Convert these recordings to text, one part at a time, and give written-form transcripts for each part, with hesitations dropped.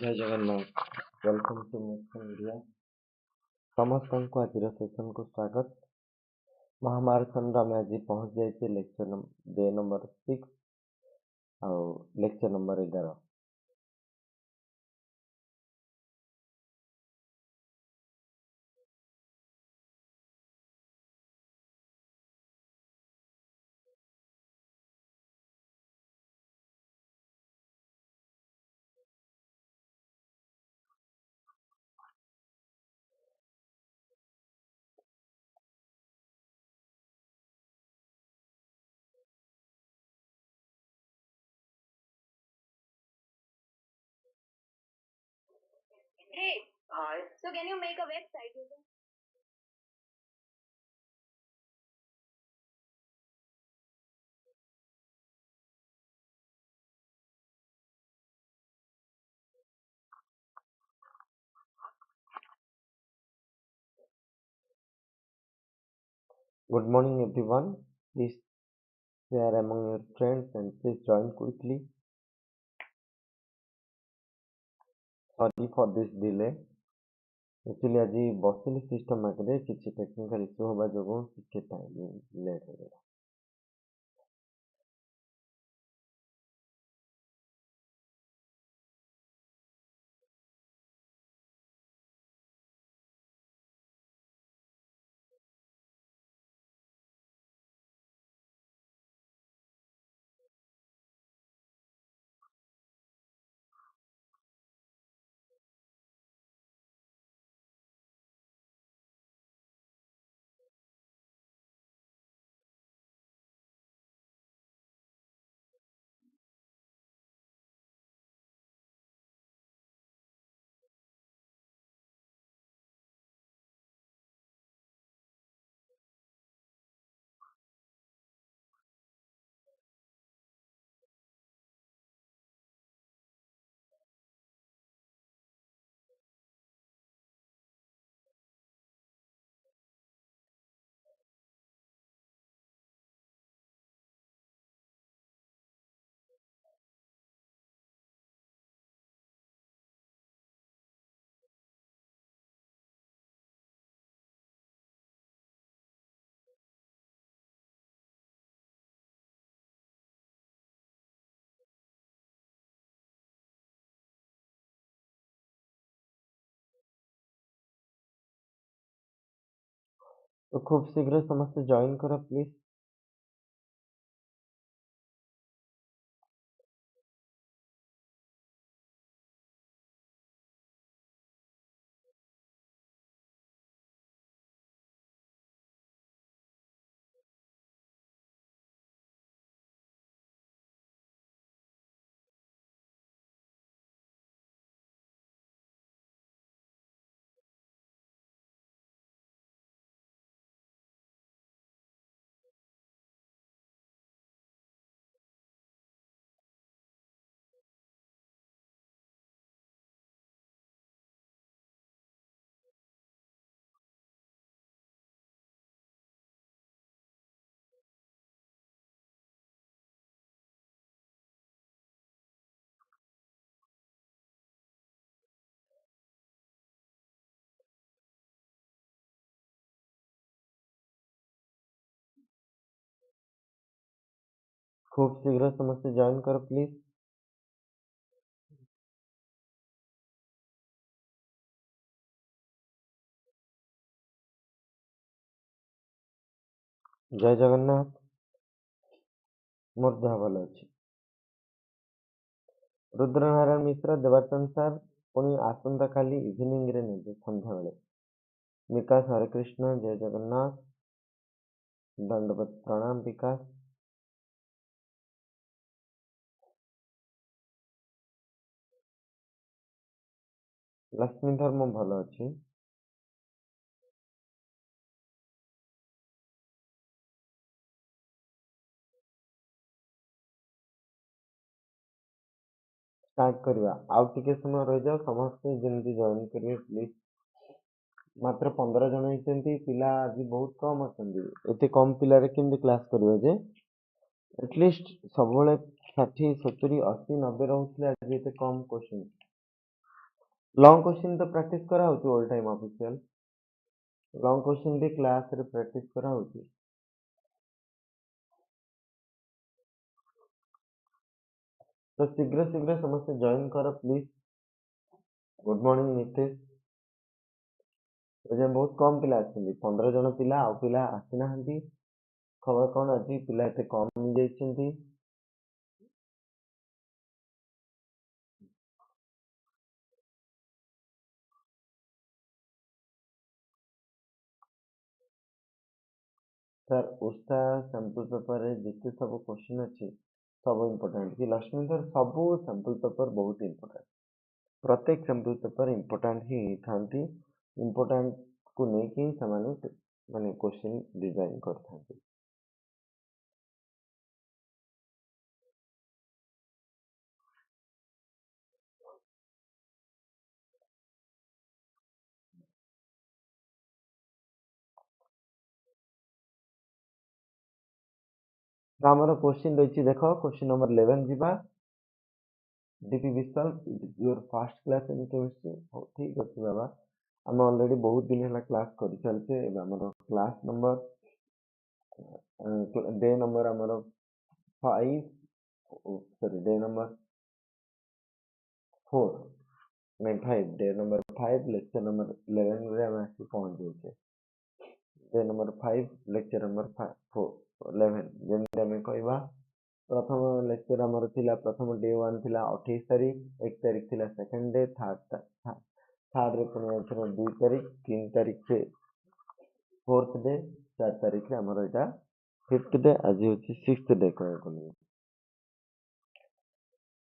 जय Jagannath. Welcome to India. समस्त को आज सेशन को स्वागत। महामाराथन आम आज पहुंच जाइए लेक्चर डे नंबर 6 आउ lecture number 11। Hey, so can you make a website using? Good morning everyone. Please share among your friends and please join quickly. Sorry for this delay. Actually आज बसिली system आगे किसी technical issue होगा जो ଟିକେ time late हो गया। तो खूब शीघ्र समस्त जॉइन करो प्लीज। खूब शीघ्र समस्त जॉइन करो प्लीज। जय जगन्नाथ। मोर देह भल अच्छी। रुद्रनारायण मिश्र देवाचंद सर पुणी आसंता काली इवनिंग रे नेबे संध्या बेले। विकास हरे कृष्ण जय जगन्नाथ। दंडवत प्रणाम विकास। लक्ष्मीधर मो भल अच्छी। स्टार्ट करवा आउ टिके समय रही जाओ समस्त जल्दी जॉइन करिए प्लीज। मात्र 15 जन होइछन्ती पिला आज बहुत कम अछन्ती। एते कम पिला रे केमती क्लास करियो जे एटलीस्ट सबले 60 70 80 90 रहउतले आज एते कम क्वेश्चन। लॉन्ग क्वेश्चन तो प्रैक्टिस करा होती all time official long question भी क्लास रे प्रैक्टिस करा होती तो शीघ्र शीघ्र समस्त जॉइन करो प्लीज गुड मॉर्निंग नितेश एजे बहुत कम पिला आछंती 15 जन पिला आ पिला आसी नाहंती खबर कौन आज पिला एते कम जाइछंती सर उसका सैंपल पेपर रे जिते सब क्वेश्चन अछि सब इम्पोर्टेंट कि लक्ष्मी सर सब सैंपल पेपर बहुत इम्पोर्टेंट प्रत्येक सैंपल पेपर इम्पोर्टेंट ही थांती इम्पोर्टेंट को लेके समान माने क्वेश्चन डिजाइन करथांती तो हमर क्वेश्चन रही देखो क्वेश्चन नंबर 11 जीवा DP Vishal your first class in chemistry हो ठीक अछि बाबा हम ऑलरेडी बहुत दिन हला क्लास करि चलते एबे हमर क्लास नंबर डे नंबर हमर 5 सॉरी डे नंबर 4 नहीं 5 डे नंबर 5 लेक्चर नंबर 11 रे हम आसी पहुंच जाइछे डे नंबर 5 लेक्चर नंबर 4 11 जेंते हम कहबा प्रथम लेक्चर हमर थिला प्रथम डे 1 थिला 28 तारीख 1 तारीख थिला सेकंड डे थर्ड रे पुणी आउथरे 2 तारीख 3 तारीख से फोर्थ डे 4 तारीख रे हमर एटा फिफ्थ डे आज होची सिक्स्थ डे कहै कोनी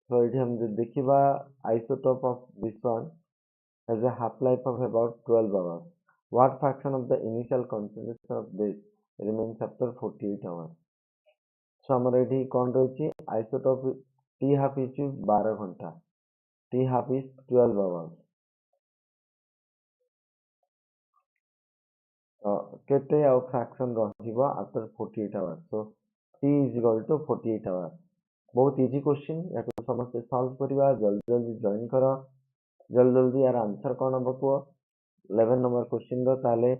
तो एठी हम जे देखिबा isotope of this one has a half life of about 12 hours what fraction of the initial concentration of this remains after 48 hours so हमर एठी कोन रहछि आइसोटोप टी हाफ इज 12 घंटा टी हाफ इज 12 hours केते आउ fraction रहिबो after 48 hours so t is equal to 48 hours बहुत easy question याको समस्त solve करिवा जल्दी जल्दी जॉइन करो जल्दी जल्दी यार आंसर कोन हबो को 11 नंबर क्वेश्चन रो ताले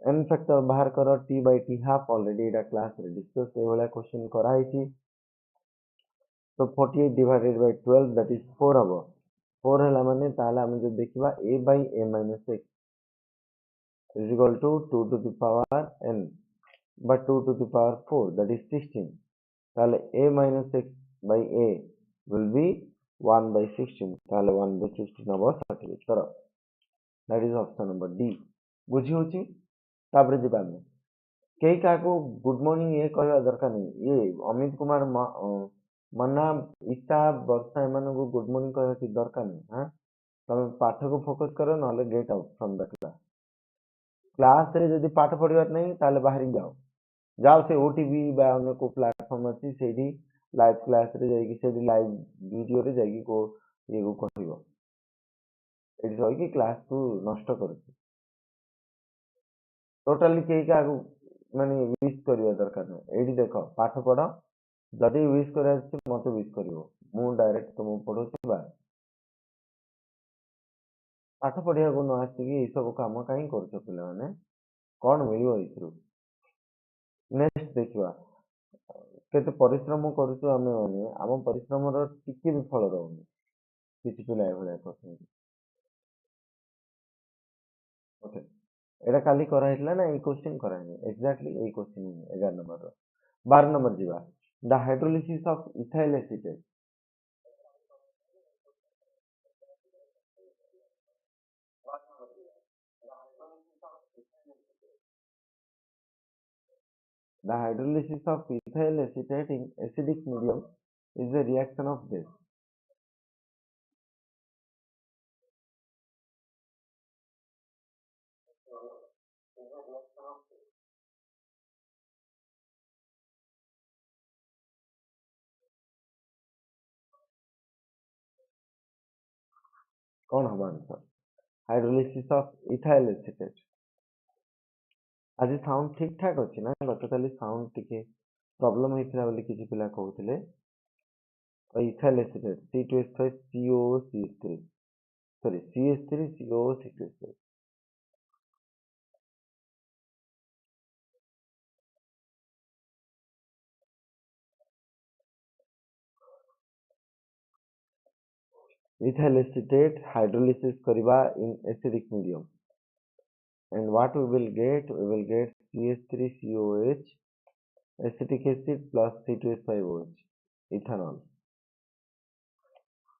n फैक्टर बाहर करो t by t half already Etah class रे डिस्कस ए वाला क्वेश्चन करा हिची तो 48 divided by 12 that is 4 हबो 4 हला माने ताले हम जो देखिबा a by a minus x is equal to 2 to the power n but 2 to the power 4 that is 16 ताले a minus x by a will be 1 by 16 ताले 1 by 16 हबो सटिक करो that is option number d बुझी होची तापरे जिबा में केई काको गुड मॉर्निंग ये कहवा दरकार नहीं ये अमित कुमार मन्ना ईसा वर्षा एमान को गुड मॉर्निंग कहवा की दरकार नहीं हां तमे पाठ को फोकस करो नले get out from the class class रे जदी पाठ पढिबार नहीं ताले बाहर जाओ जाओ से ओटीवी बा अन्य को प्लेटफॉर्म अछि सेडी लाइव क्लास रे जाई कि सेडी लाइव वीडियो रे जाई कि को ये को कहइबो एडी होई कि क्लास को नष्ट करूची टोटली केई का माने विश करिया दरकार नहीं एडी देखो पाठ पढो जदी विश करे अछि मते विश करिवो मु डायरेक्ट तुम पढोची बा पाठ पढिया को न आसी कि सब काम काई करछो पिला माने कोन मिलियो इथरु नेक्स्ट देखिबा केते परिश्रम करूଛୁ ଆମେ ମାନେ ଆମ ପରିଶ୍ରମର ଟିକେ ବି ଫଳ ରହୁନି କିଛି ପିଲା ଏଭଳିଆ କରୁଛନ୍ତି ଓକେ ଏଟା କାଲି କରାହେଇଥିଲା ନା ଏଇ क्वेश्चन କରାହେଇନି एग्जैक्टली ଏଇ क्वेश्चन 11 नंबर ର 12 नंबर ଯିବା the hydrolysis of ethyl acetate the hydrolysis of ethyl acetate in acidic medium is a reaction of this कौन हबा answer hydrolysis of ethyl acetate आज साउंड ठीक ठाक अछि ना गतकाली साउंड टिके प्रॉब्लम ହେଇଥିଲା ବୋଲି କିଛି ପିला କହୁଥିଲେ ethyl acetate C2H5COO3 sorry, CH3 COO C2H5. Ethyl acetate hydrolysis kariba in acidic medium, and what we will get CH3COH acetic acid plus C2H5OH ethanol,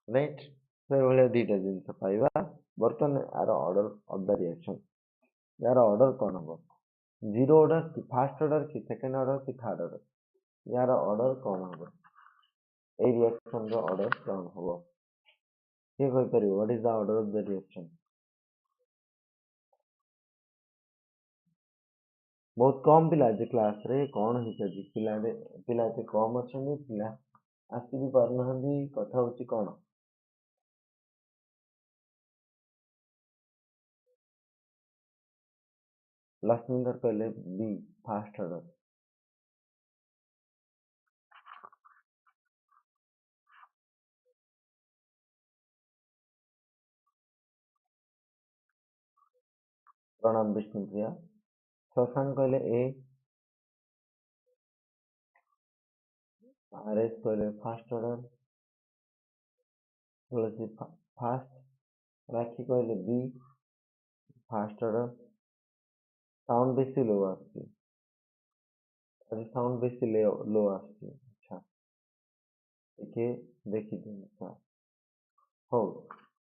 right? So ଏଭଳିଆ ଦୁଇଟା ଜିନିଷ ପାଇବା। ବର୍ତ୍ତମାନ ଆର ଅର୍ଡର ଅଫ ଦ ରିଆକ୍ସନ, यार order कौन होगा? Zero order कि fast order कि सेकेंड ऑर्डर कि थर्ड ऑर्डर? यार ऑर्डर कौन होगा? ए रिएक्शन रो ऑर्डर कौन होगा? ये कोई करियो, what is the order of the reaction? बहुत कम पिला जे क्लास रे कौन ही जी पिला रे पिला जे कम अछनी पिला आसी भी पार नहंदी कथा होची कौन? लक्ष्मीधर कहले बी फास्ट ऑर्डर। प्रणाम विष्णुप्रिया। शशांक कहले ए, आरएस कहले फास्ट ऑर्डर, तुलसी फास्ट, राखी कहले बी फास्ट ऑर्डर। साउंड बेसी लो आसी, अरे साउंड बेसी लो आसी। अच्छा ଟିକେ ଦେଖିଦିଅନ୍ତୁ ସାର୍। ହଉ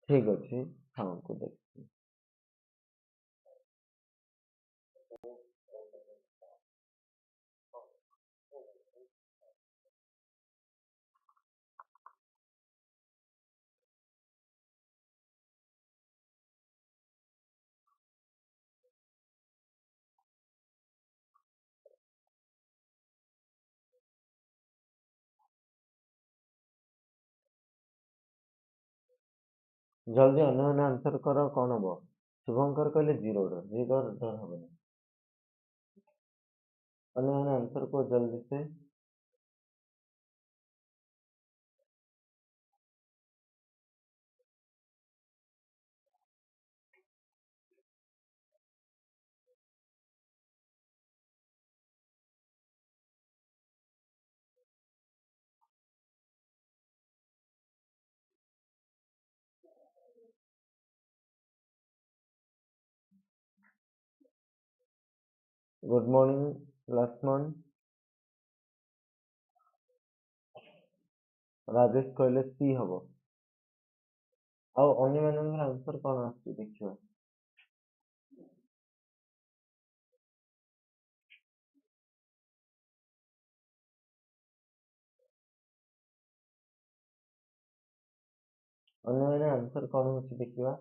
ଠିକ ଅଛି, ସାଉଣ୍ଡକୁ ଦେଖିବି। जल्दी अन्य आंसर करो, कौन हबो? शुभंकर कहले जीरो ऑर्डर हबनी। अन्य आंसर को जल्दी से। Good morning Lakshman. राजेश कहले सी हबो। आउ अन्य आंसर कौन आछि देखियो। अन्य आंसर कौन होछि देखिवा।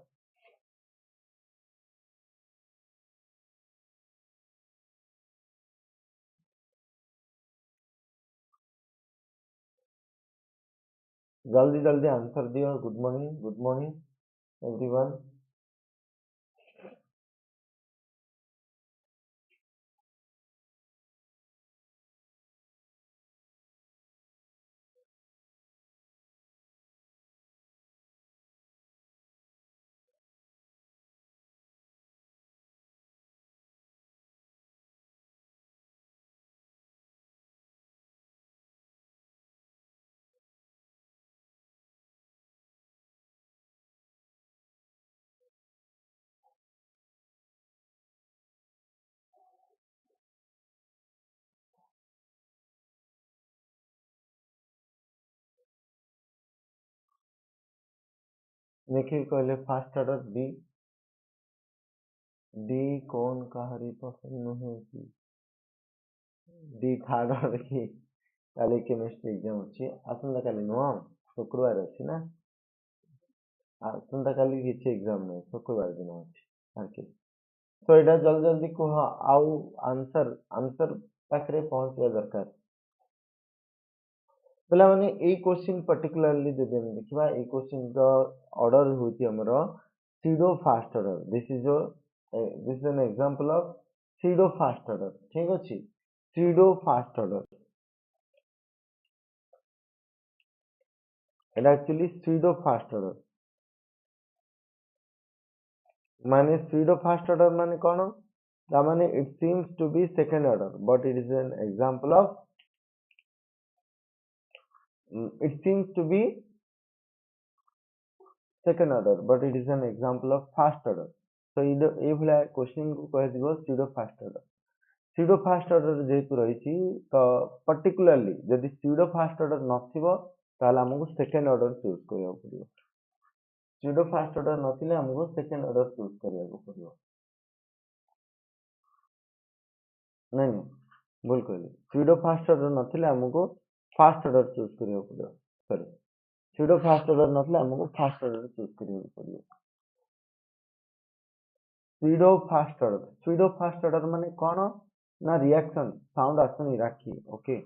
जल्दी जल्दी आंसर दियो। Good morning everyone. निखिल कहले फास्ट ऑर्डर बी। डी कौन काहरी पसंद नुहे कि डी थर्ड ऑर्डर की काली केमिस्ट्री एग्जाम अछि। आसंता काली नुह शुक्रवार अछि ना, आसंता काली किछि एग्जाम नै, शुक्रवार दिन अछि आके। तो एटा जल्दी जल्दी कह, आउ आंसर आंसर पाखरे पहुंचवा दरकार। पहला माने ए क्वेश्चन पर्टिकुलरली जदि हम देखिबा, ए क्वेश्चन द ऑर्डर होती हमरो pseudo fast order। This is an example of pseudo fast order। ठीक अछि, pseudo fast order एटा एक्चुअली pseudo fast order। माने pseudo fast order माने कौन ता माने it seems to be second order but it is an example of it seems to be second order but it is an example of fast order so ये भला question को कह दिबो pseudo fast order pseudo fast order जेतु रहिछि तो particularly यदि pseudo fast order नथिबो ताले हमको सेकंड ऑर्डर चूज करियो पड़ियो pseudo fast order नथिले हमको सेकंड ऑर्डर चूज करियो पड़ियो नहीं नहीं भूल कहली pseudo fast order नथिले हमको फास्ट ऑर्डर चूज करियो पड़ियो सॉरी pseudo fast order नथिले हमको फास्ट ऑर्डर चूज करियो पड़ियो pseudo fast order माने कोन ना रिएक्शन साउंड आसुनी राखी ओके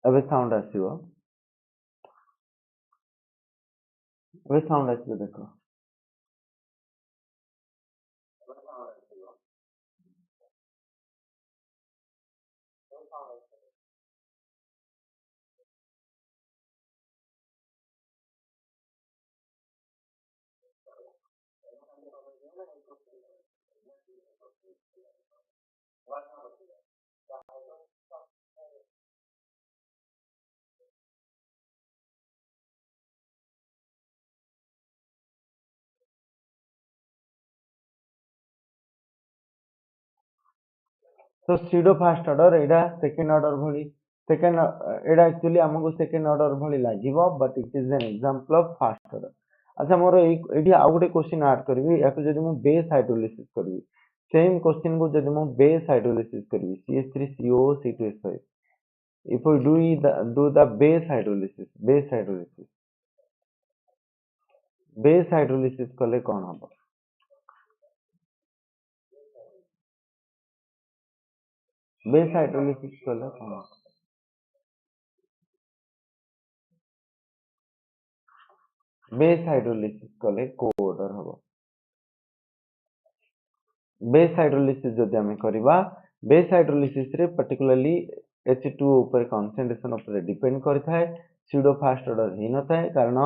अबे साउंड आसीबो अबे साउंड आसीबो देखो तो pseudo fast order एडा सेकंड ऑर्डर भली सेकंड एडा एक्चुअली हमको सेकंड ऑर्डर भली लागिवो but it is an example of fast order अच्छा मोर एठी आ गुटे क्वेश्चन ऐड करबी याको जदि मु बेस हाइड्रोलिसिस करबी सेम क्वेश्चन को जदि मु बेस हाइड्रोलिसिस करबी CH3CO C2H5 if we do the base hydrolysis कले कोन हबो बेस हाइड्रोलिसिस कले कोन बेस हाइड्रोलिसिस कले को ऑर्डर हबो बेस हाइड्रोलिसिस जदि हमें करबा बेस हाइड्रोलिसिस रे पर्टिकुलरली H2O ऊपर कंसंट्रेशन ऊपर डिपेंड करथाय स्यूडो फास्ट ऑर्डर ही नथाय कारण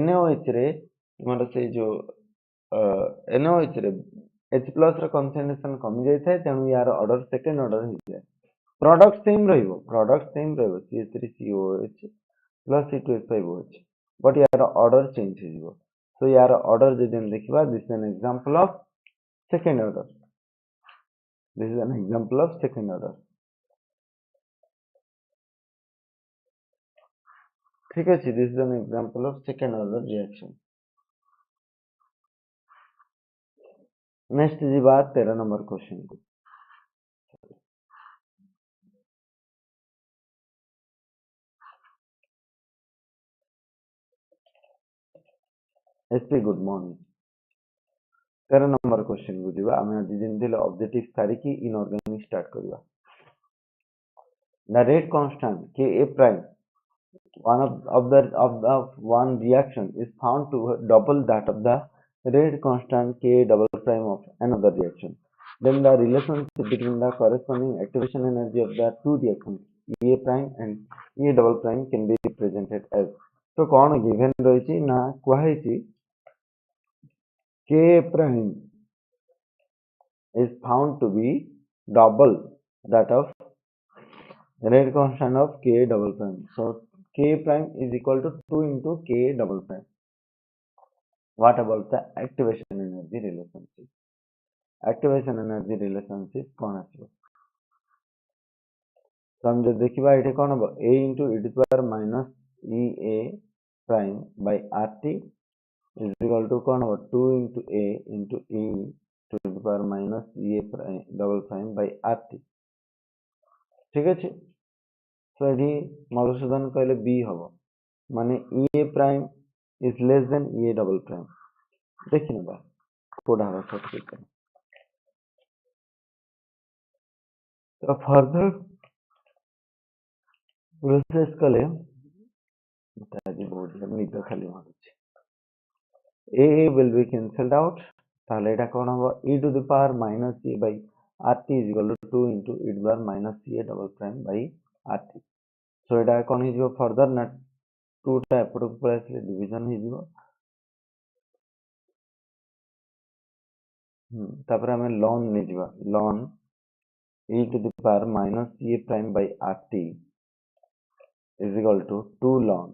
NaOH रे हमर से जो NaOH रे H+ रे कंसंट्रेशन कमी जाय थाय तेनु यार ऑर्डर सेकंड ऑर्डर ही जाय प्रोडक्ट सेम रहइबो CH3COH plus C2H5OH but यार ऑर्डर चेंज हो जिवो so यार ऑर्डर जदि हम देखिबा this is an example of second order this is an example of second order ठीक है this is an example of second order reaction next जी बात 13 नंबर क्वेश्चन को एसपी गुड मॉर्निंग 13 नंबर क्वेश्चन को जीवा आमे आज दिन दिले ऑब्जेक्टिव सारी की इनऑर्गेनिक स्टार्ट करबा the rate constant Ka prime one of the one reaction is found to double that of the rate constant Ka double prime of another reaction. Then the relationship between the corresponding activation energy of the two reactions A prime and A double prime can be represented as. So कौन given रही ना कुहाई Ka prime is found to be double that of rate constant of Ka double prime. So K prime is equal to 2 into K double prime. What about the activation energy relationship? Activation energy relationship कौन आछो? तो हम जो देखिबा एठे कौन हबो A into e to the power minus EA prime by RT is equal to कौन हबो 2 into A into E to the power minus EA prime double prime by RT. ठीक अछि तो एठी मधुसूदन कहले B हबो माने EA prime is less than EA double prime देखिन बा कोड हबो सर्किट तो फर्दर प्रोसेस कले ताजी बोर्ड निद खाली मारुछि A will be cancelled out ताले एटा कोन हो e to the power minus a by rt is equal to 2 into e to the power minus a double prime by rt. So एटा कोन हिजो further ना 2 टा एपटो पळेसले division हिजो तापर हमें ln ने जिवा ln e to the power minus a prime by rt is equal to 2 ln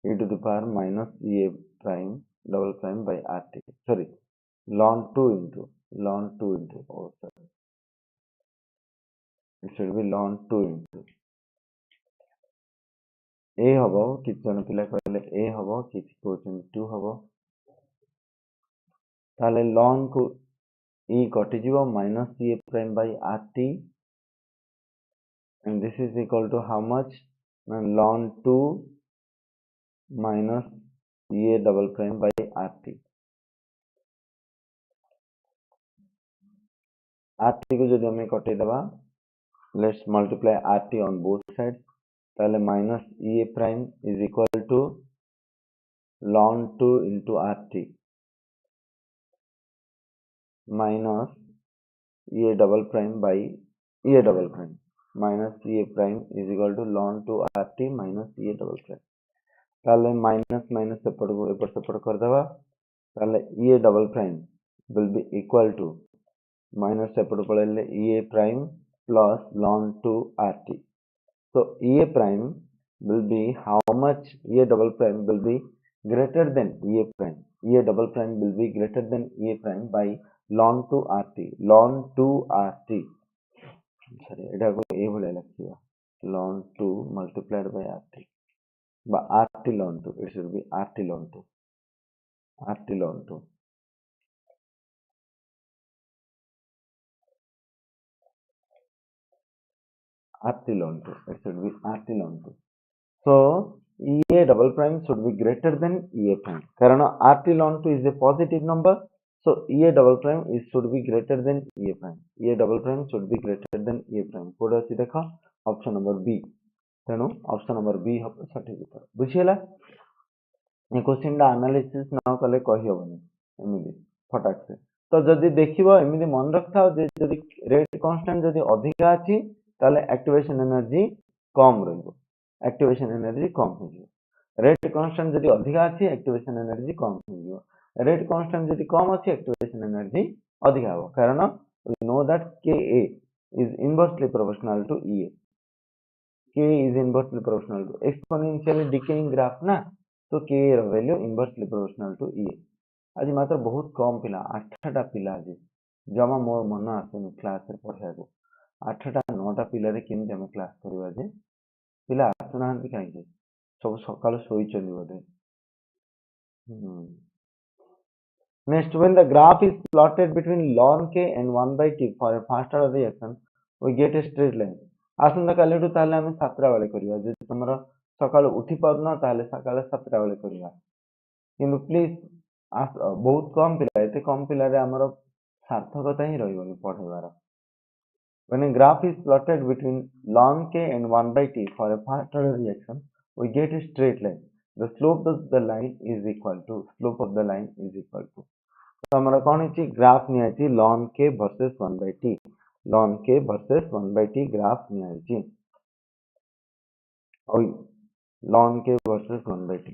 e to the power minus a prime double prime by rt. Sorry, ln 2 into oh sorry, it should be ln 2 into a हबो किछ जन पिला कहले a हबो किछ कहउछन 2 हबो ताले ln को e कटि जीवो minus a prime by rt and this is equal to how much ln 2 minus a double prime by rt. rt को जदि हमें कटि दबा let's multiply rt on both sides ताले minus a prime is equal to ln 2 into rt minus a double prime by a double prime minus a prime is equal to ln 2 rt minus a double prime ताले minus minus सेपट कर दबा ताले a double prime will be equal to minus सेपट पळेले a prime plus ln 2 rt. So a prime will be how much a double prime will be greater than a prime. A double prime will be greater than a prime by ln 2 rt. Ln 2 rt. Sorry, এটা को a ভুলে লিখিবা ln 2 multiplied by rt. বা rt ln 2. It should be rt ln 2. rt ln 2. rt ln 2. It should be rt ln 2. So a double prime should be greater than a prime. Karan rt ln 2 is a positive number. So a double prime should be greater than a prime. A double prime should be greater than a prime. कोड अछि देखो option number B. तेनु option number B हो सठिक उत्तर. बुझियला ए question दा analysis न कले कहि होबनी एमिदी फटाक से. तो जदि देखिबो एमिदी मन रखथाओ जे जदि रेट कांस्टेंट जदि अधिका अछि ताले एक्टिवेशन एनर्जी कम रहइबो. एक्टिवेशन एनर्जी कम हो जिवो. रेट कांस्टेंट जदि अधिका अछि एक्टिवेशन एनर्जी कम हो जिवो. रेट कांस्टेंट जदि कम अछि एक्टिवेशन एनर्जी अधिका हो. कारण we know that Ka is inversely proportional to EA. K is inversely proportional to exponentially decaying graph ना, तो K ର value inversely proportional to EA. आज मात्र बहुत कम पिला 8टा पिला आज जमा मोर मन आसेनी क्लास रे पढिया को 8टा 9टा पिला रे केमते हम क्लास करबा जे पिला आसुनांती काहे सब सकाळ सोईचंदी बोधे. Next, when the graph is plotted between ln k and 1 by t for a faster reaction, we get a straight line. आसंता कालेटू ताले हमें 7टा वाले करिया जे तमरा सकाळ उठी पारना ताले सकाळ 7टा वाले करिया. किंतु प्लीज बहुत कम पिला एते कम पिला रे हमर सार्थकता ही रहिबनी पढेबार. When a graph is plotted between ln k and 1 by t for a faster reaction, we get a straight line. The slope of the line is equal to तो हमारा कौन है ग्राफ निया ची ln k versus 1 by t. ln k versus 1 by t graph निया ची और ln k versus 1 by t.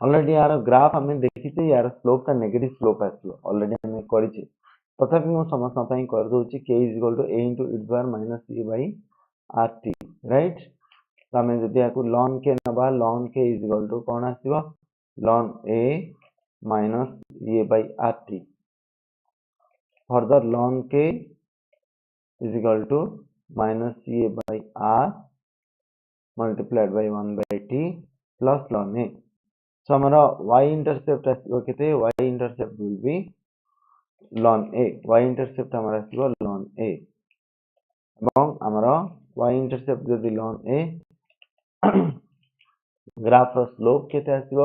Already यार ग्राफ हमें देखी थी यार स्लोप का नेगेटिव स्लोप आसलो ऑलरेडी हमें करी छी. तथापि मु समस्त पई कर दोची k is equal to a into e to the power minus e by rt, right. तो हमें जदि याकू ln k नबा ln k is equal to cone आसीबो ln a minus a by rt. Further ln k is equal to minus a by r multiplied by 1 by t plus ln a. So हमारा y intercept आसीबो केते y intercept will be ln a. y intercept हमारा आसीबो ln a এবং हमारा y intercept जदि ln a graph रो slope केते आसीबो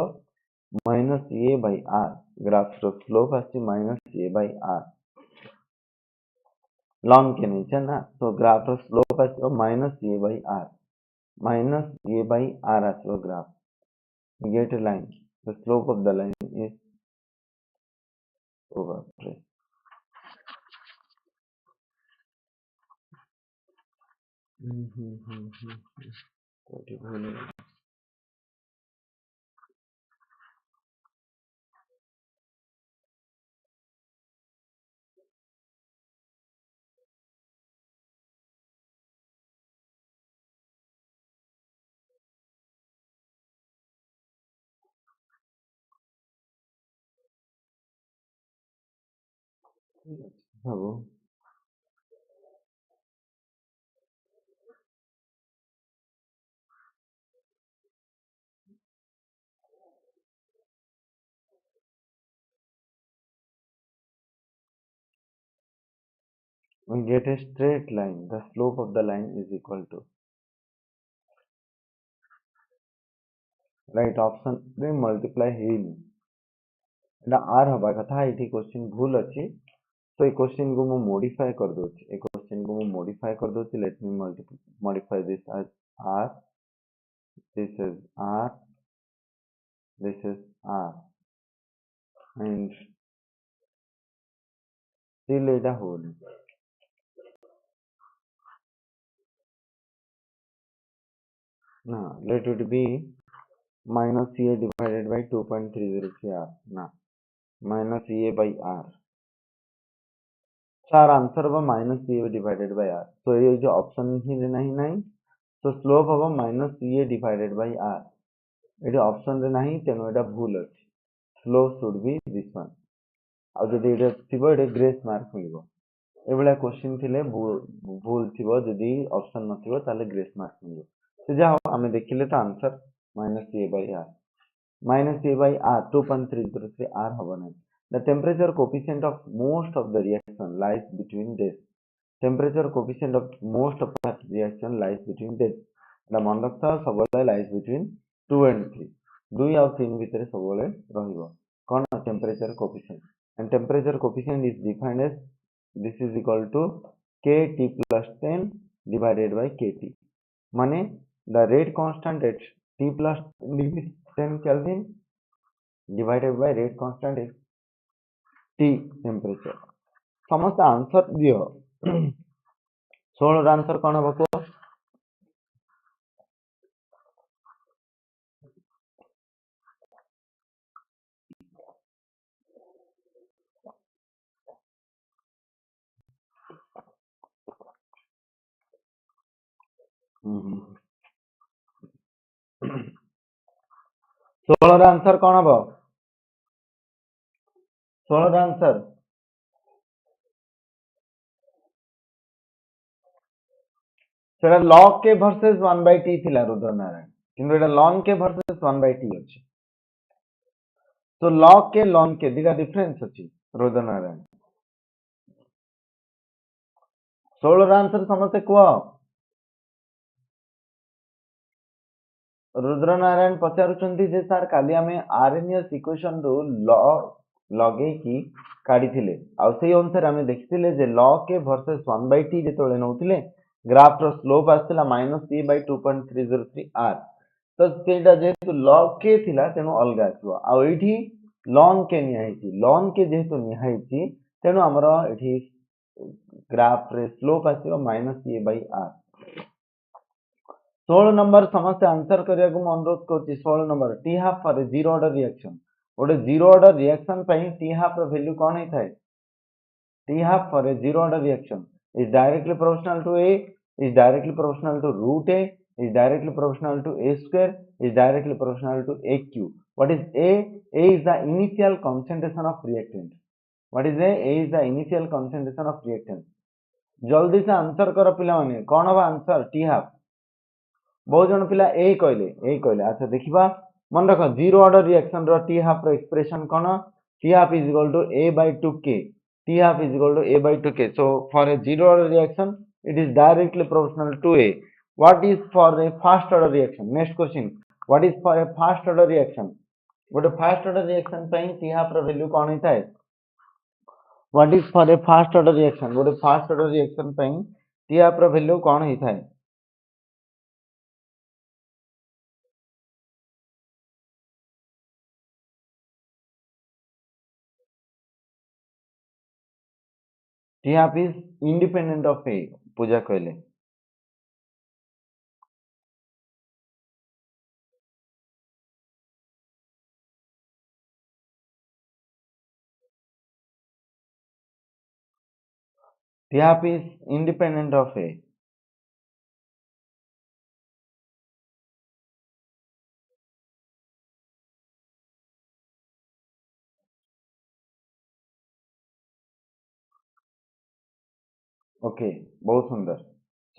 minus a by r. Graph रो स्लोप आसी minus a by r. ln के नहीं ना तो ग्राफ रो स्लोप आसीबो minus a by r. minus a by r आसो graph get a line the slope of the line is over भाव we get a straight line the slope of the line is equal to right option रे multiply ହେଇନି एटा r हबा कथा एठी question भूल अछि तो ए क्वेश्चन को मु मॉडिफाई कर दोछि ए क्वेश्चन को मु मॉडिफाई कर दोछि let me modify this as r this is r this is r and still Etah whole ना let it be minus a divided by 2.303 r ना minus a by r so our answer होगा minus a divided by r so ये जो option ही नहीं नहीं तो slope होगा minus a divided by r ये ऑप्शन रे नहीं तेनो एटा भूल अछि slope should be this one आ जदि एटा थिबो एटा ग्रेस मार्क मिलबो एबला क्वेश्चन थिले भूल थिबो जदि ऑप्शन नथिबो ताले ग्रेस मार्क मिलबो तो जाओ हमें देखिले तो answer minus a by r 2.303 r होबो नै the temperature coefficient of most of the reaction lies between this temperature coefficient of most of the reaction lies between this the मन रखता सबले lies between 2 and 3 2 और 3 भीतर सबले रहिबो कोन temperature coefficient and temperature coefficient is defined as this is equal to kT plus 10 divided by kT माने the rate constant at T plus 10 Kelvin divided by rate constant is T temperature. समस्त answer दियो 16 answer कोन हबो को सोलह answer कौन हम 16 answer सेटा log k versus 1 by t थिला रुद्र नारायण किंतु एटा log k versus 1 by t अछि तो log k दिगा डिफरेंस अछि रुद्र नारायण 16 आंसर समस्त को रुद्र नारायण पचारुचंती जे सर काली हमें आरएनएस इक्वेशन रो लगे की काढी थिले आ सेही अनुसार हमें देखिथिले जे log k versus 1 by t जेतोले नउथिले ग्राफ रो स्लोप आस्थिला -a by 2.303 r तो सेटा जेतु log k थिला तेनो अलगा आछो आ एठी log k निहाइची तेनो हमरो एठी ग्राफ रे स्लोप आछो -a by r 16 नंबर समस्त आंसर करिया को अनुरोध करछि 16 number T half for a zero order reaction ओडे जीरो ऑर्डर रिएक्शन पई टी हाफ रो वैल्यू कोन हे थाए T half for a zero order reaction is directly proportional to a is directly proportional to root a is directly proportional to a square is directly proportional to a cube what is a is the initial concentration of reactant what is a is the initial concentration of reactant जल्दी से answer करो पिला माने कोन हो answer T half बहुत जन पिला ए कहले अच्छा देखिबा मन रख जीरो ऑर्डर रिएक्शन रो टी हाफ रो एक्सप्रेशन कोन t half is equal to a by 2k t half is equal to a by 2k so for a zero order reaction it is directly proportional to a what is for a first order reaction next question what is for a first order reaction what a first order reaction पई T half रो value कोन हिताय what is for a first order reaction what a first order reaction पई T half रो value कोन हिताय T half is independent of A. पूजा कहले T half is independent of A. Okay, बहुत सुंदर.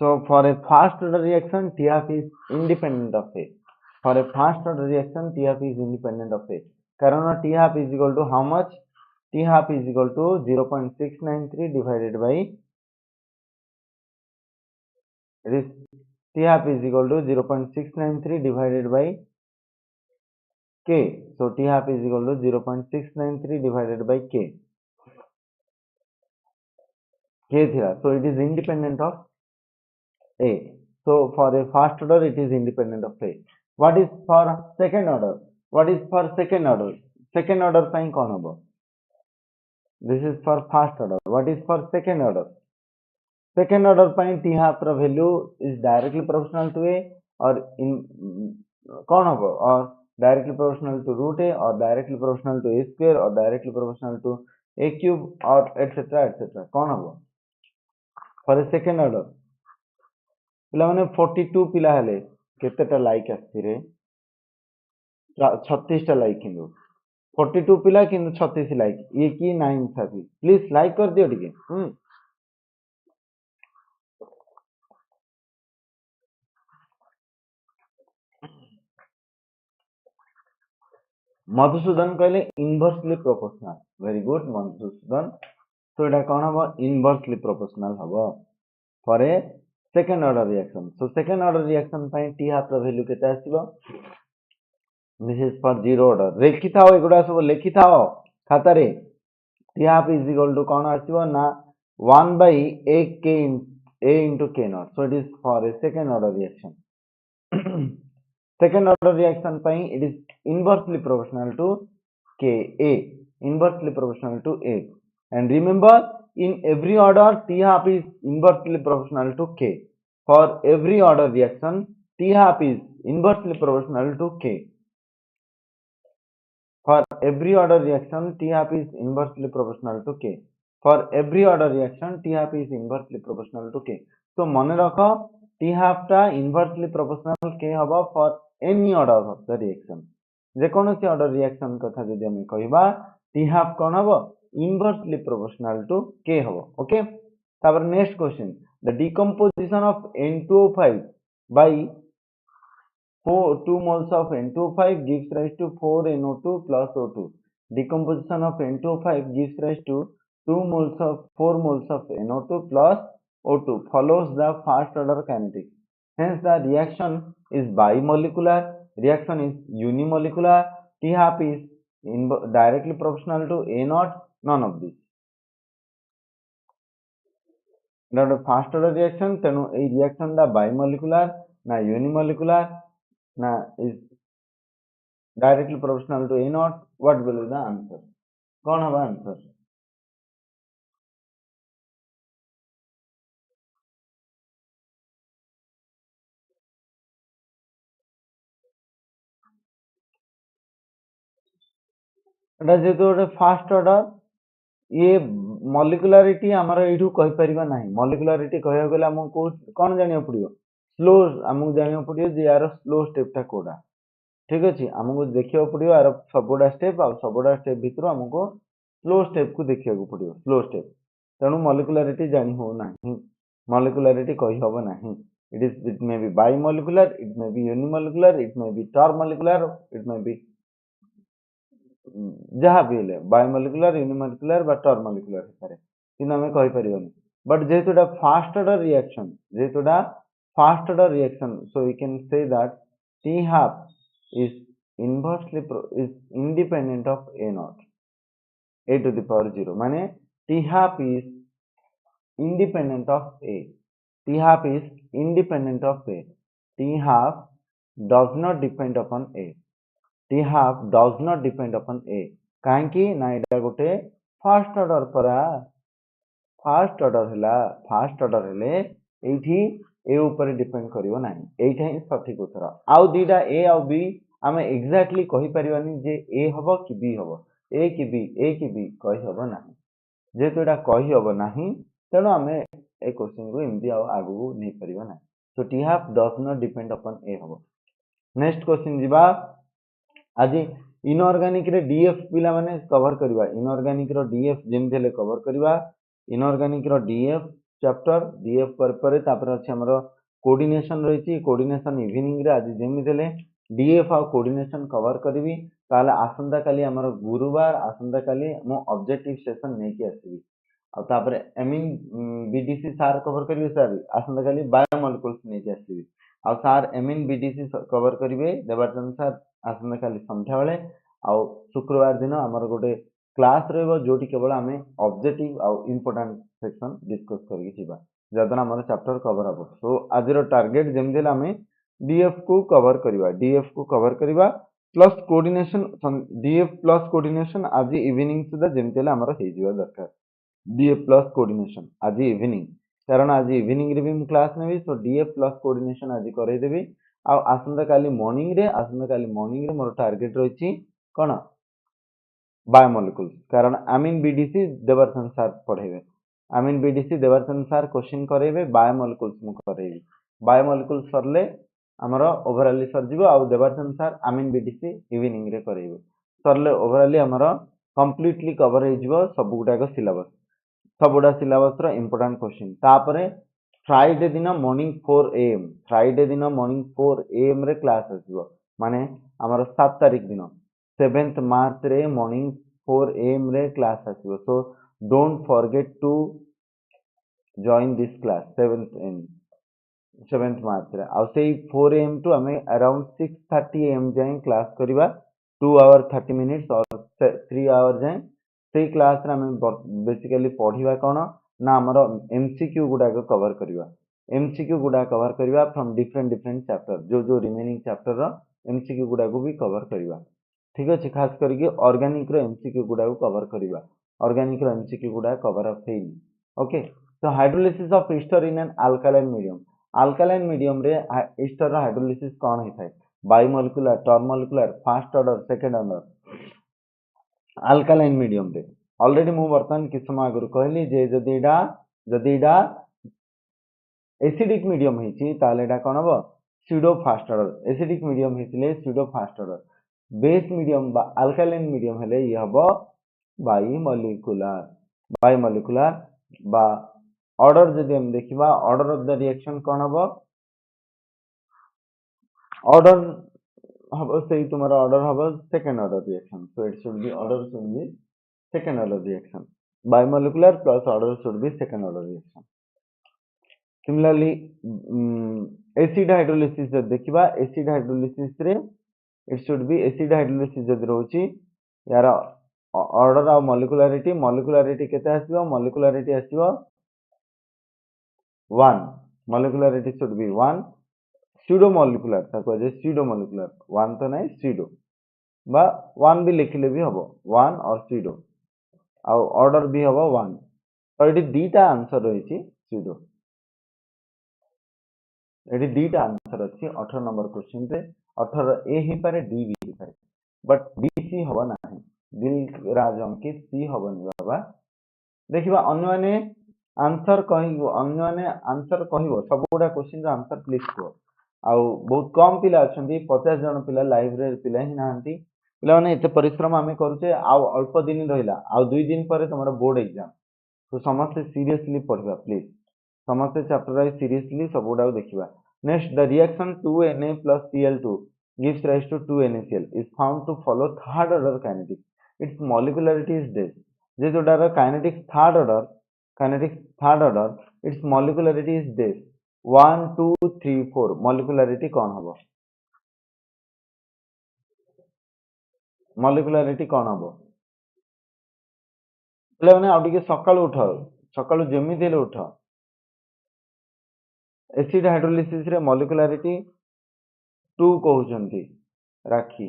So for a fast order reaction, T half is independent of A. For a fast order reaction, T half is independent of A. कारण T half is equal to how much? T half is equal to 0.693 divided by this. T half is equal to 0.693 divided by K. So T half is equal to 0.693 divided by K. K theta. So it is independent of A. So for a first order, it is independent of A. What is for second order? What is for second order? Second order sign कौन होगा? This is for first order. What is for second order? Second order sign T half the value is directly proportional to A or in कौन होगा? Or directly proportional to root A or directly proportional to A square or directly proportional to A cube or etc etc. कौन होगा? For a second order. ପିଲାମାନେ 42 ପିଲା ହେଲେ କେତେଟା like ଆସିଛି ରେ 36ଟା ଲାଇକ୍ କିନ୍ତୁ 42 ପିଲା କିନ୍ତୁ 36 ଲାଇକ୍ ଇଏ କି ନାଇନ୍ସାଫି ପ୍ଲିଜ ଲାଇକ୍ କରିଦିଅ ଟିକେ मधुसूदन कहले inversely proportional very good Madhusudan तो एटा कौन हम इनवर्सली प्रोपोर्शनल हम for a second order reaction so second order reaction पाई टी हाफ रो वैल्यू केते आसीबो this is for zero order लिखि थाओ एगुडा सब लिखि थाओ खाता रे T half is equal to कौन आसीबो ना 1 by a into k naught so it is for a second order reaction second order reaction pai it is inversely proportional to Ka, inversely proportional to A. And remember, in every order, T half is inversely proportional to K. For every order reaction, T half is inversely proportional to K. For every order reaction, T half is inversely proportional to K. For every order reaction, T half is inversely proportional to K. So, mane rakho T half ta inversely proportional K haba for any order of the reaction. जेकोसी order reaction कथा जदि हम कहबा T half कौन हम inversely proportional to के हम okay तापर next question the decomposition of N2O5 by 2 moles of N2O5 gives rise to 4NO2 plus O2 decomposition of N2O5 gives rise to 4 moles of NO2 plus O2 follows the first order kinetics. Hence the reaction is bimolecular, reaction is unimolecular, T half is directly proportional to A naught, none of this. Now the first order reaction, tenu a reaction the bimolecular, na unimolecular, na is directly proportional to A naught. What will be the answer? कौन होगा answer? एटा जेतो गोटे fast order ये मॉलिक्युलरिटी आमर एठू कहि परिबा नाही मॉलिक्युलरिटी कहया गेला हमको कोन जानियो पड़ियो स्लो हमको जानियो पड़ियो जे यार स्लो स्टेप ता कोडा ठीक अछि हमको देखियो पड़ियो यार सबोडा स्टेप आ सबोडा स्टेप भितर हमको स्लो स्टेप को देखियो को पड़ियो स्लो स्टेप तणु मॉलिक्युलरिटी जानि हो नाही मॉलिक्युलरिटी कहि होबो नाही it may be bimolecular it may be unimolecular it may be termolecular it may be जहाँ भी हेले बायोमोलिकुलर यूनिमोलिकुलर बा टर्मोलिकुलर हिसारे किंतु हमें कहि परिबनी बट जेहेतुटा फास्ट ऑर्डर रिएक्शन जेहेतुटा first order reaction so we can say that T half is inversely is independent of A naught A to the power 0 माने T half is independent of A T half is independent of A T half does not depend upon A T half does not depend upon A. काहेकि ना एटा गोटे first order परा fast order हेले एठी ए ऊपर depend करियो नाही एठा ही सठिक उत्तर आउ दीटा ए आउ बी आमे एग्जैक्टली कहि परिबानी जे ए हबो कि बी हबो ए कि बी कहि हबो नाही जेहेतु एटा कहि हबो नाही तेणु आमे ए क्वेश्चन को एमती आगु नहीं परिबा नाही so T half does not depend upon A हबो नेक्स्ट क्वेश्चन जीवा आज इनऑर्गेनिक रे डीएफ पिला माने कवर करबा इनऑर्गेनिक रो डीएफ जेमते ले कवर करबा इनऑर्गेनिक रो डीएफ चैप्टर डीएफ पर तापर अछि हमरो कोऑर्डिनेशन रहिछि कोऑर्डिनेशन इवनिंग रे आज जेमते ले डीएफ आ कोऑर्डिनेशन कवर करबी ताले आसंता काली हमरो गुरुवार आसंता काली मो ऑब्जेक्टिव सेशन नै कि आसीबी आ तापर एमिन बीडीसी सार कवर करबी सर आसंता काली बायोमोलिक्यूल्स नै कि आसीबी आ सार एमिन बीडीसी कवर करिवे देवाचंद सर आसंता काली संध्या बेले आ शुक्रवार दिन हमर गोटे क्लास रहबो जोटी केवल आमे ऑब्जेक्टिव आ इंपोर्टेंट सेक्शन डिस्कस करके जीवा जदन हमर चैप्टर कवर हबो सो आजिरो टारगेट जेमदेला आमे डीएफ को कवर करिवा plus coordination DF plus coordination आज इवनिंग सुधा जेमतेला हमर हे जीवा दरकार डीएफ प्लस कोऑर्डिनेशन आज इवनिंग कारण आज इवनिंग रे भी हम क्लास नेबी सो डीएफ प्लस कोऑर्डिनेशन आज करे देबी आ आसंता काली मॉर्निंग रे मोर टारगेट रहिछि कोन बायोमोलिक्यूल्स कारण आमिन बीडीसी देवर्धन सर पढ़ेबे आमिन बीडीसी देवर्धन सर क्वेश्चन करेबे बायोमोलिक्यूल्स मु करेबी बायोमोलिक्यूल्स सरले हमरो ओवरऑल सर जीवो आ देवर्धन सर आमिन बीडीसी इवनिंग रे करेबे सरले ओवरऑल हमरो कंप्लीटली कवर हे जीवो सब गुडा को सिलेबस रो इंपोर्टेंट क्वेश्चन तापरे फ्राइडे दिन मॉर्निंग 4 am फ्राइडे दिन मॉर्निंग 4 am रे क्लास आसीबो माने हमरो 7 तारिख दिन 7th March रे मॉर्निंग 4 am रे क्लास आसीबो so don't forget to join this class 7th March रे आ सेई 4 am टू हमें अराउंड 6:30 am जाए क्लास करिवा 2 hour 30 minutes और 3 hour जाए सेई क्लास रे हमें बेसिकली पढ़िबा कोन ना हमरो एमसीक्यू गुडा को कवर करिवा एमसीक्यू गुडा कवर करिवा फ्रॉम डिफरेंट चैप्टर जो रिमेनिंग चैप्टर रो एमसीक्यू गुडा को भी कवर करिवा ठीक अछि खास करके ऑर्गेनिक रो एमसीक्यू गुडा को कवर करिवा ऑर्गेनिक रो एमसीक्यू गुडा कवर अप हेनी ओके तो hydrolysis of ester in an alkaline medium रे ईस्टर रो हाइड्रोलिसिस कोन होइथाय bimolecular termolecular first order second order alkaline medium रे ऑलरेडी मु वर्तमान कि समय आगु कहली जे जदीडा एसिडिक मीडियम हिची ताले एटा कोन हबो pseudo first order acidic medium हिचले pseudo first order base medium बा अल्कालाइन मीडियम हेले ये हबो बायोमोलिक्यूलर बा ऑर्डर जदि हम देखिबा ऑर्डर ऑफ द रिएक्शन कोन हबो ऑर्डर हबो सेही तुम्हारा ऑर्डर हबो second order reaction so it should be order should be second order reaction bimolecular plus order should be second order reaction similarly acid hydrolysis जब देखिबा एसिड हाइड्रोलिसिस रे it should B acid hydrolysis जब रहउची यार order of मॉलिक्युलरिटी केते आसीबो मॉलिक्युलरिटी आसीबो 1 मॉलिक्युलरिटी should be 1 pseudo molecular ताको जे pseudo molecular 1 तो नहीं pseudo बा 1 भी लिखले भी हबो 1 और स्यूडो आ ऑर्डर भी हबो 1 तो एटी दीटा आंसर रहिची स्यूडो एटी दीटा आंसर अछि 18 नंबर क्वेश्चन रे 18 ए ही पारे डी भी ही पारे बट बी सी हबो नाही दिल राज अंकित सी हबो नि बाबा देखिबा अन्य माने आंसर कहिबो सब गुडा क्वेश्चन रो आंसर प्लीज को आ बहुत कम पिला अछंती 50 जन पिला लाइब्रेरी पिला ही नांती पिला माने एते परिश्रम आमे करूचे आ अल्प दिन रहिला आ 2 दिन परे तमरो बोर्ड एग्जाम तो समस्त सीरियसली पढ़बा प्लीज समस्त चैप्टर वाइज सीरियसली सब गुडा देखिबा next the reaction 2Na plus Cl2 gives rise to 2NaCl is found to follow third order kinetics its molecularity is this जे जोडार kinetics third order its molecularity is this 1 2 3 4 molecularity कौन हबो molecularity कौन हबो ले माने आउडी के सकाळु जेमिति ले उठ एसिड हाइड्रोलिसिस रे molecularity 2 कहउचंती राखी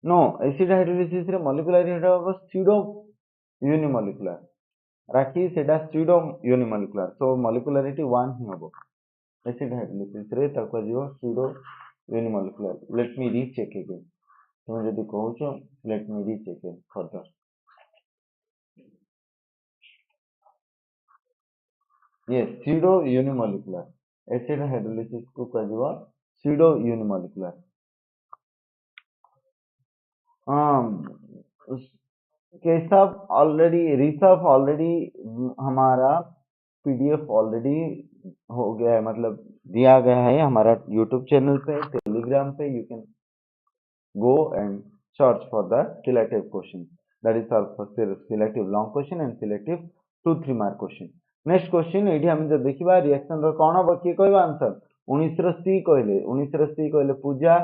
नो एसिड हाइड्रोलिसिस रे molecularity हबो स्यूडो यूनिमोलिकुलर राखी सेटा स्यूडो यूनिमोलिकुलर सो मॉलिक्युलरिटी 1 ही हबो एसिड हाइड्रोलिसिस रे ताको जिवो pseudo unimolecular let me recheck again तुम जदि कहूछ let me recheck again further yes pseudo unimolecular acid hydrolysis को कहजिवो pseudo unimolecular Keshav already Rishabh already हमारा पीडीएफ ऑलरेडी हो गया है मतलब दिया गया है हमारा यूट्यूब चैनल पे टेलीग्राम पे you can go and search for the selective question that is for selective long question and selective 2-3 mark question next question एठी हम जब देखिबा रिएक्शन रो कोन हबो की कहबा आंसर 19 रो सी कहले पूजा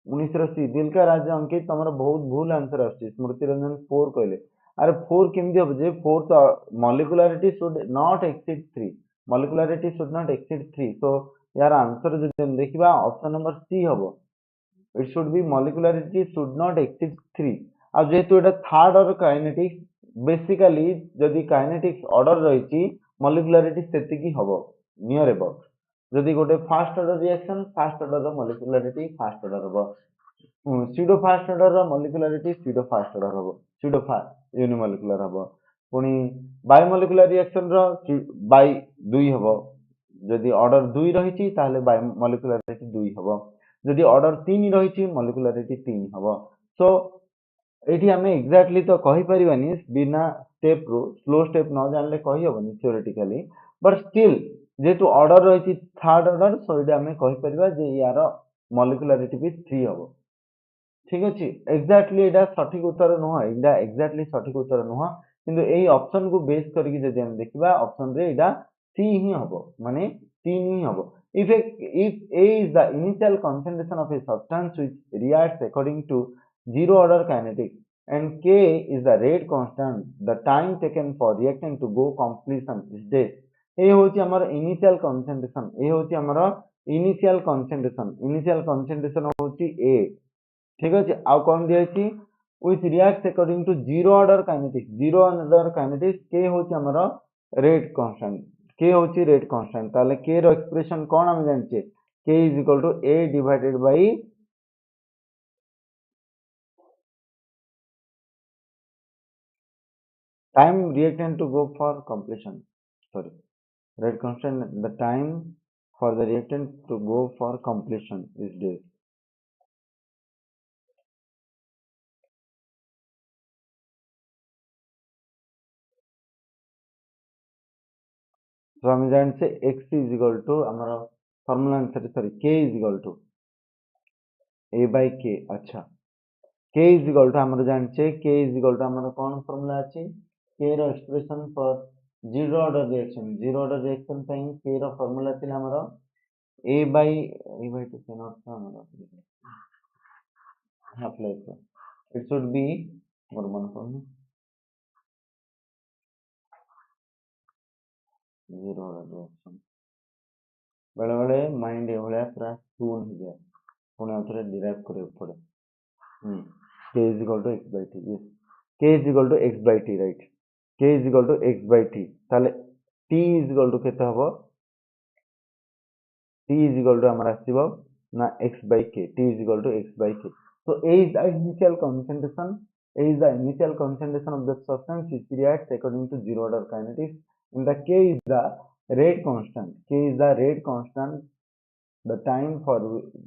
19 रो सी दिल का राजा अंकित तमरो बहुत भूल आंसर आछी स्मृति रंजन 4 कहले अरे 4 केमदी हबो जे 4 तो molecularity should not exceed 3 molecularity should not exceed 3 so यार आंसर जब हम देखिबा ऑप्शन नंबर सी हबो it should be molecularity should not exceed 3 अब जेहेतु एटा थर्ड ऑर्डर काइनेटिक्स बेसिकली जदि काइनेटिक्स ऑर्डर रहिछि मॉलिक्युलरिटी सेति की हबो नियर अबाउट जदि गोटे first order reaction first order रो मॉलिक्युलरिटी फर्स्ट ऑर्डर हबो pseudo फर्स्ट ऑर्डर रो मॉलिक्युलरिटी pseudo फर्स्ट ऑर्डर हबो pseudo यूनिमोलिकुलर हबो पुनी बायोमोलिकुलर रिएक्शन रो बाय 2 हबो जदि ऑर्डर 2 रहिछि ताहले बायोमोलिकुलरिटी 2 हबो जदि ऑर्डर 3 रहिछि मॉलिक्युलरिटी 3 हबो सो एठी हमें एग्जैक्टली तो कहि परिबानी बिना स्टेप रो स्लो स्टेप न जानले कहि हबनी थ्योरेटिकली बट स्टिल जेतु ऑर्डर रहिछि थर्ड ऑर्डर सो एटा हमें कहि परिबा जे यार मॉलिक्युलरिटी भी 3 हबो ठीक अछि एग्जैक्टली एटा सठिक उत्तर नह एटा एग्जैक्टली सठिक उत्तर नह किंतु एई ऑप्शन को बेस करके जदि हम देखिबा ऑप्शन रे एटा सी ही हबो माने 3 ही हबो if A is the initial concentration of a substance which reacts according to zero order kinetics and K is the rate constant, the time taken for reaction to go completion is this. ये होची हमारा initial concentration ये होची हमारा initial concentration होची A ठीक अछि आ कोन दिया छी which reacts according to zero order kinetics K होची हमारा rate constant के होची रेट कांस्टेंट ताले के रो एक्सप्रेशन कोन हम जानछे k is equal to a divided by time reactant to go for completion sorry rate constant the time for the reactant to go for completion is this so हम जानछे x is equal to हमारा formula answer sorry k is equal to a by k अच्छा k is equal to हमर जानछे k is equal to हमर कोन formula अछि k रो expression for zero order reaction ପାଇଁ k रो फार्मूला थिला हमर a by 2 cannot हमर half life it should be मोर मन कोन जीरो ऑर्डर रिएक्शन बेले बेले माइंड ए भलिया पूरा शून हो जाए पुणी आउथरे डिराइव करे पड़े k is equal to x by t yes k is equal to x by t right k is equal to x by t ताले t is equal to केते हबो t is equal to हमारा आसीबो ना x by k t is equal to x by k so a is the initial concentration of the substance which reacts according to zero order kinetics and the k is the rate constant the time for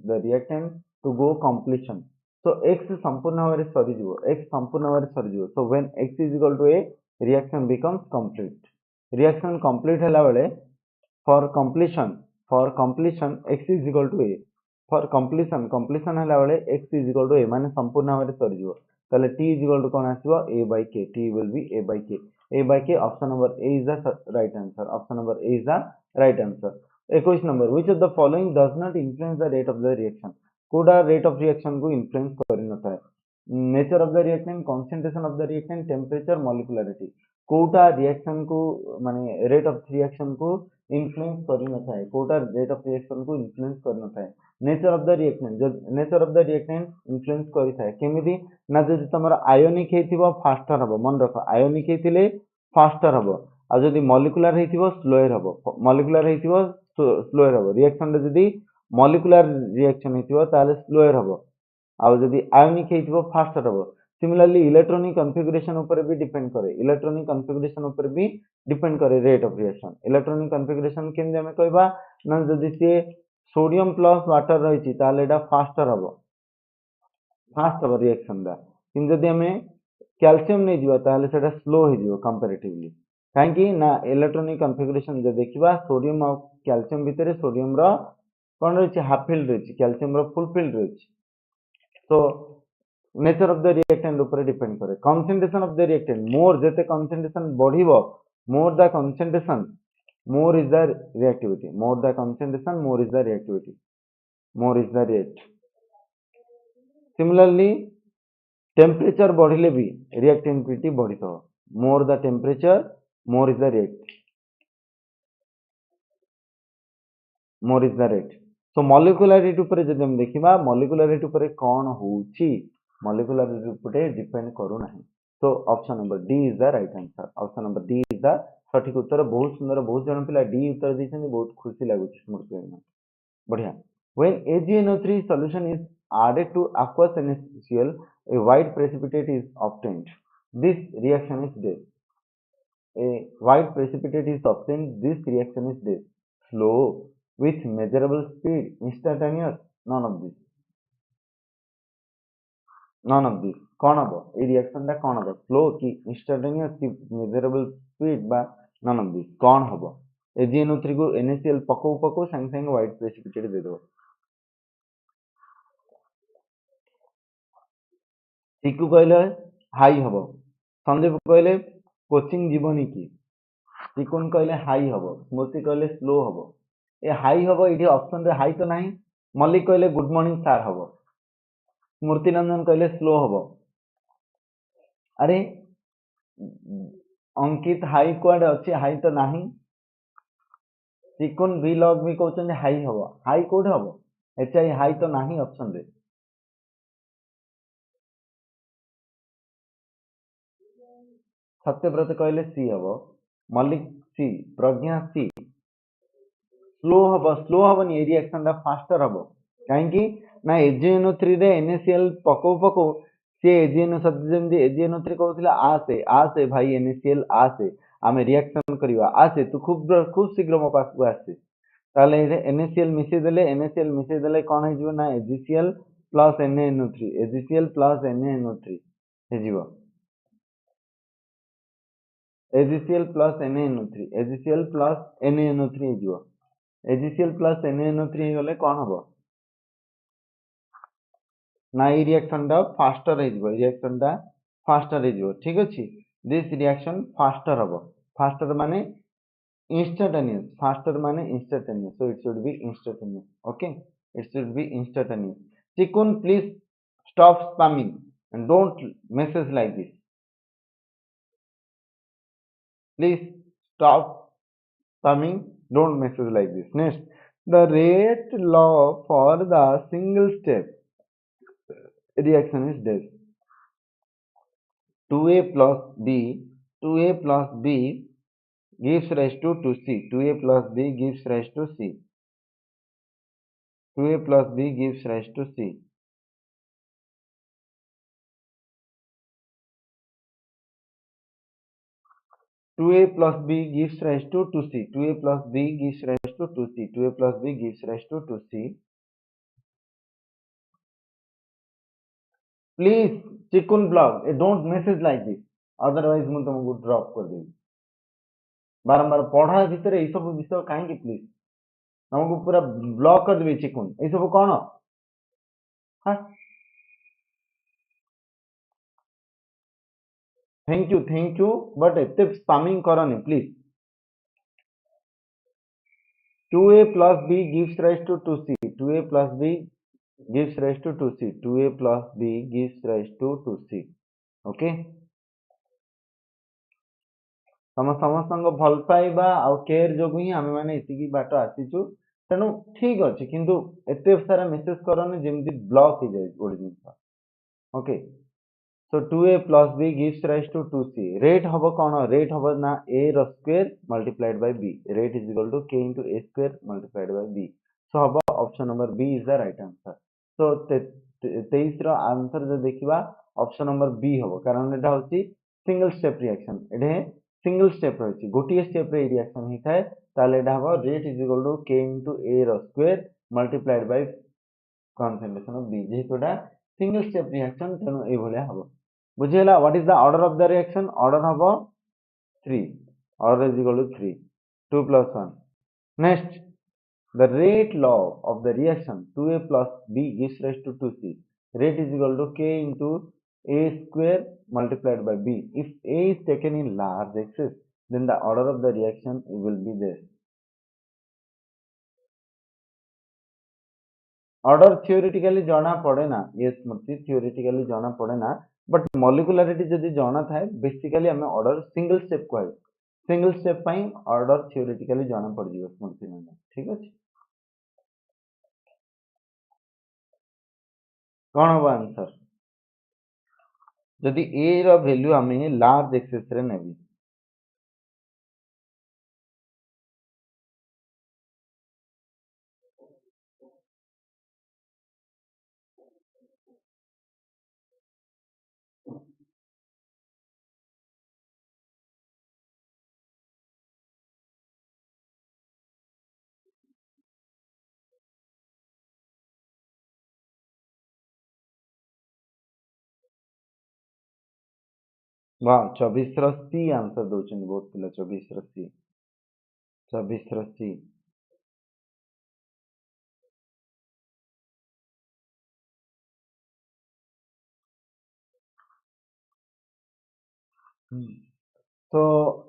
the reactant to go completion so x संपूर्ण भाव सरी जीवो x संपूर्ण भाव सरी जीवो so when x is equal to a reaction becomes complete हला बेले for completion x is equal to a for completion हला बेले x is equal to a माने संपूर्ण भाव सरी जीवो ताले t is equal to cone आसीबो a by k t will be a by k option number a is the right answer 21 number which of the following does not influence the rate of the reaction कोडा rate of reaction को influence करि नथा nature of the reactant concentration of the reactant temperature molecularity Kota reaction को माने rate of reaction को influence करि नथा Kota rate of reaction को influence करि नथा nature of the reactant influence करि था केमिति ना जदि तमरा आयोनिक हेतिबो फास्टर हबो मन रखो आयोनिक हेतिले फास्टर हम आ जदि मॉलिक्यूलर हेतिबो स्लोयर हम मॉलिक्यूलर हेतिबो स्लोयर हम रिएक्शन रे जदि मॉलिक्यूलर रिएक्शन हेतिबो ताले स्लोयर हम आ जदि आयोनिक हेतिबो फास्टर हम सिमिलरली इलेक्ट्रॉनिक कॉन्फ़िगरेशन ऊपर भी डिपेंड करे इलेक्ट्रॉनिक कॉन्फ़िगरेशन ऊपर भी डिपेंड करे rate of reaction electronic configuration केमि हमें कहबा ना जदि से सोडियम प्लस वाटर रही ताले एटा फास्टर हम फास्ट हम रिएक्शन दा किंतु जदि हमें कैल्शियम नहीं जीवा ताले सेटा स्लो हो जीवो कंपैरेटिवली काहेकि ना इलेक्ट्रॉनिक कॉन्फ़िगरेशन जे देखिबा सोडियम और कैल्शियम भितर सोडियम रो कोन रही हाफ फिल्ड रही कैल्शियम रो फुल फिल्ड रही तो नेचर ऑफ द रिएक्टेंट ऊपर डिपेंड करे concentration of the reactant more जेते कंसंट्रेशन बढ़िबो more the concentration more is the reactivity more the concentration more is the reactivity more is the rate similarly temperature बढ़िले भी reactivity बढ़ी तो more the temperature more is the rate more is the rate so molecularity ऊपर जदि हम देखिबा molecularity ऊपर कोन होउची मॉलिक्यूलरिटी ऊपर डिपेंड करू नाही सो option number D is the right answer option number D is the सठिक उत्तर बहुत सुंदर बहुत जन पिला डी उत्तर दैछन बहुत खुशी लागुची स्मृति बढ़िया when AgNO3 solution is added to aqueous NaCl a white precipitate is obtained this reaction is death a white precipitate is obtained this reaction is death slow with measurable speed instantaneous none of this कौन हम ये reaction टा कौन हम slow कि instantaneous कि measurable speed बा none of this कौन हम AgNO3 को NaCl पको पको संग संग व्हाइट प्रेसिपिटेट दे दो चिकू कहले हाई हम संदीप कहले कोचिंग जीवनी की चिकुन कहले हाई हम स्मृति कहले स्लो हम ए हाई हम ये ऑप्शन रे हाई तो नहीं मल्लिक कहले गुड मॉर्निंग सर हम स्मृति नंदन कहले स्लो हम अरे अंकित हाई कुआडे अच्छी हाई तो नहीं चिकुन भी लॉग भी कहते हाई हम हाई कौटे हम एच आई हाई तो नहीं ऑप्शन रे सत्यव्रत कहले सी हम मल्लिक सी प्रज्ञा सी स्लो हबनी ए रिएक्शन टा फास्टर हम कहीं ना AgNO3 रे NaCl पको पको से AgNO शब्द जमदी AgNO3 कहउथिला आसे भाई NaCl आसे आमे रिएक्शन करिवा आसे तू खूब खूब शीघ्र मो पास को आसे ताले NaCl मिसे देले कोन हे जिवो ना AgCl plus NaNO3 AgCl plus NaNO3 हे जिवो AgCl plus NaNO3 AgCl plus NaNO3 हे जिवो AgCl प्लस NaNO3 हे गले कोन हबो ना ये रिएक्शन टा फास्टर हे जिवो रिएक्शन टा फास्टर हे जिवो ठीक अछि दिस रिएक्शन फास्टर हबो फास्टर माने instantaneous faster माने instantaneous so it should be instantaneous okay it should be instantaneous Chikun please stop spamming and don't message like this please stop spamming don't message like this next the rate law for the single step reaction is this 2a plus b 2a plus b gives rise to 2c 2a plus b gives rise to c 2a plus b gives rise to c 2a plus b gives rise to 2c 2a plus b gives rise to 2c 2a plus b gives rise to 2c please Chikun blog don't message like this otherwise ମୁଁ ତମକୁ drop କରିଦେବି बारंबार पढ़ा भितर ये सब विषय कहीं प्लीज तुमको पूरा ब्लॉक कर देबे चिकुन ये सब कौन हाँ थैंक यू बट एते स्पैमिंग करनी please 2a plus b gives rise to 2c 2a plus b gives rise to 2c 2a plus b gives rise to 2c okay तम समस्त भल पाइबा आ केयर जो ही आम मैंने इतिकी बाट आसीचु तेणु ठीक अच्छे किंतु एते सारा मेसेज करनी जमी ब्लॉक हो जाए गोटे जिन okay So 2a plus b gives rise to 2c. Rate hobo कौन rate hobo ना a रो square multiplied by b. Rate is equal to k into a square multiplied by b. So hobo option number b is the right answer. So 23 रो answer जो देखिबा option number B होबो कारण एटा होची single step reaction एडे single step रहछि गोटिए स्टेप रे रिएक्शन हि थाए ताले एटा होबो rate is equal to k into a रो square multiplied by concentration of b जेहेतुटा सिंगल स्टेप रिएक्शन तेनु ए भलिया होबो बुझियला what is the order of the reaction order होबो 3 order is equal to 3 2 plus 1 next the rate law of the reaction 2a plus b gives rise to 2c. Rate is equal to k into a square multiplied by b. If a is taken in large excess, then the order of the reaction will be this. Order theoretically जाना पड़े ना ये स्मृति theoretically जाना पड़े ना but molecularity जदि जाना था basically हमें order single step को है single step पाई order theoretically जाना पड़ जाएगा स्मृति में ठीक है कौन होगा आंसर जदि a रो वैल्यू हमें लार्ज एक्सेस रे नेबी वाह 24 रो सी आंसर दोचन बहुत पिला 24 रो सी 24 रो सी तो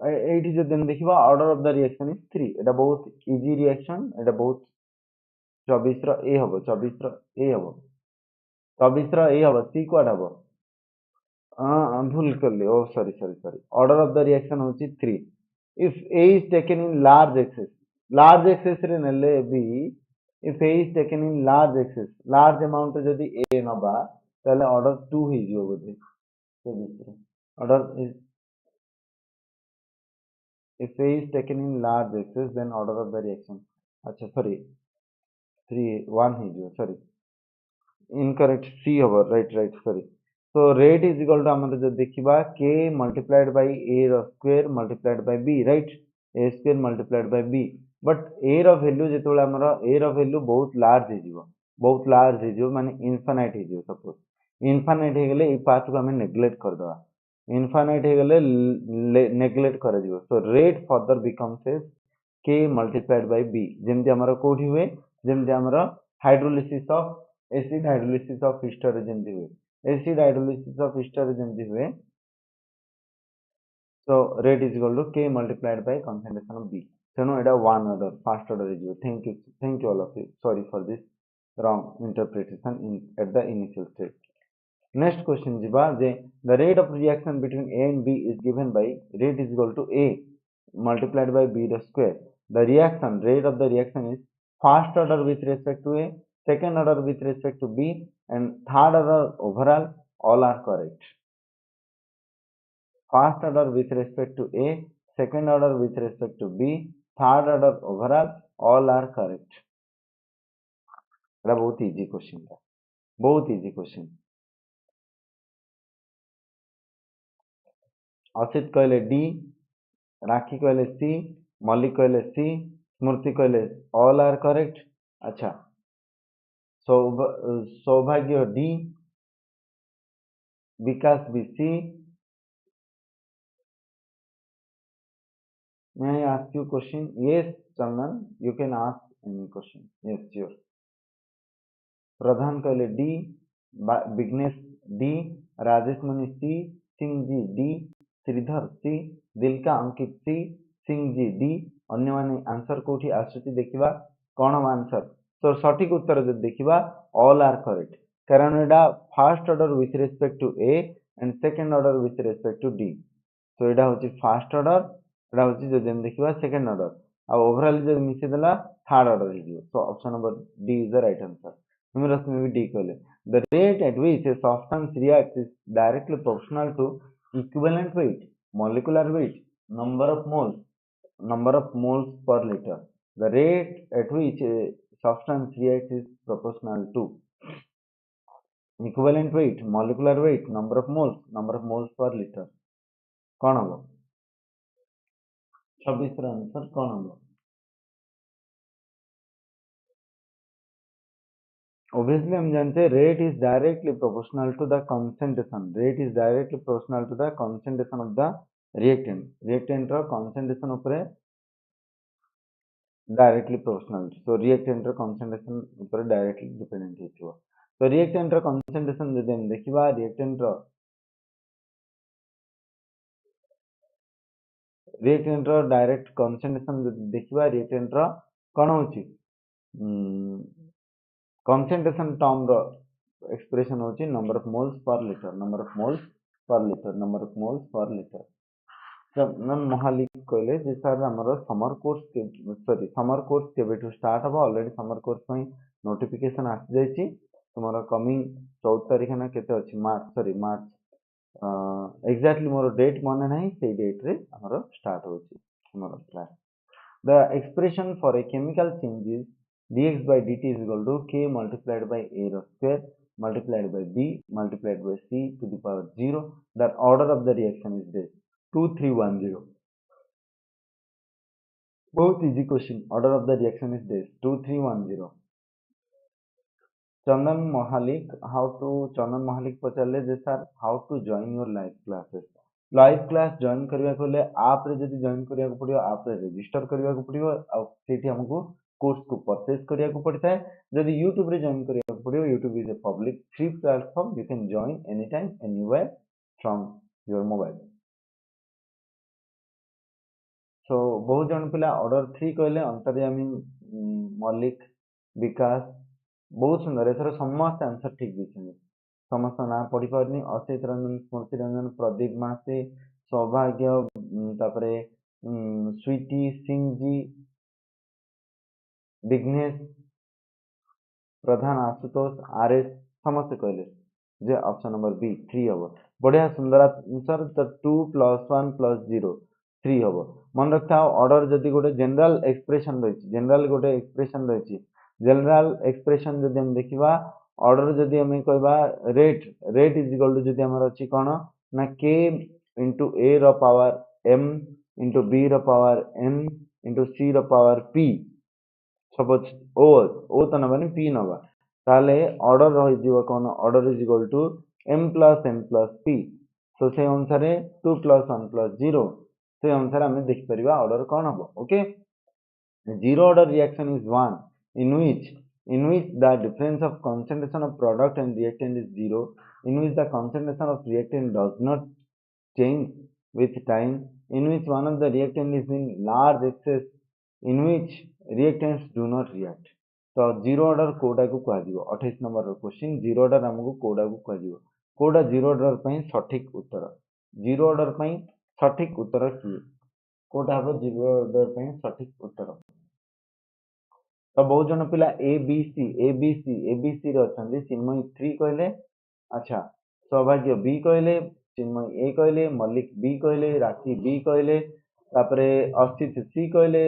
एटी जो दिन देखिबा order of the reaction is 3 एटा बहुत इजी रिएक्शन एटा बहुत 24 रो ए हबो 24 रो ए हबो 24 रो ए हबो सी कोड हबो भूल कर ले oh sorry sorry sorry order of the reaction होची 3 if A is taken in large excess रे नेले B if A is taken in large amount जदी ए नबा ताले ऑर्डर 2 ही जियो बोधे तो दूसरा order is if A is taken in large excess then order of the reaction अच्छा sorry 3 1 ही जो sorry incorrect C होगा right sorry so rate is equal to हमारे जो देखिबा K multiplied by A square multiplied by B right A square multiplied by B but A row value जेतोले हमरा A row value बहुत large ही जो माने infinite ही जो suppose infinite हे गेले ई part को हमें neglect कर दवा infinite हे गेले neglect कर दियो so rate further becomes as K multiplied by B जेमति हमरा कोठी हुए जेमति हमरा hydrolysis of acid hydrolysis of ester जेमति हुए acid hydrolysis of ester जेमति हुए so rate is equal to K multiplied by concentration of B तेणु एटा one order first order is thank you all of you sorry for this wrong interpretation at the initial stage. Next question jiba je the rate of reaction between A and B is given by rate is equal to A multiplied by B the square. The reaction rate of the reaction is first order with respect to A, second order with respect to B, and third order overall. All are correct. First order with respect to A, second order with respect to B, third order overall. All are correct. बहुत easy question था बहुत easy question. Asit कहले D राखी कहले सी मल्लिक कहले सी स्मृति कहले all are correct अच्छा Saubhagya D Vikas B C may I ask you question yes Chandan you can ask any question yes sure प्रधान कहले D Vighnesh D Rajesh मुनि सी सिंह जी डी श्रीधर सी दिलका अंकित सी सिंह जी डी अन्य माने आंसर कोठी आसुची देखिबा कोन आंसर तो सठिक उत्तर जब देखिबा ऑल आर करेक्ट कारण एडा first order with respect to A and second order with respect to D तो एडा होची फर्स्ट ऑर्डर एडा होची जो जेम देखिबा सेकंड ऑर्डर आ ओवरऑल जो मिसे देला थर्ड ऑर्डर हिजो so option number D is the right answer नुमेरस में भी डी कहले The rate at which a substance reacts is directly proportional to equivalent weight, molecular weight, number of moles per liter. The rate at which a substance reacts is proportional to equivalent weight, molecular weight, number of moles per liter. कौन होगा 26 ର answer कौन होगा? Obviously हम जानते हैं rate is directly proportional to the concentration. Rate is directly proportional to the concentration of the reactant. Reactant ର concentration ଉପରେ directly proportional. So reactant ର concentration ଉପରେ directly dependent ହେଇଥିବ. So reactant ର concentration ଯଦି ଆମେ ଦେଖିବା reactant ର direct concentration ଯଦି ଦେଖିବା reactant ର କଣ होची concentration term ର expression होची number of moles per liter. चंदन महालिक कहले जे सर हमर समर कोर्स केबेठू स्टार्ट हबो ऑलरेडी समर कोर्स पई नोटिफिकेशन आ जायछि तुम्हारा कमिंग 14 तारिख ना केते अछि मार्च एग्जैक्टली मोर डेट माने नहीं से डेट रे हमर स्टार्ट होछि हमर class. The expression for a chemical change is dx by dt is equal to k multiplied by a square multiplied by b multiplied by c to the power 0. The order of the reaction is this 2310. Both easy question. Order of the reaction is this 2310. Chandan Mahalik पचारे जे sir how to join your live classes. Live class join करबा कोले आप रे जदी join करिया को पड़ियो आप रे रजिस्टर करिया को पड़ियो आ सेठी हमको कोर्स को परचेज करिया को पड़ता है. जदी YouTube रे जॉइन करिया को पड़ियो YouTube is a public free platform. You can join any time anywhere from your mobile. So बहुत जन पिला ऑर्डर 3 कहले अंतर्यामी मल्लिक विकास बहुत सुंदर एथर समस्त आंसर ठीक दिछन. समस्त ना पढ़ी पारनी असित रंजन स्मृति रंजन प्रदीप मासी सौभाग्य तापरे स्वीटी सिंह जी विघ्नेश प्रधान आशुतोष आरएस समस्त कहले जे ऑप्शन नंबर बी 3 हबो. बढ़िया सुंदर आंसर. त 2 + 1 + 0 3 हबो. मन रखता ऑर्डर जदी गोटे जनरल एक्सप्रेशन रहिछि जनरल एक्सप्रेशन जदी हम देखिबा ऑर्डर जदी हम कहबा रेट इज इक्वल टू जदी हमर अछि कोन ना k * a रो पावर m * b रो पावर n * c रो पावर p. सपोज o त नबनी p नबा ताले ऑर्डर रहि जीव कोन order is equal to m + n + p. So से अनुसार 2 + 1 + 0 से अनुसार हम देख परिबा ऑर्डर कोन हबो. Okay. Zero order reaction is one in which the difference of concentration of product and reactant is zero, in which the concentration of reactant does not change with time, in which one of the reactant is in large excess, in which reactants do not react. तो zero order कोडा को कह दियो 28 number question. Zero order हमको कोडा को कह दियो कोडा जीरो ऑर्डर पई सटीक उत्तर. जीरो ऑर्डर पई सटीक उत्तर की कोडा हबो जीरो ऑर्डर पई सटीक उत्तर. तो बहुत जन पिला एबीसी रे अछंदी. चिन्मय 3 कहले अच्छा सौभाग्य बी कहले चिन्मय ए कहले मल्लिक बी कहले राशि बी कहले तापरे असित सी कहले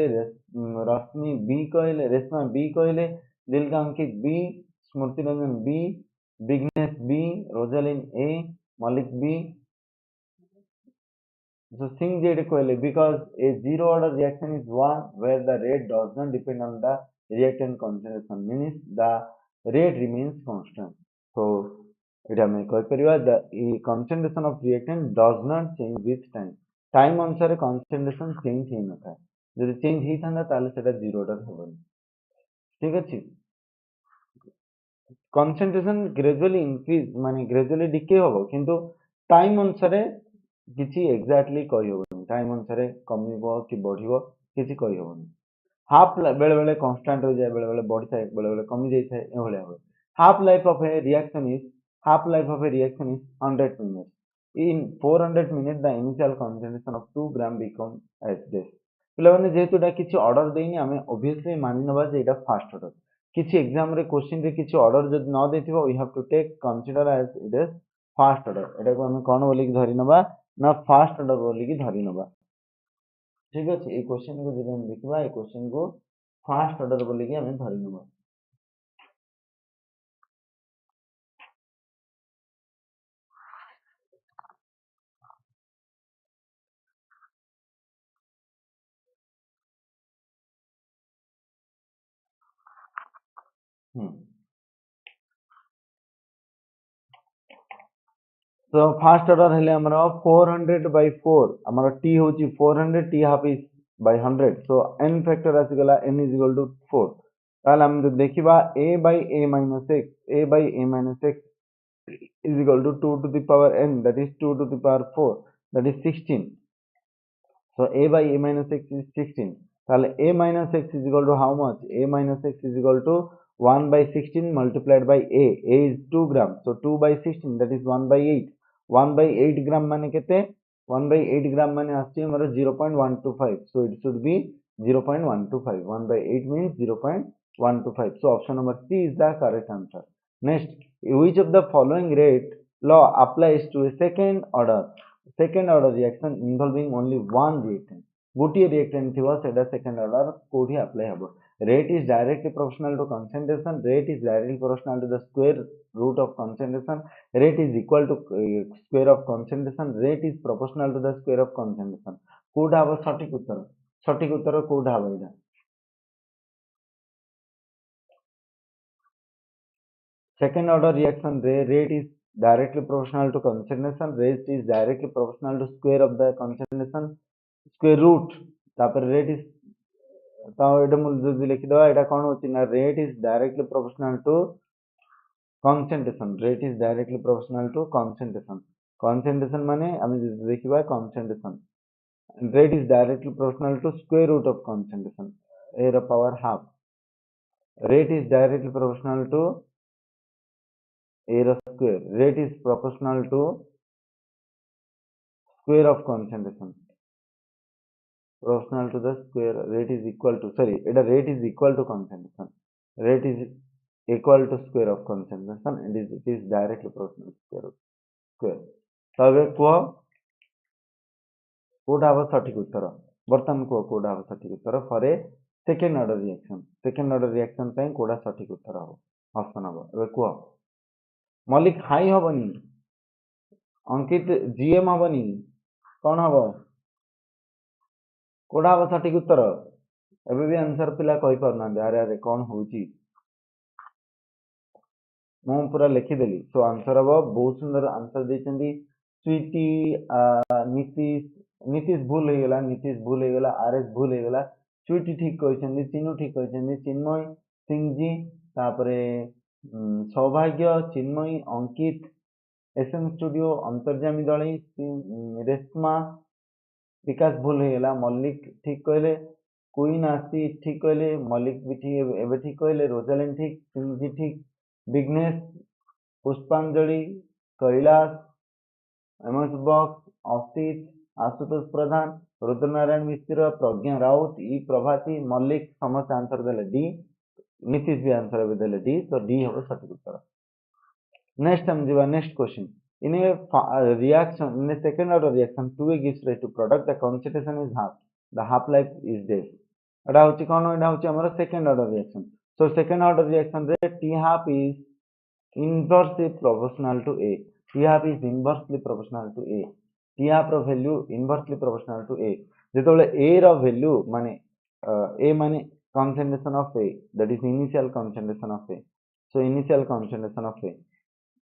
रश्मि बी कहले रेशमा बी कहले दिलका Ankit B Smriti Ranjan B Vighnesh B Rozalin A Mallik B. So Singh J कहले because a zero order reaction is one where the rate does not depend on the reactant concentration, means the rate remains constant. So it हमें कह परिबा the concentration of reactant does not change with time. Time अनुसार concentration change हे नथा. जदि change ही थांदा ताले सेटा zero order होबनी. ठीक अछि. concentration gradually increase माने gradually decay होबो किंतु टाइम अनुसार किसी एक्जाक्टली कहि होबनी. टाइम अनुसार कमिबो कि बढ़िबो किसी कहि होबनी. हाफ बेले बेले कांस्टेंट हो जाए बेले बेले बढ़ी थाए बेले बेले कमी जाई थाए ए होले हो. Half life of A reaction is 100 minutes. In 400 minutes the initial concentration of 2 gram become as this. पिला माने जेतुडा किछि ऑर्डर देइनी हमें ऑब्वियसली मानि नबा जे एटा फास्ट ऑर्डर. किसी एग्जाम रे क्वेश्चन रे किसी ऑर्डर जदि न देथिबो we have to take consider as it is first order एटा को हम कोन बोली कि धरि नबा ना फास्ट ऑर्डर बोली कि धरि नबा ठीक अछि ए क्वेश्चन को जदि हम देखबा ए क्वेश्चन को फास्ट ऑर्डर बोली कि हम धरि नबा तो फास्ट ऑर्डर हेले हमरा 400 by 4 हमरा t होची 400 t half is by 100 so n factor आसी गला n is equal to 4 ताल हम देखिबा a by a minus x a by a minus x is equal to 2 to the power n that is 2 to the power 4 that is 16 so a by a minus x is 16 ताल a minus x is equal to how much a minus x is equal to 1 by 16 multiplied by a is 2 gram so 2 by 16 that is 1 by 8 1 by 8 gram माने केते 1 by 8 gram माने आछि हमर 0.125 so it should be 0.125 1 by 8 means 0.125 so option number C is the correct answer next which of the following rate law applies to a second order reaction involving only one reactant गोटे reactant थिबो सेटा second order कोठी apply हबो rate is directly proportional to concentration rate is directly proportional to the square root of concentration rate is equal to square of concentration rate is proportional to the square of concentration कोठा हबो सठिक उत्तर कोठा हबो इदा second order reaction rate is directly proportional to concentration rate is directly proportional to square of the concentration square root तापर rate is तो एटा मु जदि लिखि दवा एटा कोन होची ना rate is directly proportional to concentration rate is directly proportional to concentration माने हम देखिबा concentration rate is directly proportional to square root of concentration a the power half rate is directly proportional to a the square rate is proportional to square of concentration proportional to the square rate is equal to sorry eta rate is equal to concentration rate is equal to square of concentration and it is directly proportional to square तबे को कोड हबो सठिक उत्तर वर्तमान को कोड हबो सठिक उत्तर for a second order reaction पई कोडा सठिक उत्तर हबो ऑप्शन हबो एबे को मलिक हाई हबनी अंकित जीएम हबनी कोन हबो कोडा हबो सठिक उत्तर एबे भी आंसर पिला कहि परना अरे अरे कोन होची मु पूरा लिखि देली सो आंसर हबो बहुत सुंदर आंसर देचंदी स्वीटी नीतीश नीतीश भूल हो गला आरएस भूल हो गला स्वीटी ठीक कहिसंदी चिन्नू ठीक कहिसंदी चिन्मय सिंह जी तापरे सौभाग्य चिन्मय अंकित एसएम स्टूडियो अंतर्जामी दळी रेशमा विकास भूल हो गला मल्लिक ठीक कहले क्वीन आसी ठीक कहले मल्लिक भी ठीक एबे ठीक कहले रोजालिन ठीक सिंह जी ठीक विघ्नेश पुष्पांजलि कैलाश एमएस बॉक्स असित आशुतोष प्रधान रुद्रनारायण मिश्र प्रज्ञा राउत ई प्रभाती मल्लिक समस्त आंसर देले डी नीतीश भी आंसर देले डी तो डी होबो सठिक उत्तर नेक्स्ट हम जीवा next question in a reaction in a second order reaction 2a gives rise to product the concentration is half the half life is dash एटा होची कोन एटा होची हमर second order reaction so second order reaction रे t half is inversely proportional to a t half is inversely proportional to a t half रो value inversely proportional to a जेतोले a रो value माने a माने concentration of a that is initial concentration of a so initial concentration of a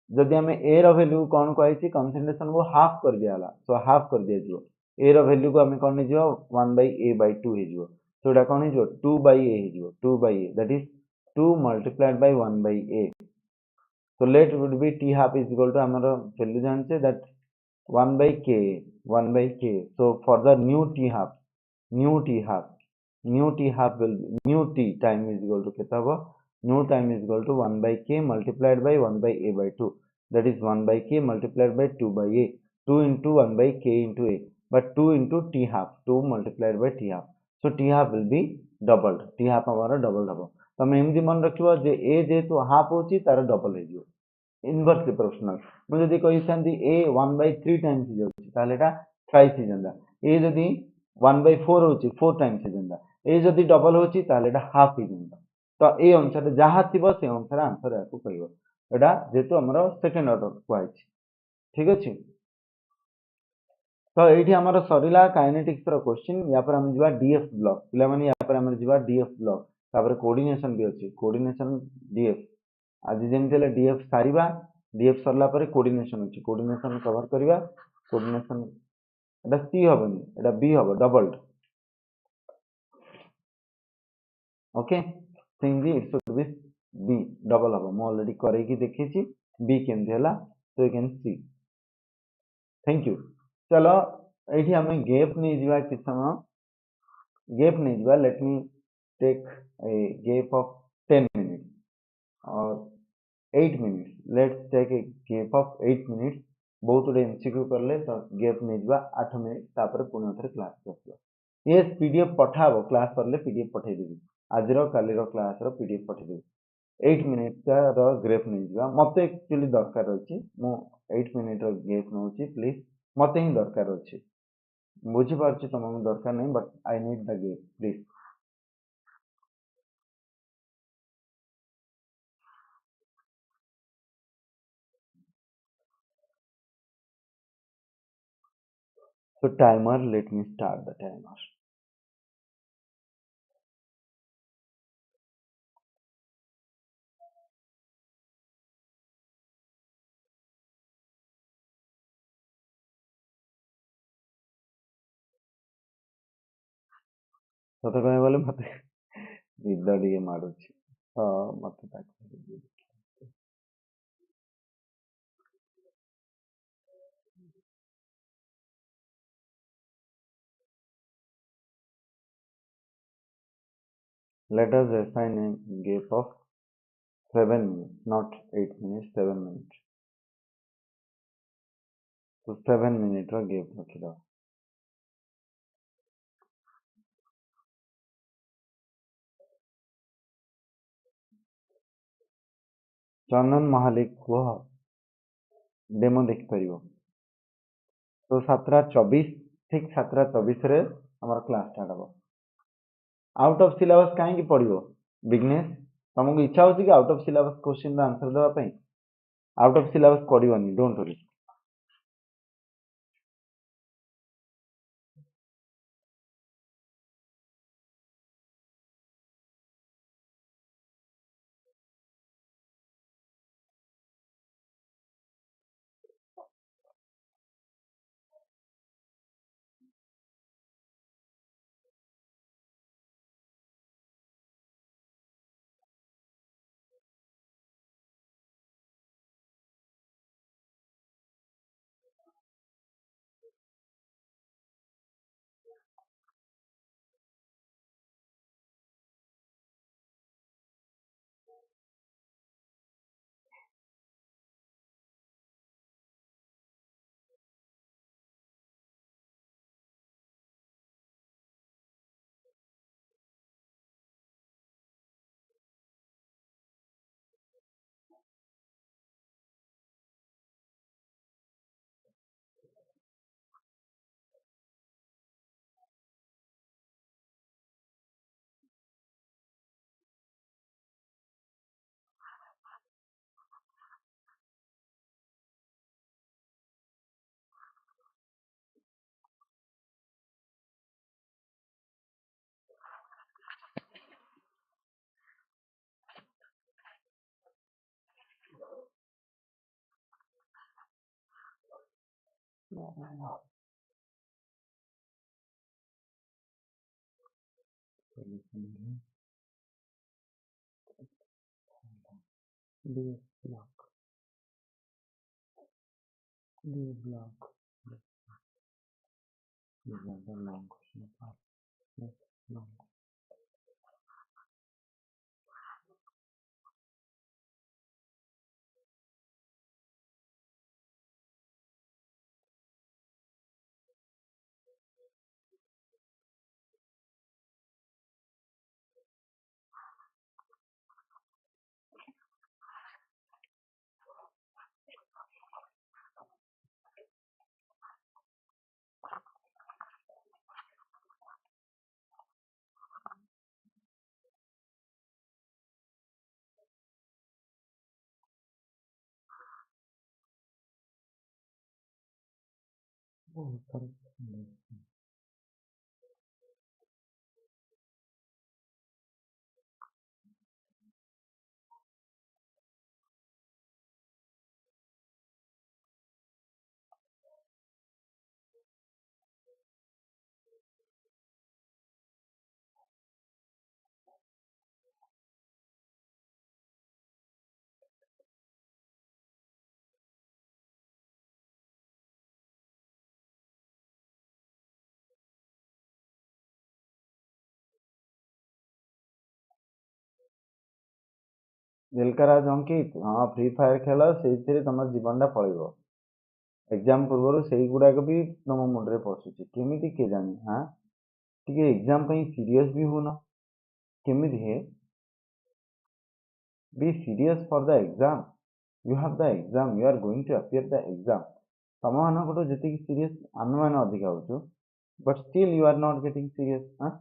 जदि हमें a रो value कोन कहै concentration को हाफ कर दियाला सो हाफ कर दिया जिवो a रो वैल्यू को हमें कोन जिवो 1/a/2 हे जिवो सो एटा कोन हे जिवो 2/a हे जिवो 2/a that is 2 multiplied by 1/a so let would be t half is equal to हमर वैल्यू जानछे that 1/k so for the new t half new t half will be new t time is equal to केता हो new time is equal to 1/k multiplied by 1/a/2 that is 1/k multiplied by 2/a 2 into 1/k into a but 2 into t half 2 multiplied by t half so t half will be doubled t half हमारा doubled हबो तमे एमती मन रखिबो जे ए जेतु half होची तार double हे जिवो inversely proportional मु जदी कहि थांती ए 1/3 टाइम्स हे जाउची ताले एटा थ्राइस हे जंदा ए जदी 1/4 होची 4 टाइम्स हे जंदा ए जदी डबल होची ताले एटा हाफ हे जंदा तो ए अनुसार जहा थिबो से अनुसार आंसर याकू कहबो एटा जेतु हमरो सेकंड ऑर्डर क्वाइच ठीक अछि तो एठी हमरो सरिला काइनेटिक्स रो क्वेश्चन या पर हम जिवा डीएफ ब्लॉक पिला माने या पर हम जिवा डीएफ ब्लॉक तापर कोऑर्डिनेशन भी अछि कोऑर्डिनेशन डीएफ आज जेमते ले डीएफ सारिबा डीएफ सरला पर कोऑर्डिनेशन अछि कोऑर्डिनेशन कवर करिवा कोऑर्डिनेशन एटा सी हबनी एटा बी हबो doubled okay singly it should be be double हबो म ऑलरेडी करे की देखिछि बी केमते हला so you can see thank you चलो एठी हमें गैप नहीं जिवा कि समय गैप नहीं जिवा let me take a gap of 10 minutes और 8 minutes let's take a gap of 8 minutes बहुत गुडे एमसीक्यू करले तो गैप नहीं जिवा 8 मिनट तापर पुणी थरे क्लास करलो यस पीडीएफ पठाबो क्लास करले पीडीएफ पठाई देबी आज रो काली रो क्लास रो पीडीएफ पठाई देबी 8 मिनट का रो गैप नहीं जिवा मते एक्चुअली दरकार अछि मु 8 मिनट रो गैप नउची प्लीज मते ही दरकार अछि बुझी पारछि तमन दरकार नहीं but I need the gap please so timer let me start the timer सत कहे बोले मते निद टिके मारुछि मते ताक let us assign a gap of 7 minutes not 8 minutes 7 minutes so 7 minute row gap रखि दो चंदन महालिक को डेमो देख परिबो तो 7:24 ठीक 7:24 रे हमर क्लास स्टार्ट हबो आउट ऑफ सिलेबस काहे की पढ़िबो बिगनेस तुमको इच्छा होची कि out of syllabus question answer देबा पई आउट ऑफ सिलेबस पढ़िबनी don't worry block block long question long Oh, sorry. Dilkaraj Ankit, ହଁ ଫ୍ରି ଫାୟାର ଖେଳ, ସେଇଥିରେ ତମ ଜୀବନଟା ପଳେଇବ। ଏକ୍ଜାମ ପୂର୍ବରୁ ସେଇଗୁଡାକ ବି ତମ ମୁଣ୍ଡରେ ପଶୁଛି, କେମିତି କେଜାଣି? ହଁ, ଟିକେ ଏକ୍ଜାମ ପାଇଁ ସିରିୟସ୍ ବି ହଉନ, କେମିତି ହେ? Be serious for the exam. You have the exam, you are going to appear the exam. ତମମାନଙ୍କଠୁ ଯେତିକି ସିରିୟସ୍ ଆମେମାନେ ଅଧିକା ହଉଛୁ, but still you are not getting serious. ହଁ,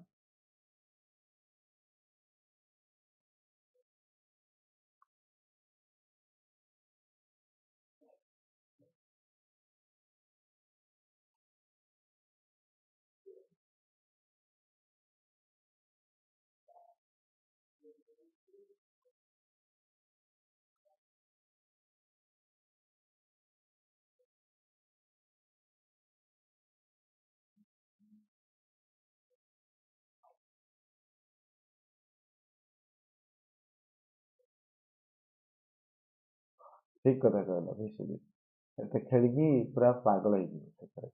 ଠିକ କଥା କହିଲ ବିଶ୍ୱଜିତ, ଏତେ ଖେଳିକି ପୁରା ପାଗଳ ହେଇଯିବ ସେଥିରେ।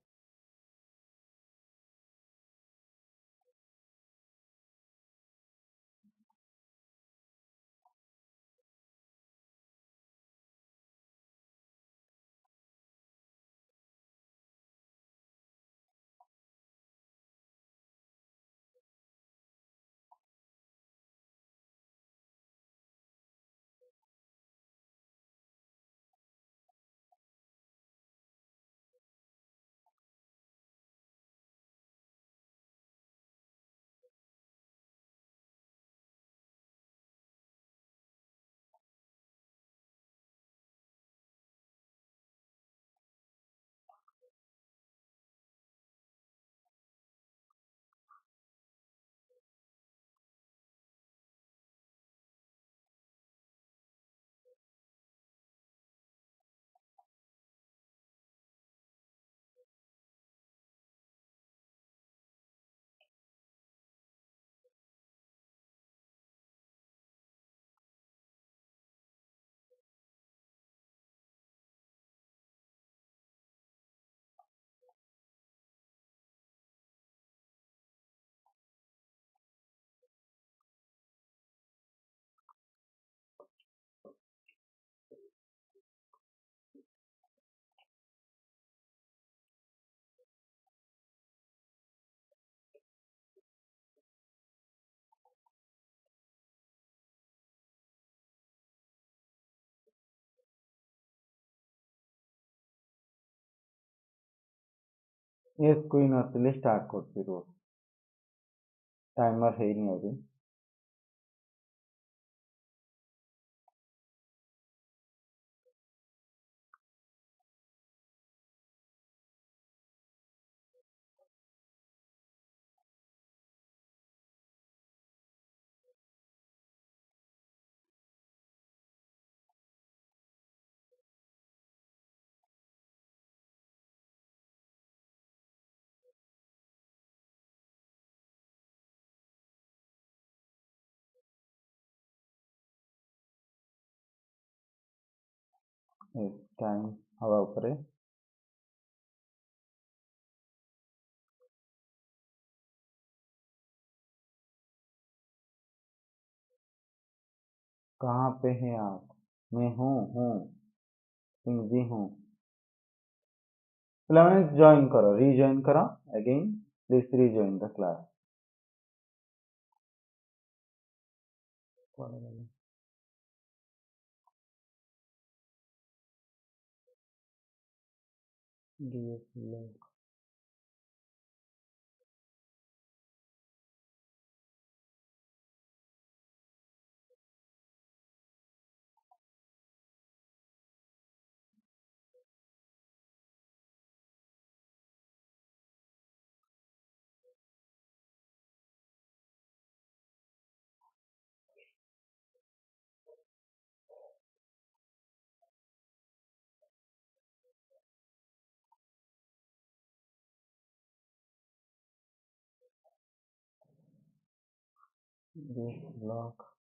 ୟେସ୍ କୁଇନ୍ ଆସିଲେ ଷ୍ଟାର୍ଟ କରୁଛି, ରୁହ। ଟାଇମର ହେଇନି ଆହୁରି। ଟାଇମ୍ ହବା ଉପରେ। कहाँ पे हैं आप? मैं हूँ सिंह जी हूँ। पिलाମାନେ ଜଏନ୍ କର, ରିଜଏନ୍ କର again, please rejoin the class। this block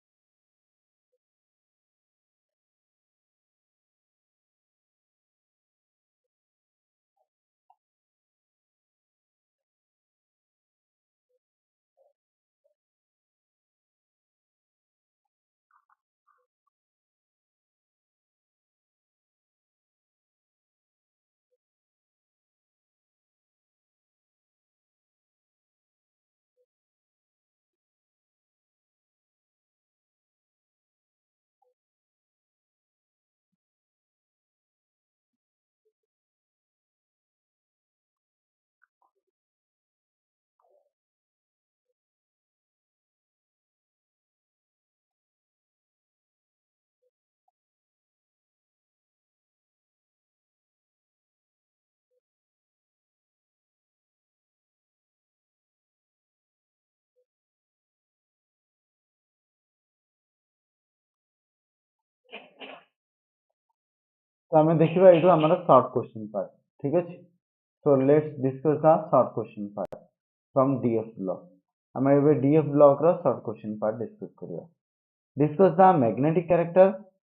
तो आम देखा ये आम शॉर्ट क्वेश्चन पार्ट ठीक अच्छे so let's discuss the short question part from DF block आम ए डीएफ ब्लॉक रो शॉर्ट क्वेश्चन पार्ट डिस्कस करिया discuss the magnetic character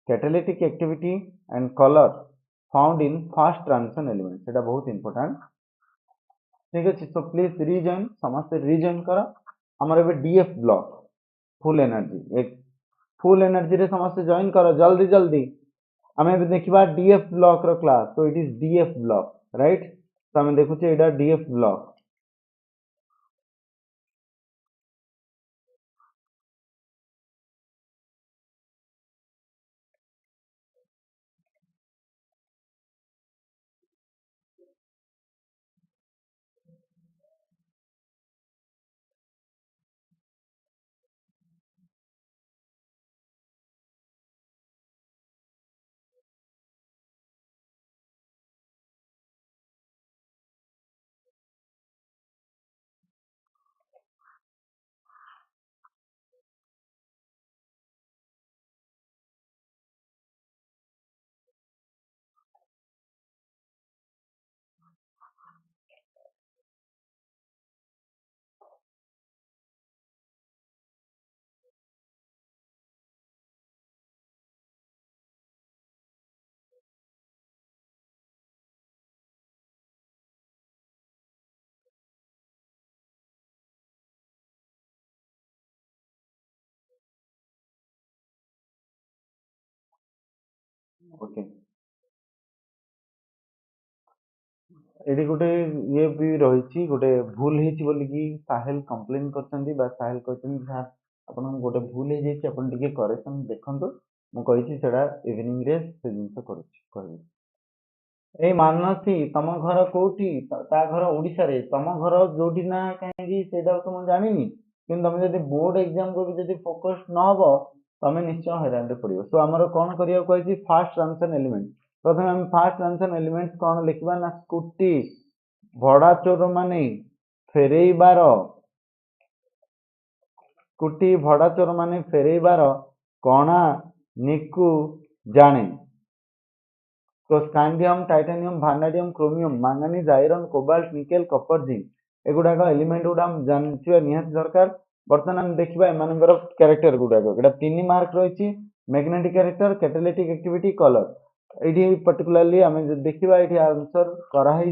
catalytic activity and colour found in first transition element सेटा बहुत important ठीक अच्छे सो प्लीज रिजॉइन समस्त रिजॉइन कर आमर ए DF block full energy full energy रे समस्त जॉइन कर जल्दी जल्दी आम देखा डीएफ ब्लॉक रो क्लास तो it is DF block right तो आम देखुचे एटा डीएफ ब्लॉक ओके एटी गोटे ये भी रही गोटे भूल होगी साहेल कंप्लेन कर साहेल कहते आप गोटे भूल हो जाए करेक्शन देखो मुझे इवनिंग रे से जिन कर ए मानसी तम घर कोठी ता घर ओडिशा रे तम घर जोटी ना कहीं सेटा तो मुझे जानी कि तुम जब बोर्ड एग्जाम को भी जब फोकस न हो तुम निश्चय हैरान रे पड़ो सो आमर कौन करिया कही फास्ट ट्रांजिशन एलिमेंट प्रथम आम फास्ट ट्रांजिशन एलिमेंट कौन लिखा ना स्कूटी भड़ा चोर माने फेरेइबार स्कूटी भड़ा चोर माने फेरेइबार कणा निकु जाने तो scandium titanium vanadium chromium manganese iron cobalt nickel copper zinc एगुड़ाक एलिमेंट गुड़ा जानते निहाती दरकार बर्तमान आम देखा एम क्यारेक्टर गुड़ाक तीन मार्क रही magnetic character catalytic activity colour ये पर्टिकुलाली आम देखा ये आंसर कराई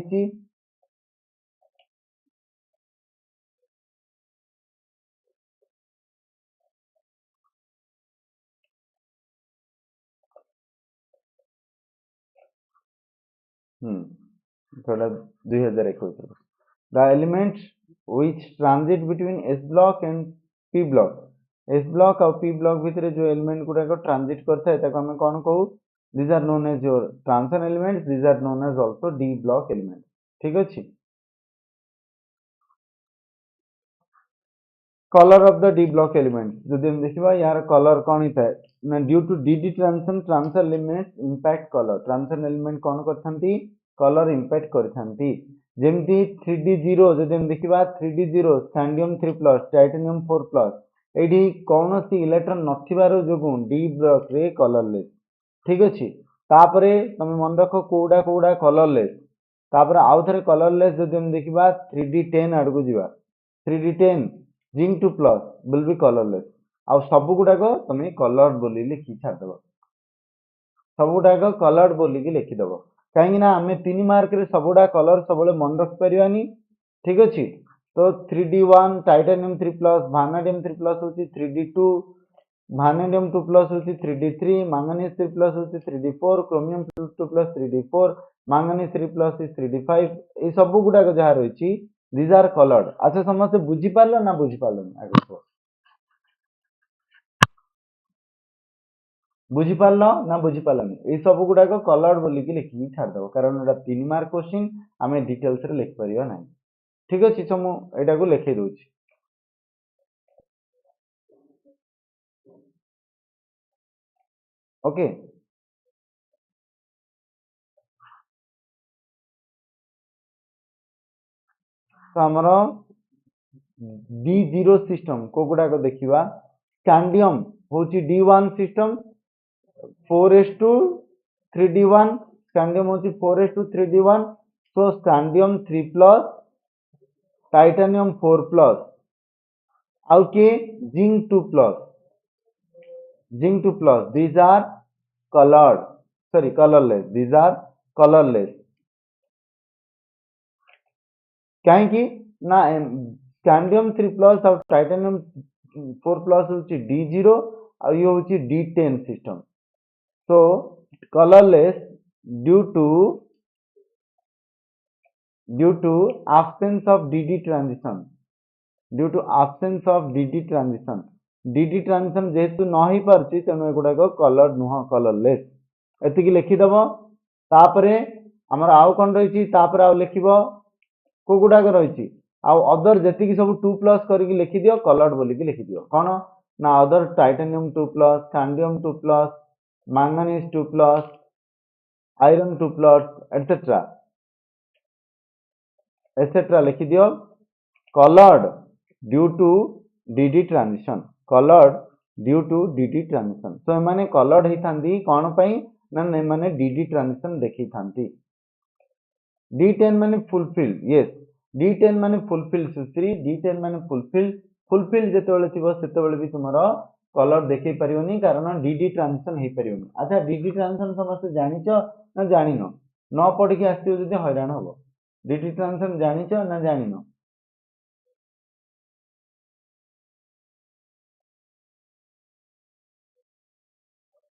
दुई हजार एक the elements which transit between S block and P block S block और P block भितर जो एलिमेंट गुड़ाक ट्रांजिट करता है आम कौन कहू these are known as your transition elements these are known as also D block element ठीक अच्छे colour of the D block element जदि हम देखा यार कलर कौन होता है ना due to D transition transition element impact colour transition element कौन करथांती कलर इंपैक्ट करथांती जेमती 3D0 जदि हम देखा 3D0 स्कैंडियम 3+ टाइटेनियम 4+ एठी कौन सी इलेक्ट्रॉन नथिबार जोगु डी ब्लॉक रे कलरलेस ठीक अच्छे तापरे तुम मन रख कोडा कोडा कलरलेस तापर आउ थे कलरलेस जदि हम देखा 3D10 आड़ को जीवा 3D10 zinc two plus will be colourless आउ सब गुडाक तुम कलर बोली लिखि छाड़देव सब गुडाक कलर बोली लिखिदेव कहीं आम 3 मार्क रे सब गुडा कलर सब मन रखिपारानी ठीक अच्छे तो 3D1 टाइटानियम 3 प्लस भानाडियम 3 प्लस हूँ 3D2 भानाडियम 2 प्लस हूँ 3D3 मांगानीज 3 प्लस हूँ 3D4 chromium 2 plus 3D4 मांगानीज 3 plus 3D5 ये सब गुडाक जहाँ रही दिज आर कलर्ड अच्छा समस्त बुझीपार ना बुझीपार आगे कह बुझीपार ना बुझीपारानी ये सब गुडाक कलर्ड बोलिकी लिखिकी छाड़देव कारण एटा 3 मार्क क्वेश्चन आम डिटेल्स रे लिखिपर ना ठीक अच्छे तो मुझे लिखे दूसरी ओके तो आमर D0 सिस्टम को गुडाक देखा स्कैंडियम हूँ D1 सिस्टम 4:3D1 स्कैंडियम हूँ 4:3D1 सो स्कैंडियम 3 प्लस टाइटानियम 4 प्लस आउ के zinc 2 plus these are colored sorry colorless these are colorless कहीं ना स्कैंडियम 3 प्लस और टाइटानियम 4 प्लस हूँ D0 और ये हूँ D10 system so colorless due to absence of DD transition due to absence of DD transition DD transition जेहेतु न ही पारछि तेणु एगुड़ाक कलर नुह कलरलेस एतिकी लिखिदेव तापरे आमर आउ कौन रही आउ लिखिब को गुड़ाक रही आउ अदर जी सब 2 प्लस करके लिखिदियो कलर्ड बोलिकी लिखिदियो कौन ना other titanium 2 plus scandium 2 plus manganese 2 plus iron 2 plus etcetera लिखिदियो colored due to DD transition colored due to DD transition so एमाने colored होइथांती कोन पई ना एमाने DD transition देखि थांती D10 माने फुलफिल यस D10 माने फुलफिल सुश्री D10 माने फुलफिल जेतेबेले थिबो सेतेबेले भी तुमरो कलर देखै परियोनी कारण DD ट्रांजिशन हे परियोनी अच्छा DD ट्रांजिशन समस्त जानिचो ना जानिनो न पढ़ी के आस्तियो जदि हैरान हबो DD ट्रांजिशन जानिचो ना जानिनो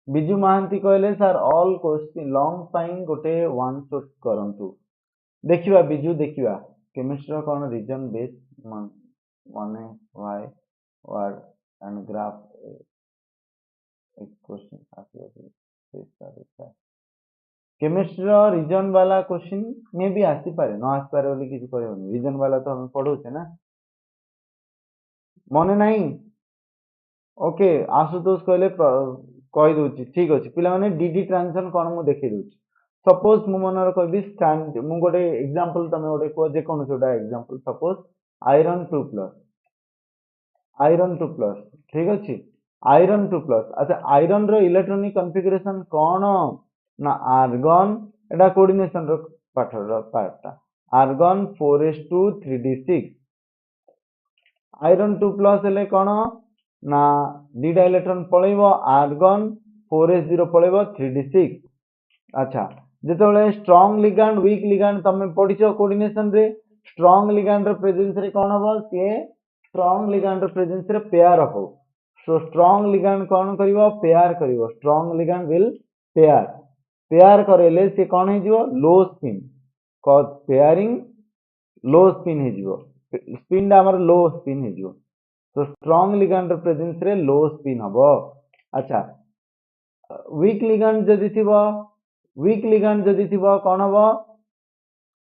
बिजू महांती कहले sir all question long pine गोटे वन शॉट करंतु देखिबा बिजू देखिबा केमिस्ट्री कोन रीजन बेस माने व्हाई वर्ड एंड ग्राफ एक क्वेश्चन आसी केमिस्ट्री रीजन वाला क्वेश्चन मे भी आसी पारे न आसी पारे बोली किछि कहबोनी रीजन वाला तो हम पढौछे ना मने नहीं ओके आशुतोष कहले कहि दोछि ठीक अछि पिला माने डीडी ट्रांजिशन कोन मु देखि दोछि सपोज मु मनर कहबी स्टैंड मु गोटे एग्जांपल तमे गोटे को जे कोन जोटा एग्जांपल सपोज आयरन 2 प्लस ठीक अछि आयरन 2 प्लस अच्छा आयरन रो इलेक्ट्रॉनिक कॉन्फ़िगरेशन कोन ना आर्गन एटा कोऑर्डिनेशन रो पार्टटा आर्गन 4:3d6 आयरन 2 प्लस हेले कोन ना दीटा इलेक्ट्रॉन पळैबो आर्गन 4s0 पळैबो 3d6 अच्छा जेतेबेले स्ट्रांग लिगैंड वीक लिगैंड तमे पढिछो कोऑर्डिनेशन रे स्ट्रांग लिगैंड रो प्रेजेंस रे कोन हबो से स्ट्रांग लिगैंड रो प्रेजेंस रे पेयर हो सो स्ट्रांग लिगैंड कोन करिवो पेयर करिवो स्ट्रांग लिगैंड विल पेयर करेले से कोन हे जिवो low spin cause pairing low spin हे जिवो स्पिन दा हमर लो स्पिन हे जिवो तो स्ट्रांग लिगैंड प्रेजेंस रे लो स्पिन हबो अच्छा वीक लिगैंड जदि थिबो कोन हबो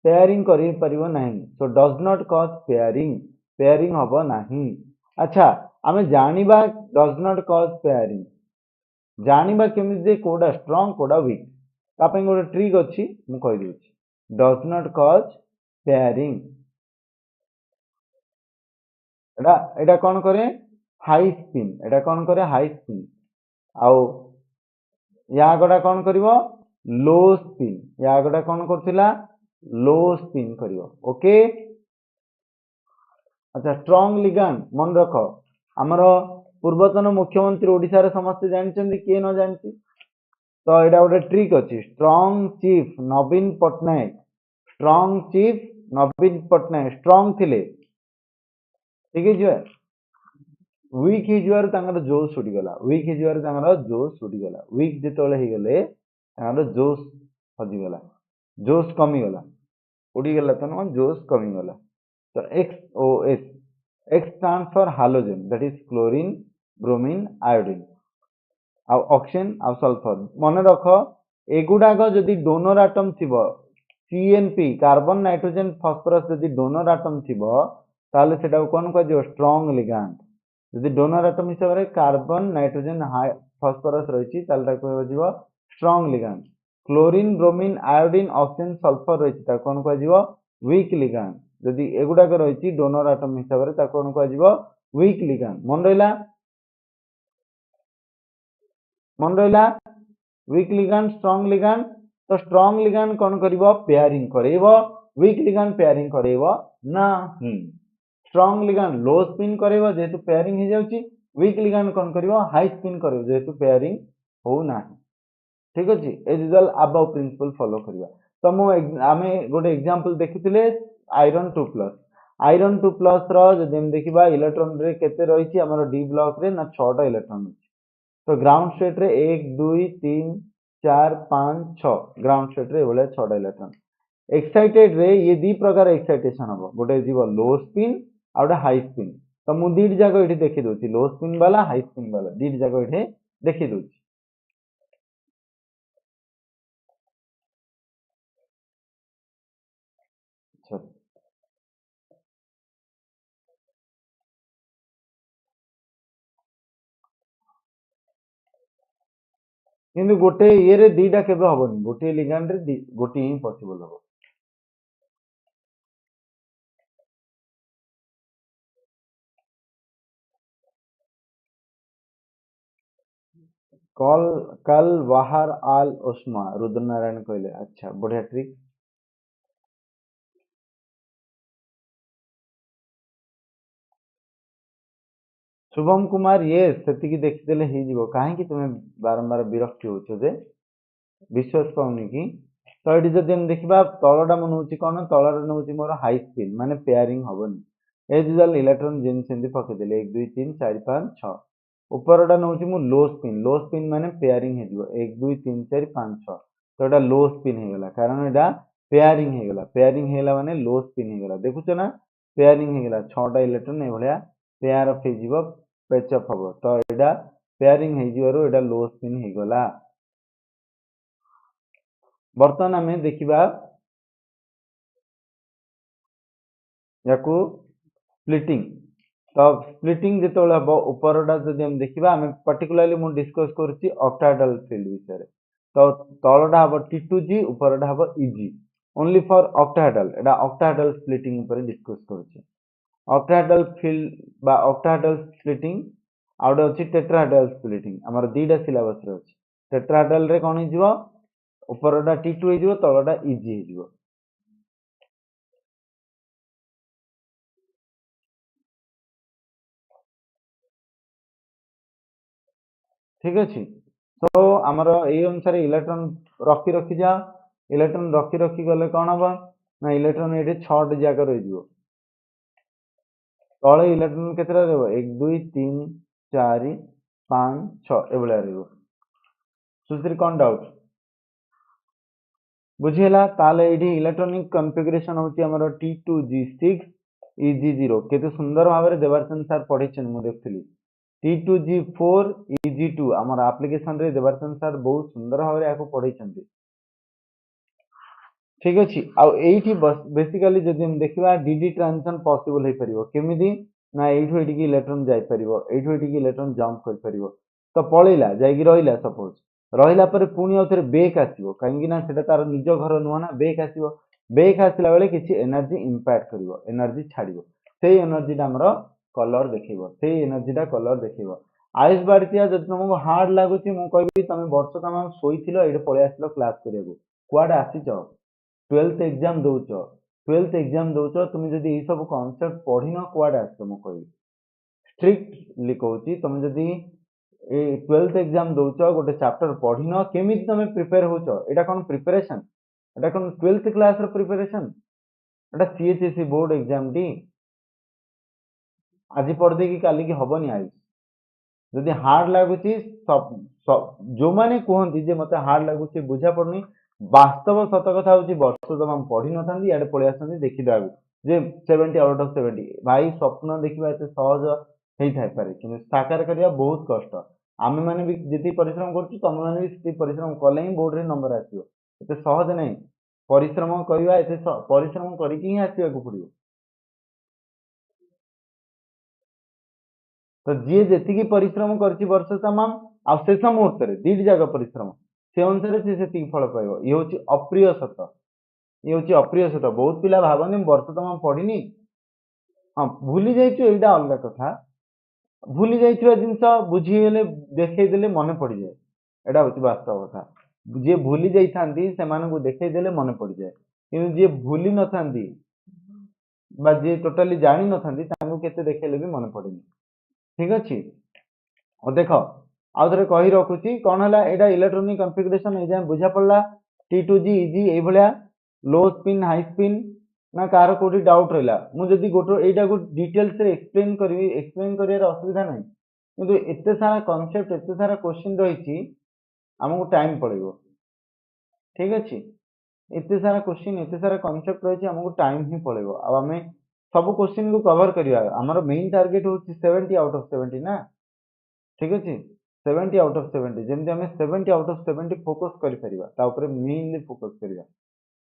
पेयरिंग करि परिबो नाही so does not cause pairing हबो नाही अच्छा आमे जानिबा डज नॉट कॉज पेयरिंग जानिबा केमि जे कोडा स्ट्रांग कोडा वीक ता पे गोटे ट्रिक अछि मु कहि दिउछि डज नॉट कॉज पेयरिंग एटा कौन करे हाई स्पिन एटा कौन करे हाई स्पिन आउ या गोटा कौन करिवो लो स्पिन या गोटा कौन करथिला लो स्पिन करिवो ओके अच्छा स्ट्रॉन्ग लिगांड मन रख आमर पूर्वतन मुख्यमंत्री ओडिशा रे समस्त जानछन्ती किए न जानछि तो एटा गोटे ट्रिक अछि स्ट्रॉन्ग चीफ नवीन पटनायक स्ट्रॉन्ग चीफ नवीन पटनायक स्ट्रॉन्ग थिले ठीक है वीक हिजवार तांगर जोश उड़ी गला वीक हिजवार तांगर जोश उड़ी गला वीक जेतोले ही गले तांगर जोश हजी गला जोश कमी गला उड़ी गला तो जोश कमी गला तो XOS X stands for halogen that is chlorine bromine iodine आ ऑक्सीजन आ सल्फर मन रख एगुडाक जदि डोनर आटम थिबो CNP कार्बन नाइट्रोजन फॉस्फोरस जदि डोनर आटम थिबो ताले सेटा कोन को जो स्ट्रांग लिगांड जदि डोनर आटम हिसाब रे कार्बन नाइट्रोजन फॉस्फोरस रहिछि ताले ता को जीवो strong ligand chlorine bromine iodine oxygen sulphur रहिछि ता कोन को जीवो वीक लिगांड जदि एगुडाक रहिछि डोनर आटम हिसाब रे ता कोन को जीवो वीक लिगांड मन रहा वीक लिगांड स्ट्रॉन्ग लिगांड तो स्ट्रॉन्ग लिगांड कौन करिवो पेयरिंग करेइबो वीक लिगांड पेयरिंग करेइबो नाही स्ट्रॉन्ग लिगांड लो स्पिन करेइबो जेतु पेयरिंग हे जाउची वीक लिगांड कौन करिवो हाई स्पिन करिवो जेतु पेयरिंग हो नाही ठीक अछि as usual aufbau principle follow करिवा तो मो आमे गोटे एग्जांपल देखिथिले आयरन 2+ आयरन 2+ रो जदि हम देखिबा इलेक्ट्रॉन रे केते रहिछि हमर डी ब्लॉक रे ना 6 टा इलेक्ट्रॉन अछि तो ग्राउंड स्टेट रे 1 2 3 4 5 6 ग्राउंड स्टेट रे बोले 6 टा इलेक्ट्रॉन एक्साइटेड रे ये दी प्रकार एक्साइटेशन हबो गोटे जीव लो स्पिन आ गोटे हाई स्पिन तो मु दीड जाको एठी देखि दोछि लो स्पिन वाला हाई स्पिन वाला दीड जाको एठी देखि दोछि किंतु गोटे ये रे दीटा केबे हबनी गोटे लिगांड रे गोटे ही पॉसिबल हबो कल कल वाहर आल ओस्मा रुद्रनारायण कहले अच्छा बढ़िया ट्रिक शुभम कुमार ये सेतिकी देखिदेले ही जीवो काहे कि तुमे बारंबार विरक्ति होछो जे विश्वास पाउनी कि तो ये जब हम देखा तलटा मन हूँ कौन तलटा नौ मोर हाई स्पिन माने पेयरिंग हेनी एज यूजुअल इलेक्ट्रॉन जेमती पकईदे 1 2 3 4 5 6 उपरटा नौ लो स्पिन माने पेयरिंग हो 1 2 3 4 5 6 तो ये लो स्पिन होगा कारण यहाँ पेयरिंग होगा पेयरिंग होगा माने लो स्पिन होगा देखुच ना पेयरिंग होगा 6टा इलेक्ट्रॉन ये पेयर अफ हो पेचअप हम तो यहाँ पेयरिंग हो लो स्पिन होगा बर्तमान आम देखा या स्प्लिटिंग तो स्प्लिटिंग जो हम उपरटा जब हम देखा आम पर्टिकुलाली मुझे डिस्कस करुच्ची ऑक्टाहेड्रल फील्ड विषय तो तलटा हम T2G उपरटा हम EG only for octahedral Etah octahedral splitting ऊपर डिस्कस करुच्ची ऑक्टाहेड्रल फील्ड बा ऑक्टाहेड्रल स्प्लिटिंग आउट अच्छी टेट्राहेड्रल स्प्लिटिंग आमर दीटा सिलेबस रे अछि टेट्राहेड्रल रे कोन हिजो उपरटा T2 हिजो तलटा EG हिजो ठीक अच्छे तो आमर ये अनुसार इलेक्ट्रॉन रखी रखी जा इलेक्ट्रॉन रखी रखी गले कौन हम ना इलेक्ट्रॉन ये 6टी जगह रही तले इलेक्ट्रॉन के 1 2 3 4 5 6 एभलिया सुश्री कौन डाउट बुझीला ताले एठी इलेक्ट्रॉनिक कॉन्फ़िगरेशन होची हमर T2G6 EG0 केते सुंदर भाव रे देवारचंद सर पढिछन मु देखथली T2G4 EG2 हमर एप्लीकेशन रे देवारचंद सर बहुत सुंदर भाव रे आको पढिछन ठीक अच्छे आईटी बेसिकली जब हम देखा डीडी ट्रांजिशन पॉसिबल हो पार केमी ना यू इलेक्ट्रॉन जापर यू इलेक्ट्रॉन जंप कर तो पलैला जा सपोज रहा पुणी आउ थे बेक आसो कहीं तार निज घर नुह ना बेक आसो बेक आसला बेले किसी एनर्जी इंपैक्ट कर एनर्जी छाड़ से एनर्जी आमर कलर देखेब से एनर्जीटा कलर देखेब आयुष बाड़िया जब तुमको हार्ड लगुच मुझे तुम वर्ष तुम शोल ये पलि आस क्लास करा कड़े आसीच 12th एग्जाम दौच 12th एग्जाम दौच तुम जदि ये सब कॉन्सेप्ट पढ़िन कुआडे आस मु कहबी स्ट्रिक्टली कहूची तुम जदि 12th एग्जाम दौच गोटे चैप्टर पढ़िन केमिति तुम प्रिपेयर होच एटा कोन प्रिपरेशन एटा कोन 12th क्लास रो प्रिपरेशन एटा सीएचएसई बोर्ड एग्जाम टी आज पढ़ दे कि काली की हबनी आई जदि हार्ड लगुच जो मैंने कहती जे मत हार्ड लगुच बुझा पड़नी वास्तव सत कथा हूँ वर्ष तमाम पढ़ी न था इे पलि आस देखीदेवा जे 70 आउट ऑफ 70 भाई स्वप्न देखा एत सहज होता पारे कि साकार करने बहुत कष्ट आम मैंने भी जी परिश्रम कर तुम मैंने भी परिश्रम कले ही बोर्ड रे नंबर आसो एत सहज नहीं परिश्रम करवा एत परिश्रम करके आसवाक पड़ो तो जी जी परिश्रम कर वर्ष तमाम आ शेष मुहूर्त दीट जाक परिश्रम से अनुसार से फल पाइब ये हूँ अप्रिय सत ये हूँ अप्रिय सत बहुत पिला भावनी वर्ष तमाम पढ़नी हाँ भूली जाइए यहाँ अलग कथा भूली जाइए जिनस बुझीगले देखईदे मन पड़ जाए यहाँ हूँ वास्तव कथा जी भूली जाती से देखईदे मन पड़ जाए कि जी भूली न था जी टोटाली जानी न था केते देखले भी मन पड़े ठीक अच्छे और देख आउ थे कही रखुची कौन है यहाँ इलेक्ट्रोनिक कन्फिगरेशन ये बुझा पड़ा T2G इजी ये लो स्पिन हाई स्पिन ना कार कौटी डाउट रहा मुझे गोटे यहाँ को डिटेल्स एक्सप्लेन करी एक्सप्लेन कर असुविधा ना कि एत सारा कनसेप्ट एत सारा क्वेश्चन रही आमको टाइम पड़ेगा ठीक अच्छे एत सारा क्वेश्चन एत सारा कनसेप्ट रही आमको टाइम ही पड़ेगा आम सब क्वेश्चन को कवर करवा आमर मेन टार्गेट हूँ 70 आउट ऑफ 70 ना ठीक अच्छे 70 आउट ऑफ 70 जमी आम 70 आउट ऑफ 70 फोकस कर मेनली फोकस करवा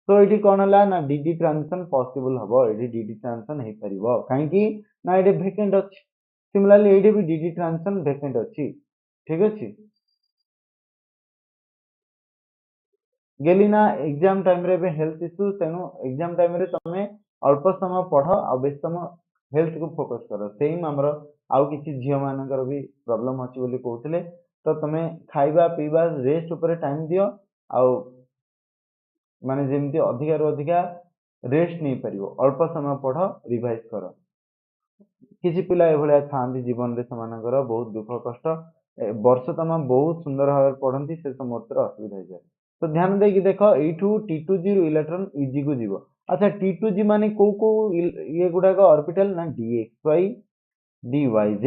तो ये कौन है ना डीडी ट्रांजिशन पॉसिबल हम ये डीडी ट्रांजिशन हो पार कहीं ना ये वेकेंट अच्छी सिमिलरली ये भी डीडी ट्रांजिशन वेकेंट अच्छी ठीक अच्छे गेली ना एग्जाम टाइम रे हेल्थ इश्यू तेणु एग्जाम टाइम रे तुम अल्प समय पढ़ आ बेस समय हेल्थ को फोकस कर सेम आमर आउ किसी झील मानकर भी प्रॉब्लम अच्छी बोली कहते तो तुम खाइबा पीवा रेस्ट उपर टाइम दियो आउ माने जेमती अधिका रु अधिका रेस्ट नहीं पार अल्प समय पढ़ रिवाइज कर किसी पिला एभलिया था जीवन में से बहुत दुख कष्ट वर्ष तमाम बहुत सुंदर भाव पढ़ती से समय असुविधा हो जाए तो ध्यान देकी देख यू T2G रु इलेक्ट्रॉन इजी को जीव अच्छा T2G माने को ये गुड़ाक ऑर्बिटल ना DXY DYZ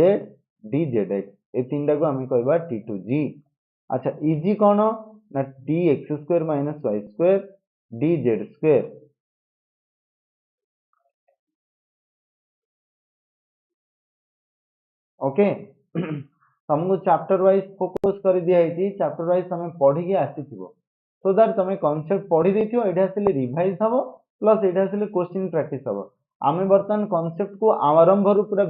DZX ये तीन टाक आम कह T2G अच्छा इजी कौन ना DX square minus Y square DZ square okay तुमको चैप्टर वाइज फोकस कर दिखाई चैप्टर वाइज तुम पढ़ी आसी सो दैट तुम कॉन्सेप्ट पढ़ी देथियो एटा आसले रिवाइज हबो प्लस एटा आसले क्वेश्चन प्रैक्टिस हबो आमे वर्तमान कॉन्सेप्ट को आरंभ रु पूरा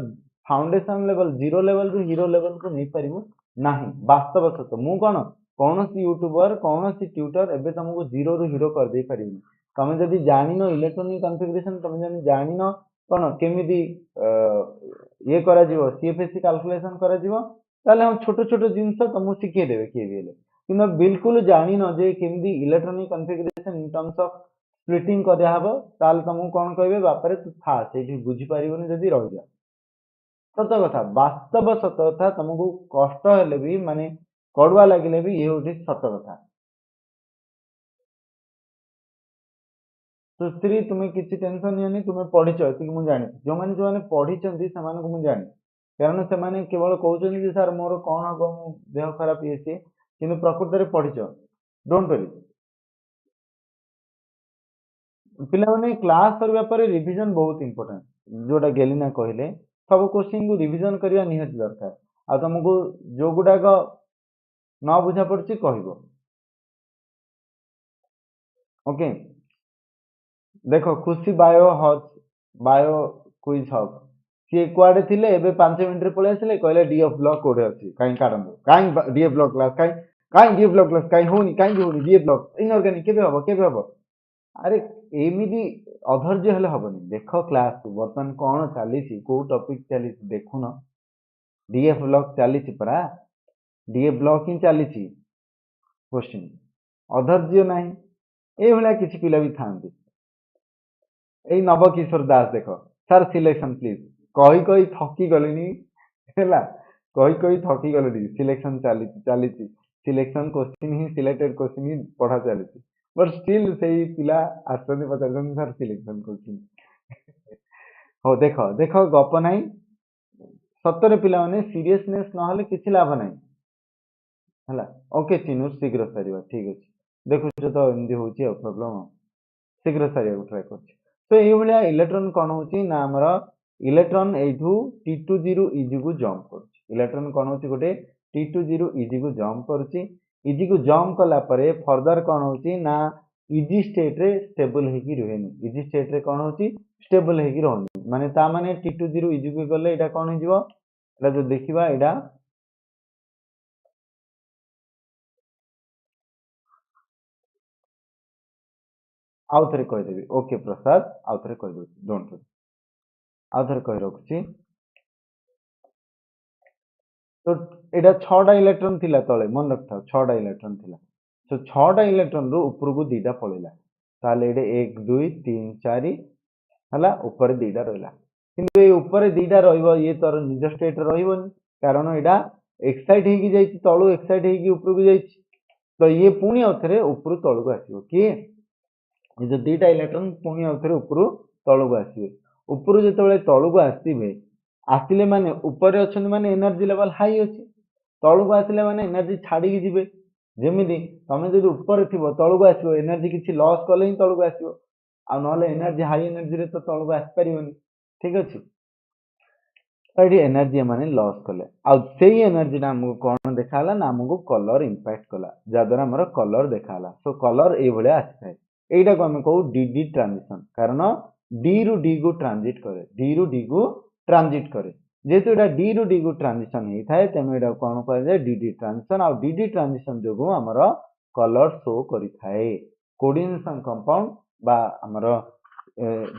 फाउंडेशन लेवल जीरो लेवल रु हीरो लेवल को नहीं पारिबु नाही वास्तव सत मु कोन कौनसी यूट्यूबर कौनसी ट्यूटर एबे तुमको जीरो रु हीरो कर दे पारिबु तुम जदि जानिनो इलेक्ट्रॉनिक कॉन्फ़िगरेशन तुम जदि जानिनो कौन केमिति ये करा जीवो सीएफएससी कैलकुलेशन करा जीवो ताले हम छोटो छोटो जिंस तुमको शिखे देबे किए भी कि बिल्कुल जानी न जे केमिति electronic configuration in terms of splitting करा हबो ताल तुमको कौन कहबे बापरे तू था सेठी बुझी पारिबोनी जदि रह जा सत कथा वास्तव सत कथा तुमको कष्ट हेले भी माने कड़ुआ लगिले भी ये होठी सत कथा तो स्त्री तुम्हें किसी टेंशन नहीं तुम्हें पढ़ी मुझे जानी जो मैंने जो मैंने पढ़ी से मुझे जानी कारण से केवल कहते सर मोर कौन हम मो देह खराब ये सी कि प्रकृत में पढ़ी डोंट वरी पिला माने क्लास करबा पर रिवीजन बहुत इंपोर्टेंट जोटा गेलिना कहले सब क्वेश्चन को रिवीजन करबा निहाती दरकार आ तुमको जो गुडाक न बुझा पड़ची कहबो ओके देखो खुशी बायो क्विज हब सी कुआडे थिले एबे 5 मिनिट रे पळे आसिले कहले डीएफ ब्लॉक कोडे अछि काई काढंदो काई डीएफ ब्लॉक क्लास काई डीएफ ब्लॉक क्लास काई होनी डीएफ ब्लॉक इनऑर्गेनिक केबे हबो अरे एमिदी अधर्य हेले हबनी देखो क्लास वर्तमान कोन चलीछि को टॉपिक चलीछि देखुन डीएफ ब्लॉक चलीछि परा डीएफ ब्लॉक ही चलीछि क्वेश्चन अधर्य नाही ए भला किछि पिला भी थांती ଏଇ ନବକିଶୋର ଦାସ ଦେଖ ସାର୍ ସିଲେକ୍ସନ ପ୍ଲିଜ କହି ଥକି ଗଲିଣି ହେଲା କହି ଥକି ଗଲିଣି ସିଲେକ୍ସନ ଚାଲିଛି ସିଲେକ୍ସନ क्वेश्चन ହିଁ ସିଲେକ୍ଟେଡ क्वेश्चन ହିଁ ପଢା ଚାଲିଛି ବଟ୍ ଷ୍ଟିଲ୍ ସେଇ ପିଲା ଆସୁଛନ୍ତି ପଚାରୁଛନ୍ତି ସାର୍ ସିଲେକ୍ସନ क्वेश्चन ହଉ ଦେଖ ଦେଖ ଗପ ନାହିଁ ସତରେ ପିଲାମାନେ ସିରିୟସନେସ୍ ନହେଲେ କିଛି ଲାଭ ନାହିଁ ହେଲା ଓକେ ଚିନୁ ଶୀଘ୍ର ସାରିବା ଠିକ ଅଛି ଦେଖୁଛ ତ ଏମିତି ହଉଛି ଆଉ ପ୍ରୋବ୍ଲେମ ଶୀଘ୍ର ସାରିବାକୁ ଟ୍ରାଏ କରୁଛି ତ ଏଇଭଳିଆ ଇଲେକ୍ଟ୍ରନ କଣ ହଉଛି ନା ଆମର ଇଲେକ୍ଟ୍ରନ ଏଇଠୁ T2 ରୁ EG କୁ ଜମ୍ପ କରୁଛି ଇଲେକ୍ଟ୍ରନ କଣ ହଉଛି ଗୋଟେ T2 ରୁ EG କୁ ଜମ୍ପ କରୁଛି EG କୁ ଜମ୍ପ କଲା ପରେ ଫର୍ଦର କଣ ହଉଛି ନା EG ଷ୍ଟେଟ ରେ ଷ୍ଟେବଲ ହେଇକି ରୁହେନି EG ଷ୍ଟେଟ ରେ କଣ ହଉଛି ଷ୍ଟେବଲ ହେଇକି ରହୁନି ମାନେ ତା ମାନେ T2 ରୁ EG କୁ ଗଲେ ଏଇଟା କଣ ହେଇଯିବ ଏଟା ଯଦି ଦେଖିବା ଏଇଟା आउ थे कहीदेवी ओके प्रसाद आउ थे कहीदे डोंट वरी आउ थे कही रखुची तो एटा 6टा इलेक्ट्रॉन थिला तळे मन रखता 6टा इलेक्ट्रॉन थिला तो 6टा इलेक्ट्रॉन रो ऊपर को दीटा पळेला ताले एडे 1 2 3 4 हला ऊपर दीटा रहला किंतु ए ऊपर दीटा रहइबो ये तर निज स्टेट रहइबोनी कारण एडा एक्साइट हेकी जाईची तळु एक्साइट हेकी ऊपर को जाईची तो ये पुणी आउथरे ऊपर तळु को आसीबो कि ये जो दीटा इलेक्ट्रॉन पुणी आउथरे ऊपर तळु को आसीबे ऊपर जेतेबेले तळु को आसीबे आसिले माने ऊपर अछन माने एनर्जी लेवल हाई अछि तळु को आसिले माने एनर्जी छाडी की जिबे जेमिति तमे जदि ऊपर थिबो तळु को आसीबो एनर्जी किछि लॉस कले ही तळु को आसीबो आ नहले एनर्जी हाई एनर्जी रे तो तळु को आसी परिबोनी ठीक अछि एडी एनर्जी माने लॉस कले आ सेही एनर्जी ना हमको कोन देखाला ना हमको कलर इंपैक्ट कला जा द्वारा हमर कलर देखाला सो कलर ए भले आसी एटा को हम कहू डी ट्रांजिशन कारण डी रु डी को ट्रांजिट करे डी रु डी को ट्रांजिट करे जेहेतु एटा डी रु डी को ट्रांजिशन हे थाए तेमे एटा कोन कहै जाय डी ट्रांजिशन आ डी ट्रांजिशन जोगु हमर कलर शो करि थाए कोऑर्डिनेशन कंपाउंड बा हमर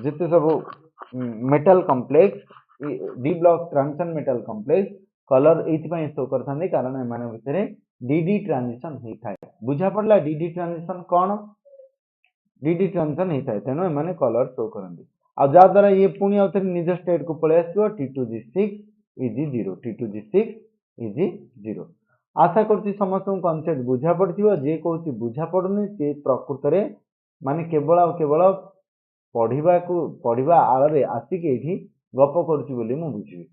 जेते सब metal complex D block transition metal complex colour एथि पय शो करथांदे कारण एमाने भितरे डी ट्रांजिशन हे थाए बुझा पड़ला डी ट्रांजिशन कोन डी ट्रांजिशन हे थाए तेनो एमाने कलर शो करंदी आ जा द्वारा ये पुणी आउथरे निज स्टेट को पळे आसीबो T2G6 EG0 T2G6 EG0 आशा करछि समस्त कॉन्सेप्ट बुझा पड़थिबो जे कहूछि बुझा पड़ुनी से प्रकृत रे माने केवल आ केवल पढ़िबा आଳରେ ଆସିକି ଏଠି ଗପ କରୁଛି ବୋଲି ମୁଁ ବୁଝିବି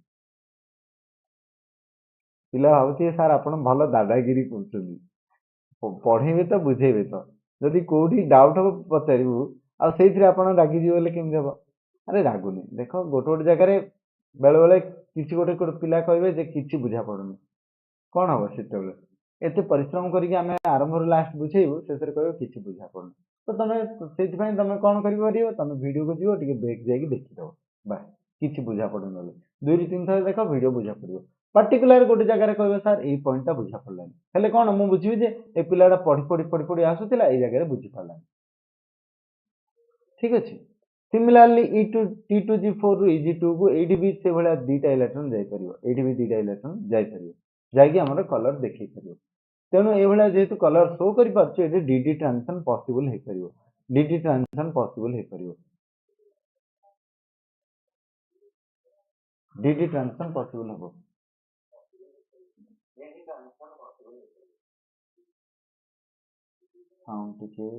ପିଲା ଭାବୁଥିବେ ସାର୍ ଆପଣ ଭଲ ଦାଦାଗିରି କରୁଛନ୍ତି ପଢେଇବେ ତ ବୁଝେଇବେ ତ ଯଦି କୋଉଠି डाउट हो ପଚାରିବୁ ଆଉ ସେଇଥିରେ ଆପଣ ରାଗିଯିବେ ବୋଲି କେମିତି ହବ अरे रागुनी देख गोटे गोटे जगह बेले बेले किसी गोटे गोटे पिला कहबे जे किछि बुझा पड़ुनी कौन हम से एत परिश्रम करके आम आरंभ लास्ट बुझेबू से कह कि बुझा पड़ुनी तो तुम तुम कौन कर तुम वीडियो को जीव टे बैक जाकि देखिदेव बास कि बुझा पड़ुनी दुई रु तीन थर देख वीडियो बुझा पड़ो पर्टिकुलर गोटे जगह कह सार ये पॉइंटा बुझा पड़लानी हेले कौन मुझे बुझी जे ए पिलाटा पढ़ी पढ़ी पढ़ी पढ़ी आसूला ये जगह बुझी पारानी ठीक अच्छे सिमिलारली T2G4 रु EG2 को एडी भी से भला दीटा इलेक्ट्रॉन जाई परियो एडी भी दीटा इलेक्ट्रॉन जाई परियो जाई कि हमर कलर देखि परियो तेनो ए भला जेतु कलर शो करि पारछ एडी डी ट्रांजिशन पॉसिबल हे परियो डी ट्रांजिशन पॉसिबल हे परियो डी ट्रांजिशन पॉसिबल हो साउंड टिके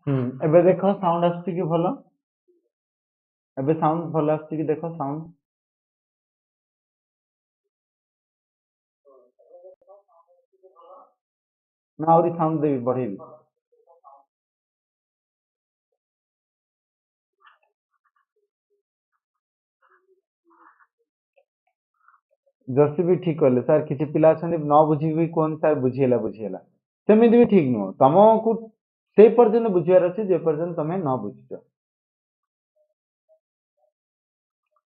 एबे देखो साउंड आछी कि भलो एबे साउंड भलो आछी कि देखो साउंड ना आउरी साउंड देबी बढ़ेबी जर्सी भी ठीक कहले सर किसी पिला अछन न बुझी भी कोन सर बुझिएला सेमिति भी ठीक नुह तुमको से पर्यंत बुझियार अछि जे पर्यंत तमे न बुझिछ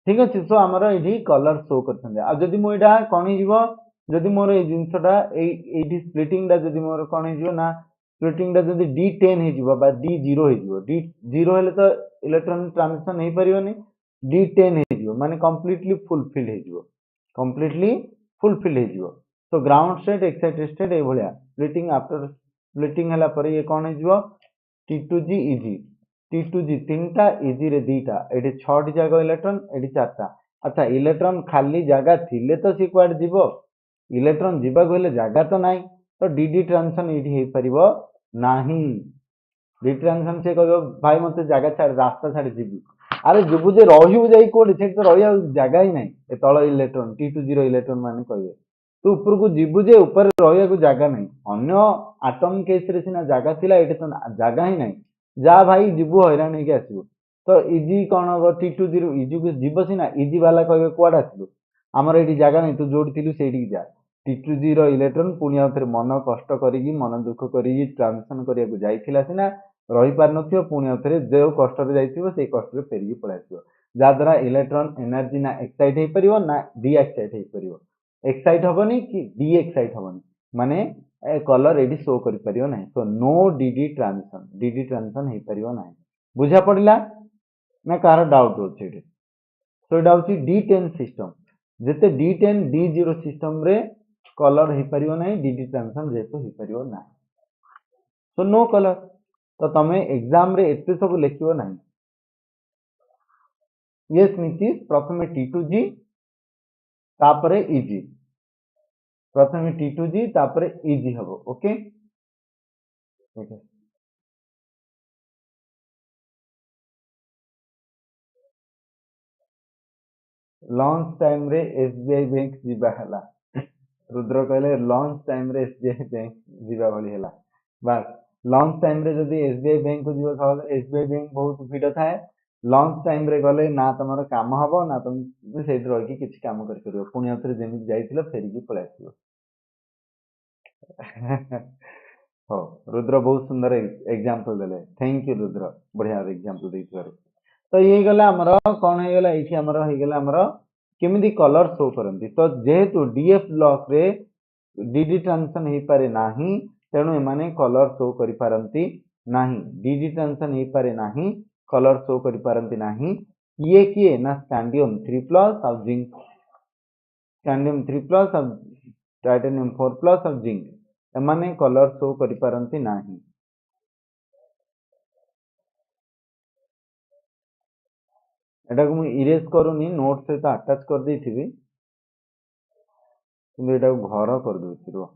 ठीक अच्छे सो आमर ये कलर शो कर जदि मुझा कौन हो जदि मोर ये जिनसटा स्प्लिटिंग जदि मोर कौन हो ना स्प्लिटिंग टा जदी D10 हे जिवो बा D0 हे जिवो D0 हेले तो इलेक्ट्रॉन ट्रांजिशन हे परियोनी D10 हे जिवो माने कंप्लीटली फुलफिल हे जिवो कंप्लीटली फुलफिल हे जिवो तो ground state excited state A भलिया splitting after splitting हला पर ये कोन हे जिवो T2G EG T2G तीनटा EG रे दीटा एठी 6 टी जागा इलेक्ट्रॉन एठी 4टा अच्छा इलेक्ट्रॉन खाली जागा थिले तो सी क्वाड जिवो इलेक्ट्रॉन जीवा गले जागा तो नाही तो डी ट्रांजिशन एठी हे परिबो नाही डी ट्रांजिशन से कहबो भाई मते जागा छाड़ रास्ता छाड़ जीबी अरे जीबु जे रहिबु जाई कोडी से तो रहिया जागा ही नाही ए तळ इलेक्ट्रॉन T20 इलेक्ट्रॉन माने कहबे तू ऊपर को जीबु जे ऊपर रहिया को जागा नाही अन्य एटम केस रे सिना जागा थिला एठी तो जागा ही नाही जा भाई जीबु हैरान हे के आसीबो तो इजी कोन हो T20 इजी को जीबो सिना इजी वाला कहबे कोड आसीबो हमर एठी जागा नाही तू जोडी थिलु सेठी जा T20 इलेक्ट्रॉन पुनी आउथरे मन कष्ट करिगी मन दुख करिगी ट्रांजिशन करिया को जाइथिला सिना रही पार नथियो पुनी आउथरे जे कष्ट रे जाइथिबो से कष्ट रे फेरिगी पळाइथिबो जा द्वारा इलेक्ट्रॉन एनर्जी ना एक्साइट हे परिबो ना डी एक्साइट हे परिबो एक्साइट हबनी कि डी एक्साइट हबनी माने कलर एडी शो करि परिबो नाही सो नो डी ट्रांजिशन हे परिबो नाही बुझा पड़िला ना कार डाउट होछ एठी सो एटा होची D10 सिस्टम जेते D10 D0 सिस्टम रे कलर हे परिबो नाही डी ट्रांजिशन जेतो हे परिबो नाही सो नो कलर तो तमे एग्जाम रे एते सब लिखिबो नाही यस नीति प्रथमे T2G तापरे EG प्रथमे T2G तापरे EG हबो ओके ओके लॉन्च टाइम रे SBI बैंक जीवा हला रुद्र कहले लॉन्च टाइम रे SBI बैंक जीवा भली हला बस लॉन्च टाइम रे जदी SBI बैंक को जीवा कहले SBI बैंक बहुत भीड़ थाए लॉन्च टाइम रे गले ना तमरो काम हबो ना तुम सेठी रहि कि किछि काम करि करियो पुनी आथरे जेमि जाइथिलो फेरि कि पळे आसीबो हो रुद्र बहुत सुंदर एग्जांपल देले थैंक यू रुद्र बढ़िया एग्जांपल देइथारे तो ये गला हमरो कोन हे गला एठी हमरो हे गला हमरो केमिति कलर शो करंती तो जेहेतु डीएफ ब्लॉक रे डीडी ट्रांजिशन हे पारे नाही तेणु एमाने कलर शो करि पारंती नाही डीडी ट्रांजिशन हे पारे नाही कलर शो करि पारंती नाही ये किए ना स्कैंडियम 3+ और जिंक स्कैंडियम 3+ और टाइटेनियम 4+ और जिंक एमाने कलर शो करि पारंती नाही एटा को मु इरेज करूनी नोट से तो अटैच कर देथिबी किंतु एटा को घर कर दोछि रो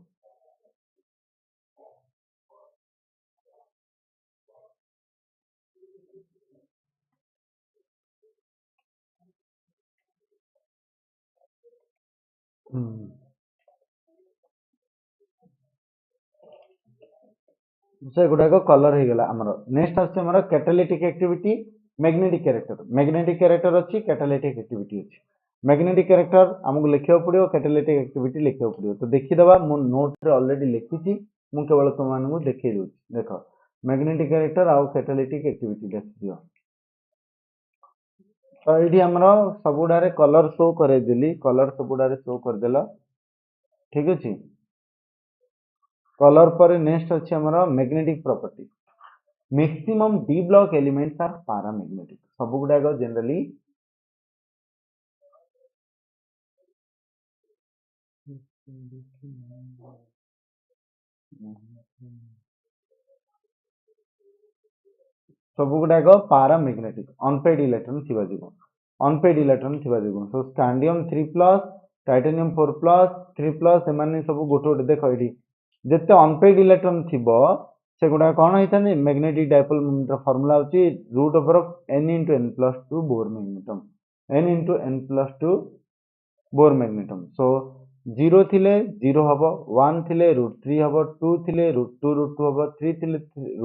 से गुडा कलर हो गला हमर नेक्स्ट आछे हमर कैटालिटिक एक्टिविटी मैग्नेटिक कैरेक्टर अछि कैटालिटिक एक्टिविटी अछि मैग्नेटिक कैरेक्टर हमको लिखियो पड़ियो कैटालिटिक एक्टिविटी लिखियो पड़ियो तो देखि दबा मु नोट रे ऑलरेडी लिखिछि मु केवल तुम मानू देखै दउ देखो मैग्नेटिक कैरेक्टर आ कैटालिटिक एक्टिविटी देखियो तो एठी हमरो सबुडारे कलर शो करे देली कलर सबुडारे शो कर देला ठीक अछि कलर पर नेक्स्ट अछि हमरो magnetic property maximum D block elements are paramagnetic सब गुडा जनरली सब गुडा पैरामैग्नेटिक अनपेड इलेक्ट्रॉन थिबा जिवो सो स्कैंडियम 3+ टाइटेनियम 4+ 3+ एमाने सब गोटे गोटे देखो एठी जेते अनपेड इलेक्ट्रॉन थिबो से गुडा कोन होइथाने मैग्नेटिक डायपोल मोमेंट रो फार्मूला होची √n+2 बोर मैग्नेटम n×n+2 बोर मैग्नेटम सो 0 थिले 0 हबो 1 थिले √3 हबो 2 थिले √2 हबो 3 थिले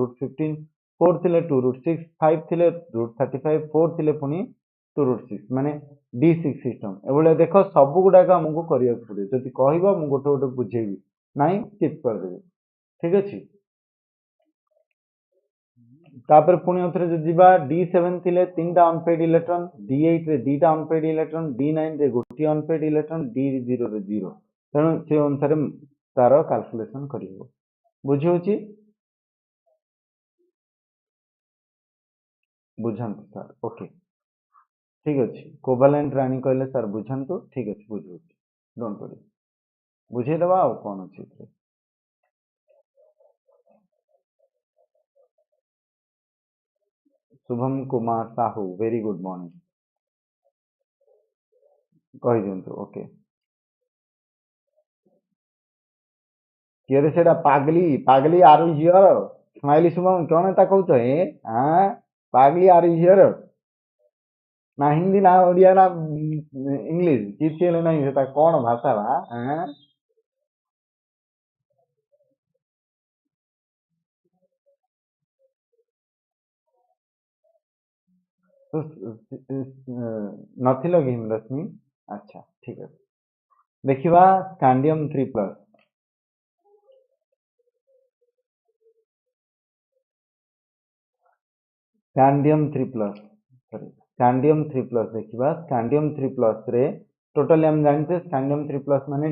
√15 4 थिले 2√6 5 थिले √35 4 थिले पुनी 2√6 माने D6 सिस्टम एबोले देखो सब गुडा हमको करिया पड़े जति कहबो मु गोटे गोटे बुझेबी नाही स्किप कर देबे ठीक अछि तापर पुनी उथरे जे जिबा D7 थिले तीनटा अनपेड इलेक्ट्रॉन D8 रे दीटा अनपेड इलेक्ट्रॉन D9 रे गोटी अनपेड इलेक्ट्रॉन D0 रे 0 तेणु से अनुसार तार कैलकुलेशन करियो बुझियोची बुझाନ୍ତୁ सर ओके ठीक अच्छे कोभालेंट राणी कहले सर बुझाନ୍ତୁ ठीक अच्छे बुझे डोंट वरी बुझेदबा आ कौन अच्छे Shubham Kumar Sahu very good morning कही दिंतु ओके किए सेटा पागली पागली are you here smiley Shubham कौन है कहूच ए हाँ पागली आर यू हियर ना हिंदी ना ओडिया ना इंग्लिश किसी हेले नहीं सेटा कौन भाषा बा हाँ तो नथिल कि हिमरश्मि अच्छा ठीक है देखिबा स्कैंडियम 3+ स्कैंडियम 3+ सॉरी स्कैंडियम 3+ देखिबा स्कैंडियम 3+ रे टोटली हम जानते स्कैंडियम 3+ माने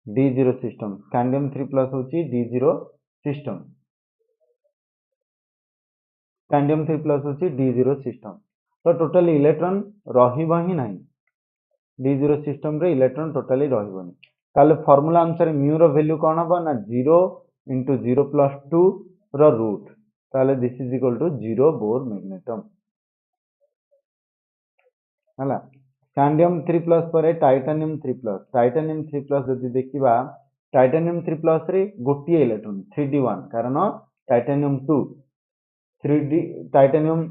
D0 सिस्टम स्कैंडियम 3+ होची D0 सिस्टम स्कैंडियम 3+ होची D0 सिस्टम तो टोटली इलेक्ट्रॉन रहिबा ही नहीं D0 सिस्टम रे इलेक्ट्रॉन टोटली रहिबनी ताले फार्मूला अनुसार म्यू रो वैल्यू कोन हबो ना 0 * 0 + 2 रो रूट ताले this is equal to 0 Bohr magneton हला स्कैंडियम 3+ पर टाइटेनियम 3+ जदि देखिबा टाइटेनियम 3+ रे गोटिए इलेक्ट्रॉन 3d1 कारण टाइटेनियम 2 3d टाइटेनियम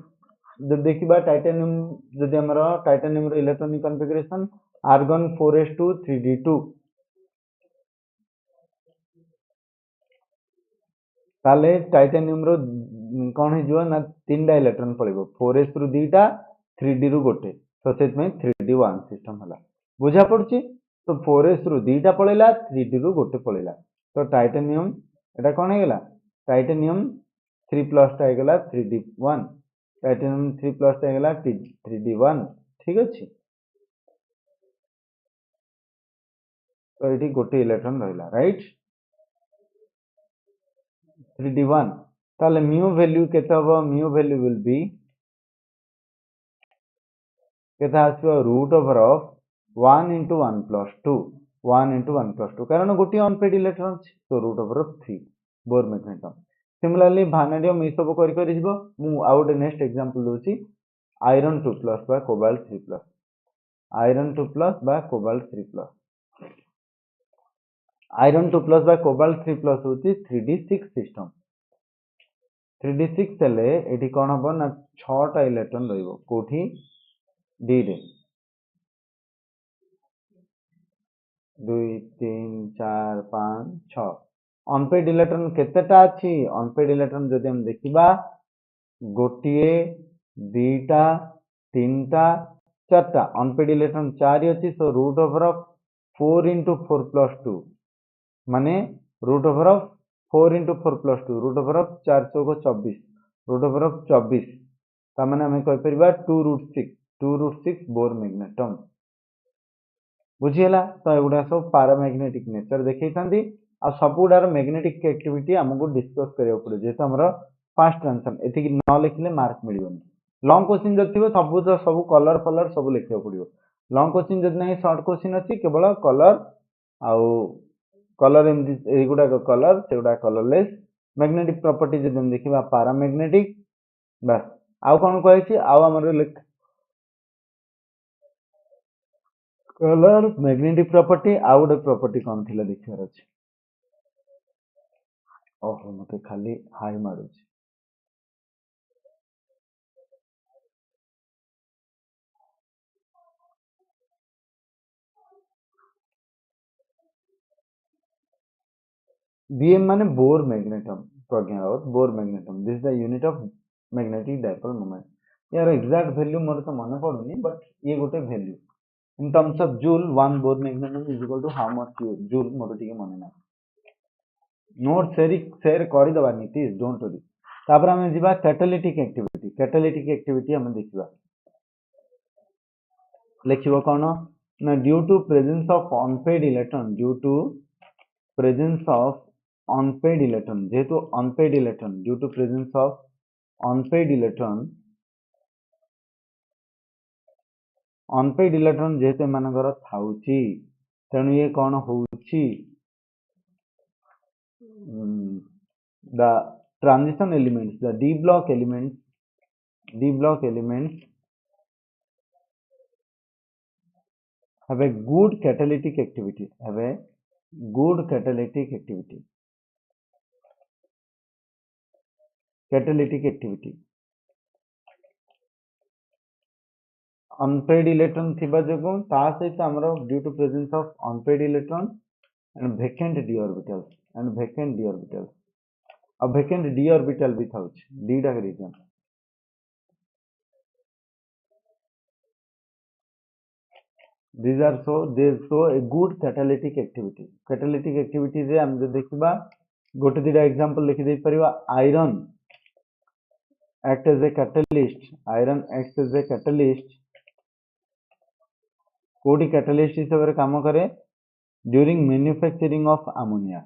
जब देखिबा टाइटेनियम जदि हमर टाइटेनियम रो electronic configuration argon 4s2 3d2 ताले टाइटेनियम रो कौन है जो ना 3टा इलेक्ट्रॉन पड़िबो 4s रु 2टा 3d रु गोटे तो सेत में 3d1 सिस्टम हला बुझा पड़ची तो 4s रु 2टा पळेला 3d रु गोटे पळेला तो टाइटेनियम एटा कौन है गेला टाइटेनियम 3+ टा गेला 3d1 टाइटेनियम 3+ टा गेला 3d1 ठीक अछि तो एठी गोटे इलेक्ट्रॉन रहला राइट 3d1 ताले म्यू वैल्यू केते हबो म्यू वैल्यू विल बी केते आसबो रूट ओवर ऑफ 1 * 1 + 2 1 * 1 + 2 कारण गोटे अनपेड इलेक्ट्रॉन अछि तो root over of 3 Bohr magneton similarly vanadium ई सब करि करि जिवो मु आउट नेक्स्ट एग्जांपल दोछि आयरन 2+ बा कोबाल्ट 3+ आयरन 2+ बा कोबाल्ट 3+ आयरन 2+ बा कोबाल्ट 3+ होछि 3d6 सिस्टम 3d6 हेले एठी कोन हबो ना 6 टा इलेक्ट्रॉन रहइबो कोठी डी रे 2 3 4 5 6 अनपेड इलेक्ट्रॉन केतेटा अछि अनपेड इलेक्ट्रॉन जदि हम देखिबा गोटिए दीटा तीनटा चारटा अनपेड इलेक्ट्रॉन 4 अछि सो रूट ओवर ऑफ 4 * 4 + 2 माने root over of 4 * 4 + 2 root over of 4 चौको 24 रूट ओवर ऑफ 24 ता माने हमें कहि परिबा 2√6 बोर मैग्नेटम बुझियला तो एगुडा सब पैरामैग्नेटिक नेचर देखै थांदी आ सबुडार मैग्नेटिक एक्टिविटी हमको डिस्कस करियो पड़े जेतो हमरो फर्स्ट आंसर एथि कि न लिखले मार्क मिलिबनी लॉन्ग क्वेश्चन जब थिबो सब कलर कलर सब लिखियो पड़ियो लॉन्ग क्वेश्चन जब नहीं शॉर्ट क्वेश्चन अछि केवल कलर आउ कलर एमती एगुडा कलर सेगुडा कलरलेस मैग्नेटिक प्रॉपर्टी जब हम देखिबा पैरामैग्नेटिक बस आउ कोन कहै छी आउ हमर कलर मैग्नेटिक प्रॉपर्टी आउ गोटे प्रॉपर्टी कौन थिला देखिबार अछि ओहो मते खाली हाई मारुछि बीएम माने Bohr magneton Pragya Raut Bohr magneton this is the unit of magnetic dipole moment यार एग्जैक्ट वैल्यू मोर तो मन पडुनी बट ये गोटे value in terms of joule 1 Bohr magneton is equal to how much joule मोर टिके मन ना नोट शेयर करि दबा नीतीश डोंट वरी तापर हम जिबा कैटालिटिक एक्टिविटी हम देखिबा लिखिबो कोन ना due to presence of unpaired electron due to presence of unpaid electron जेहेतु unpaid electron due to presence of unpaired electron जेहेतु एमानकर थाउची तेणु ये कौन होउची the transition elements, the d block elements have a good catalytic activity, unpaired electron थिबा जगो ता सहित हमरो due to presence of unpaired electron and vacant d orbitals a vacant d orbital भी थाउछ d टा region these are they show a good catalytic activity जे हम जो देखिबा गोटे दिटा एग्जांपल लिखि दे परिबा iron acts as a catalyst कोडी कैटलिस्ट हिसाब रे काम करे during manufacturing of ammonia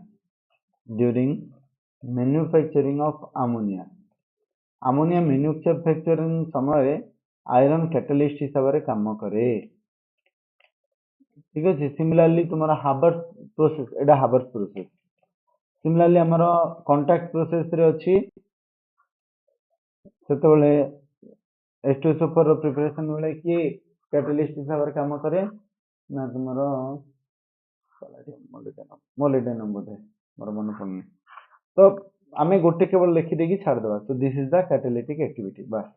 ammonia manufacturing समय आयरन कैटलिस्ट हिसाब रे काम करे ठीक अछि सिमिलरली तुम्हारा हार्बर्स प्रोसेस सिमिलरली हमरो कांटेक्ट प्रोसेस रे अछि सेतबेले H2SO4 रो प्रिपरेशन बेले कि कैटलिस्ट हिसाब रे काम करे ना तुम्हारा मोलिडेनम बोधे मोर मन पड़नी तो आमे गोटे केवल लिखि देगी छाड़ देबा तो this is the catalytic activity बस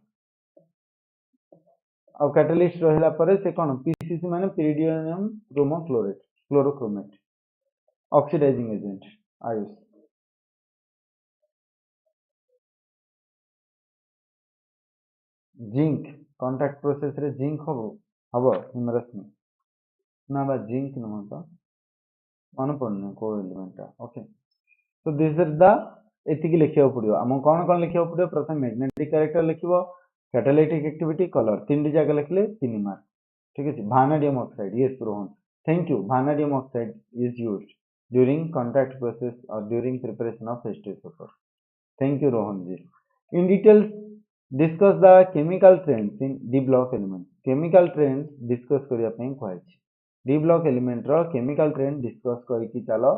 और कैटलिस्ट रहला परे से कोन पीसीसी माने पिरिडियम क्लोरोक्रोमेट ऑक्सीडाइजिंग एजेंट आयुष जिंक कांटेक्ट प्रोसेस रे जिंक हबो हिमरस में ना बा जिंक न तो मन पड़ने को एलिमेंट ओके तो दिस इज द एतिकी लिखियो पड़ियो हम कोन लिखियो पड़ियो प्रथम मैग्नेटिक कैरेक्टर लिखिबो कैटालिटिक एक्टिविटी कलर तीन जगह लिखले 3 मार्क ठीक है vanadium oxide yes Rohan thank you vanadium oxide is used during contact process or during preparation of H2SO4 thank you Rohan ji in details discuss the chemical trends in d block element chemical trends discuss करिया पई कहै छी d block element रो chemical trend discuss करि कि चलो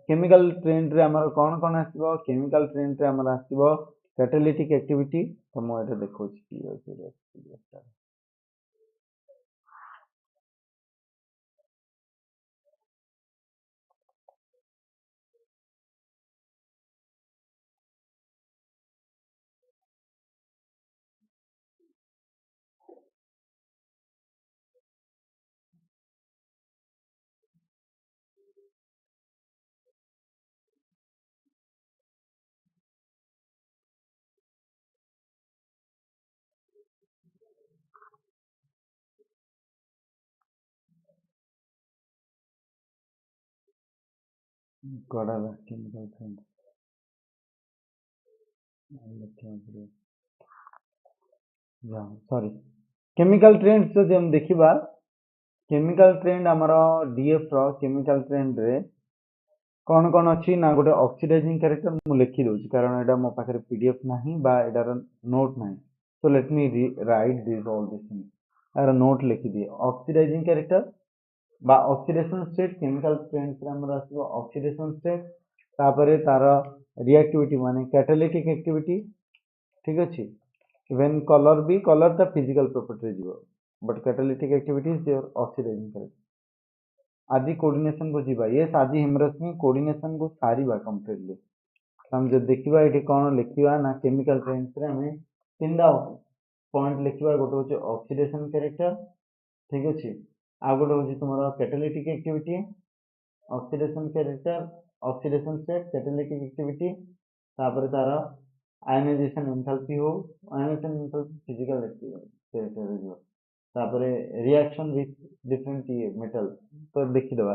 chemical trend रे हमर कोन आसीबो chemical trend रे हमर आसीबो कैटालिटिक एक्टिविटी तो मो एटा देखौ छी कड़ा chemical trend sorry chemical trend जो हम देखिबा केमिकल ट्रेंड हमरो डीएफ रो केमिकल ट्रेंड रे कोन अछि ना गोटे ऑक्सीडाइजिंग कैरेक्टर मु लिखि दोछि कारण एडा मो पाखरे पीडीएफ नाही बा एडार नोट नाही so let me right this all this thing era note लिखि दिए ऑक्सीडाइजिंग कैरेक्टर बा ऑक्सीडेशन स्टेट केमिकल ट्रेंड रे हमर आसीबो ऑक्सीडेशन स्टेट तापरे तार रिएक्टिविटी माने कैटालिटिक एक्टिविटी ठीक अछि इवन कलर भी कलर ता फिजिकल प्रॉपर्टी रे जीवो but catalytic activity is your oxidising character आदि कोऑर्डिनेशन को जीवा ये सादी हिमरश्मि कोऑर्डिनेशन को सारीबा कंप्लीटली हम जो देखिबा एठी कोन लिखिबा ना केमिकल ट्रेंड्स रे हमें तीनटा पॉइंट लिखिबा गोटे होचे ऑक्सीडेशन कैरेक्टर ठीक अछि आ गोटे होचे तुमरा catalytic activity oxidation character oxidation state catalytic activity तापर तारा आयनाइजेशन एंथैल्पी हो आयनाइजेशन एंथैल्पी फिजिकल एक्टिविटी जो तापर रिएक्शन विथ डिफरेंट मेटल तो देखि दबा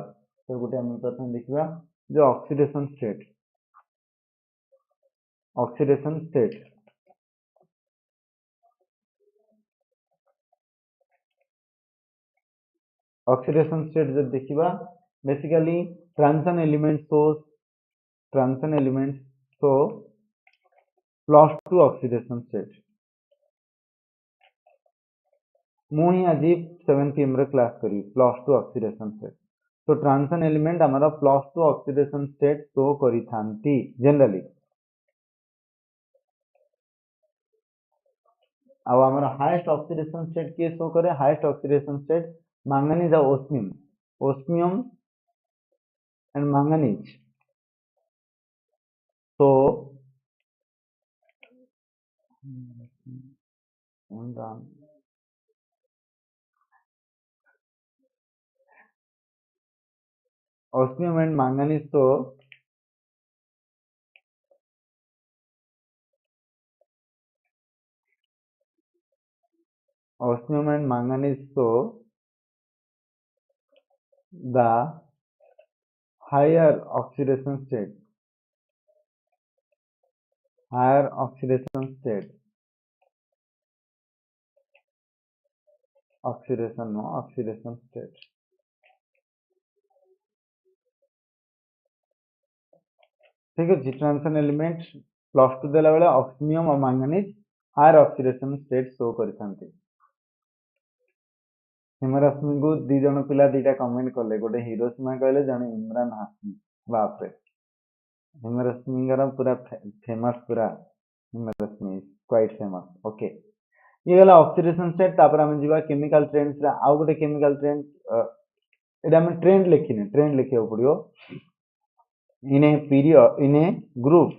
तो गोटे हम प्रथम देखिबा जो ऑक्सीडेशन स्टेट ऑक्सीडेशन स्टेट जब देखिबा basically transition element show +2 oxidation state मुही आज 7 pm रे क्लास करी +2 ऑक्सीडेशन स्टेट तो ट्रांजिशन एलिमेंट हमारा +2 ऑक्सीडेशन स्टेट शो करी थांती जनरली अब हमारा हाईएस्ट ऑक्सीडेशन स्टेट के शो करे हाईएस्ट ऑक्सीडेशन स्टेट मैंगनीज और osmium osmium and manganese so osmium and manganese so osmium and manganese so the higher oxidation state oxidation state ठीक है transition element +2 देला बेले ऑक्सीनियम और manganese higher oxidation state show करथांती हिमरश्मि को दी जण पिला दीटा कमेंट कले गोटे हिरोशिमा कहले जणे इमरान हाशमी बाप रे हिमरश्मि का पूरा फेमस पूरा हिमरश्मि क्वाइट फेमस ओके ये गला ऑक्सीडेशन स्टेट तापर हम जीवा केमिकल ट्रेंड्स रा आउ गोटे केमिकल ट्रेंड एटा हम ट्रेंड लिखिने ट्रेंड लिखियो पड़ियो in a period in a group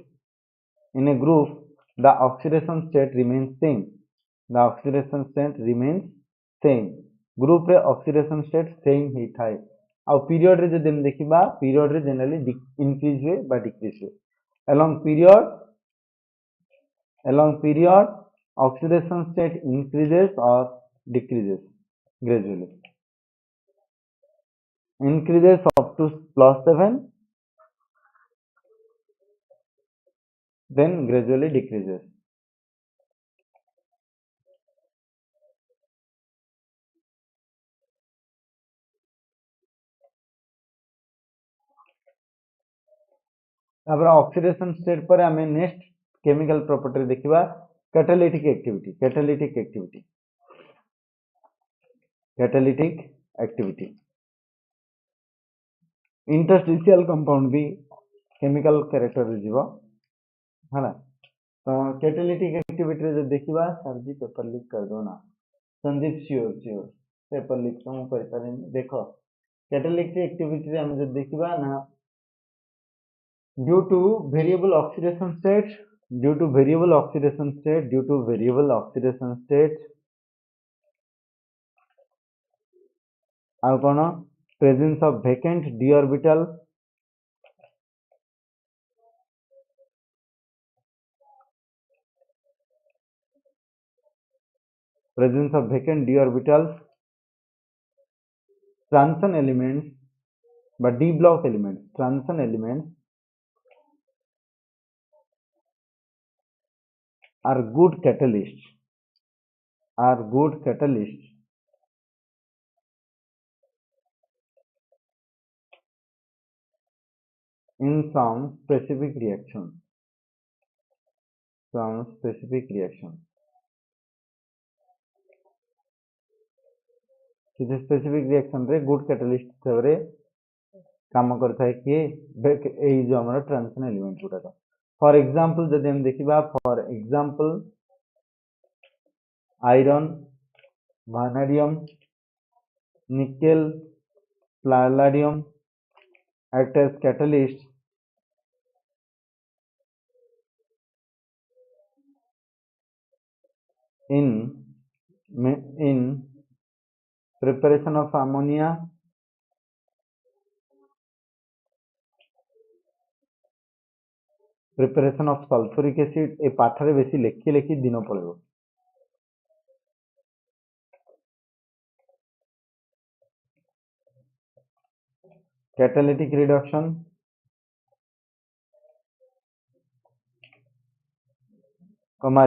the oxidation state remains same the oxidation state remains same group रे oxidation state same ही थाए आउ period रे जदि हम देखिबा period रे generally increase हुए बा decrease हुए along period oxidation state increases or decreases gradually increases up to +7 then gradually decreases तापर ऑक्सीडेशन स्टेट पर हमें नेक्स्ट केमिकल प्रॉपर्टी देखिबा कैटालिटिक एक्टिविटी इंटरस्टिशियल कंपाउंड भी केमिकल कैरेक्टर रे जीवो हला तो कैटालिटिक एक्टिविटी रे देखिबा सर जी पेपर लीक कर दो ना संदीप श्योर पेपर लीक तो कर पारे देखो कैटालिटिक एक्टिविटी रे हम जे देखिबा ना due to variable oxidation state ଆଉ କଣ presence of vacant d orbital transition elements but d block elements transition elements are good catalysts in some specific reactions किसी स्पेसिफिक रिएक्शन रे गुड कैटालिस्ट हिसाब काम करता है कि एई जो हमर ट्रांजिशन एलिमेंट गुडा फॉर एग्जांपल जदि हम देखिबा for example iron vanadium nickel palladium act as catalyst in preparation of ammonia preparation of sulfuric acid ए पाठ रे बेसी लेखि दिन पड़ेबो catalytic reduction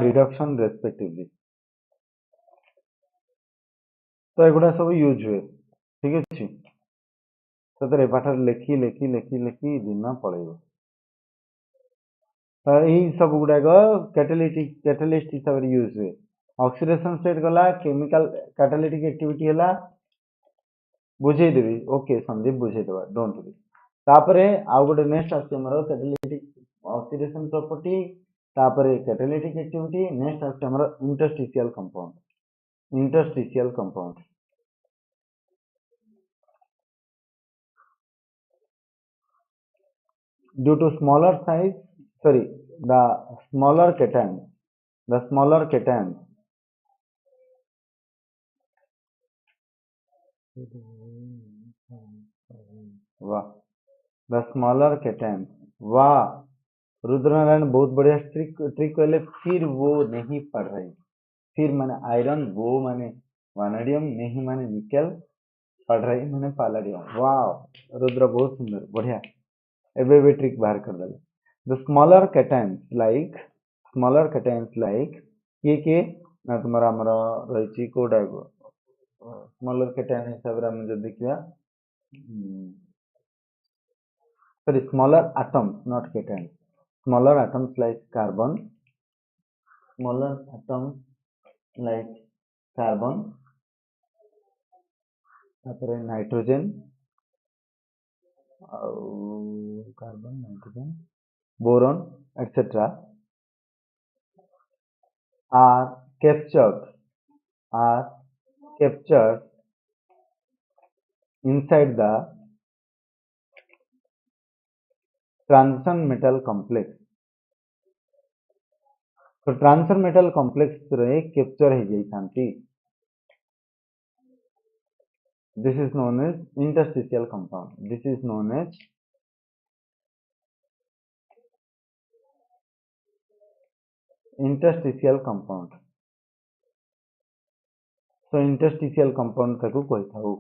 reduction respectively तो एगुडा सब यूज हुए ठीक अछि सतरे पाठ लेखि दिन पड़ेबो तो यही सब गुड़ाक कैटालिस्ट हिसाब से यूज हुए ऑक्सीडेशन स्टेट गला केमिकल कैटालिटिक एक्टिविटी है बुझेदेवी ओके संदीप बुझेदेवा डोंट वरी तापरे आउ गोटे नेक्स्ट आसी हमर कैटालिटिक ऑक्सीडेशन प्रॉपर्टी तापरे कैटालिटिक एक्टिविटी नेक्स्ट आसी हमर interstitial compound due to smaller size the smaller cations वाह the smaller cations वाह रुद्रनारायण बहुत बढ़िया ट्रिक कहले फिर वो नहीं पढ़ रही फिर माने आयरन वो माने वानेडियम नहीं माने निकेल पढ़ रही माने पैलेडियम वाह रुद्र बहुत सुंदर बढ़िया एबे ट्रिक बाहर कर दले the smaller cations like के ना तुम्हारा हमरा रही कोडा स्मॉलर कैटायन हिसाब रे हम जब देखिया smaller atoms not cations smaller atoms like carbon तापर nitrogen carbon nitrogen boron etc are captured inside the transition metal complex तो ट्रांसफर मेटल कॉम्प्लेक्स रे कैप्चर हो जाई थांती this is known as interstitial compound so interstitial compound ताकू कहि थाउ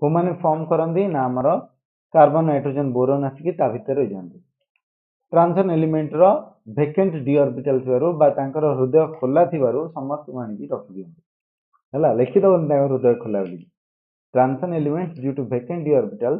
को माने form करंदी ना हमर कार्बन नाइट्रोजन बोरॉन आसिकी ता भीतर रह जांदी ट्रांजिशन एलिमेंट रो वेकेंट डी ऑर्बिटल थिबारु बा तांकर हृदय खोला थिबारु समस्त माने की रखि दियंती हला लिखि दो तांकर हृदय खोला बोली transition element due to vacant d orbital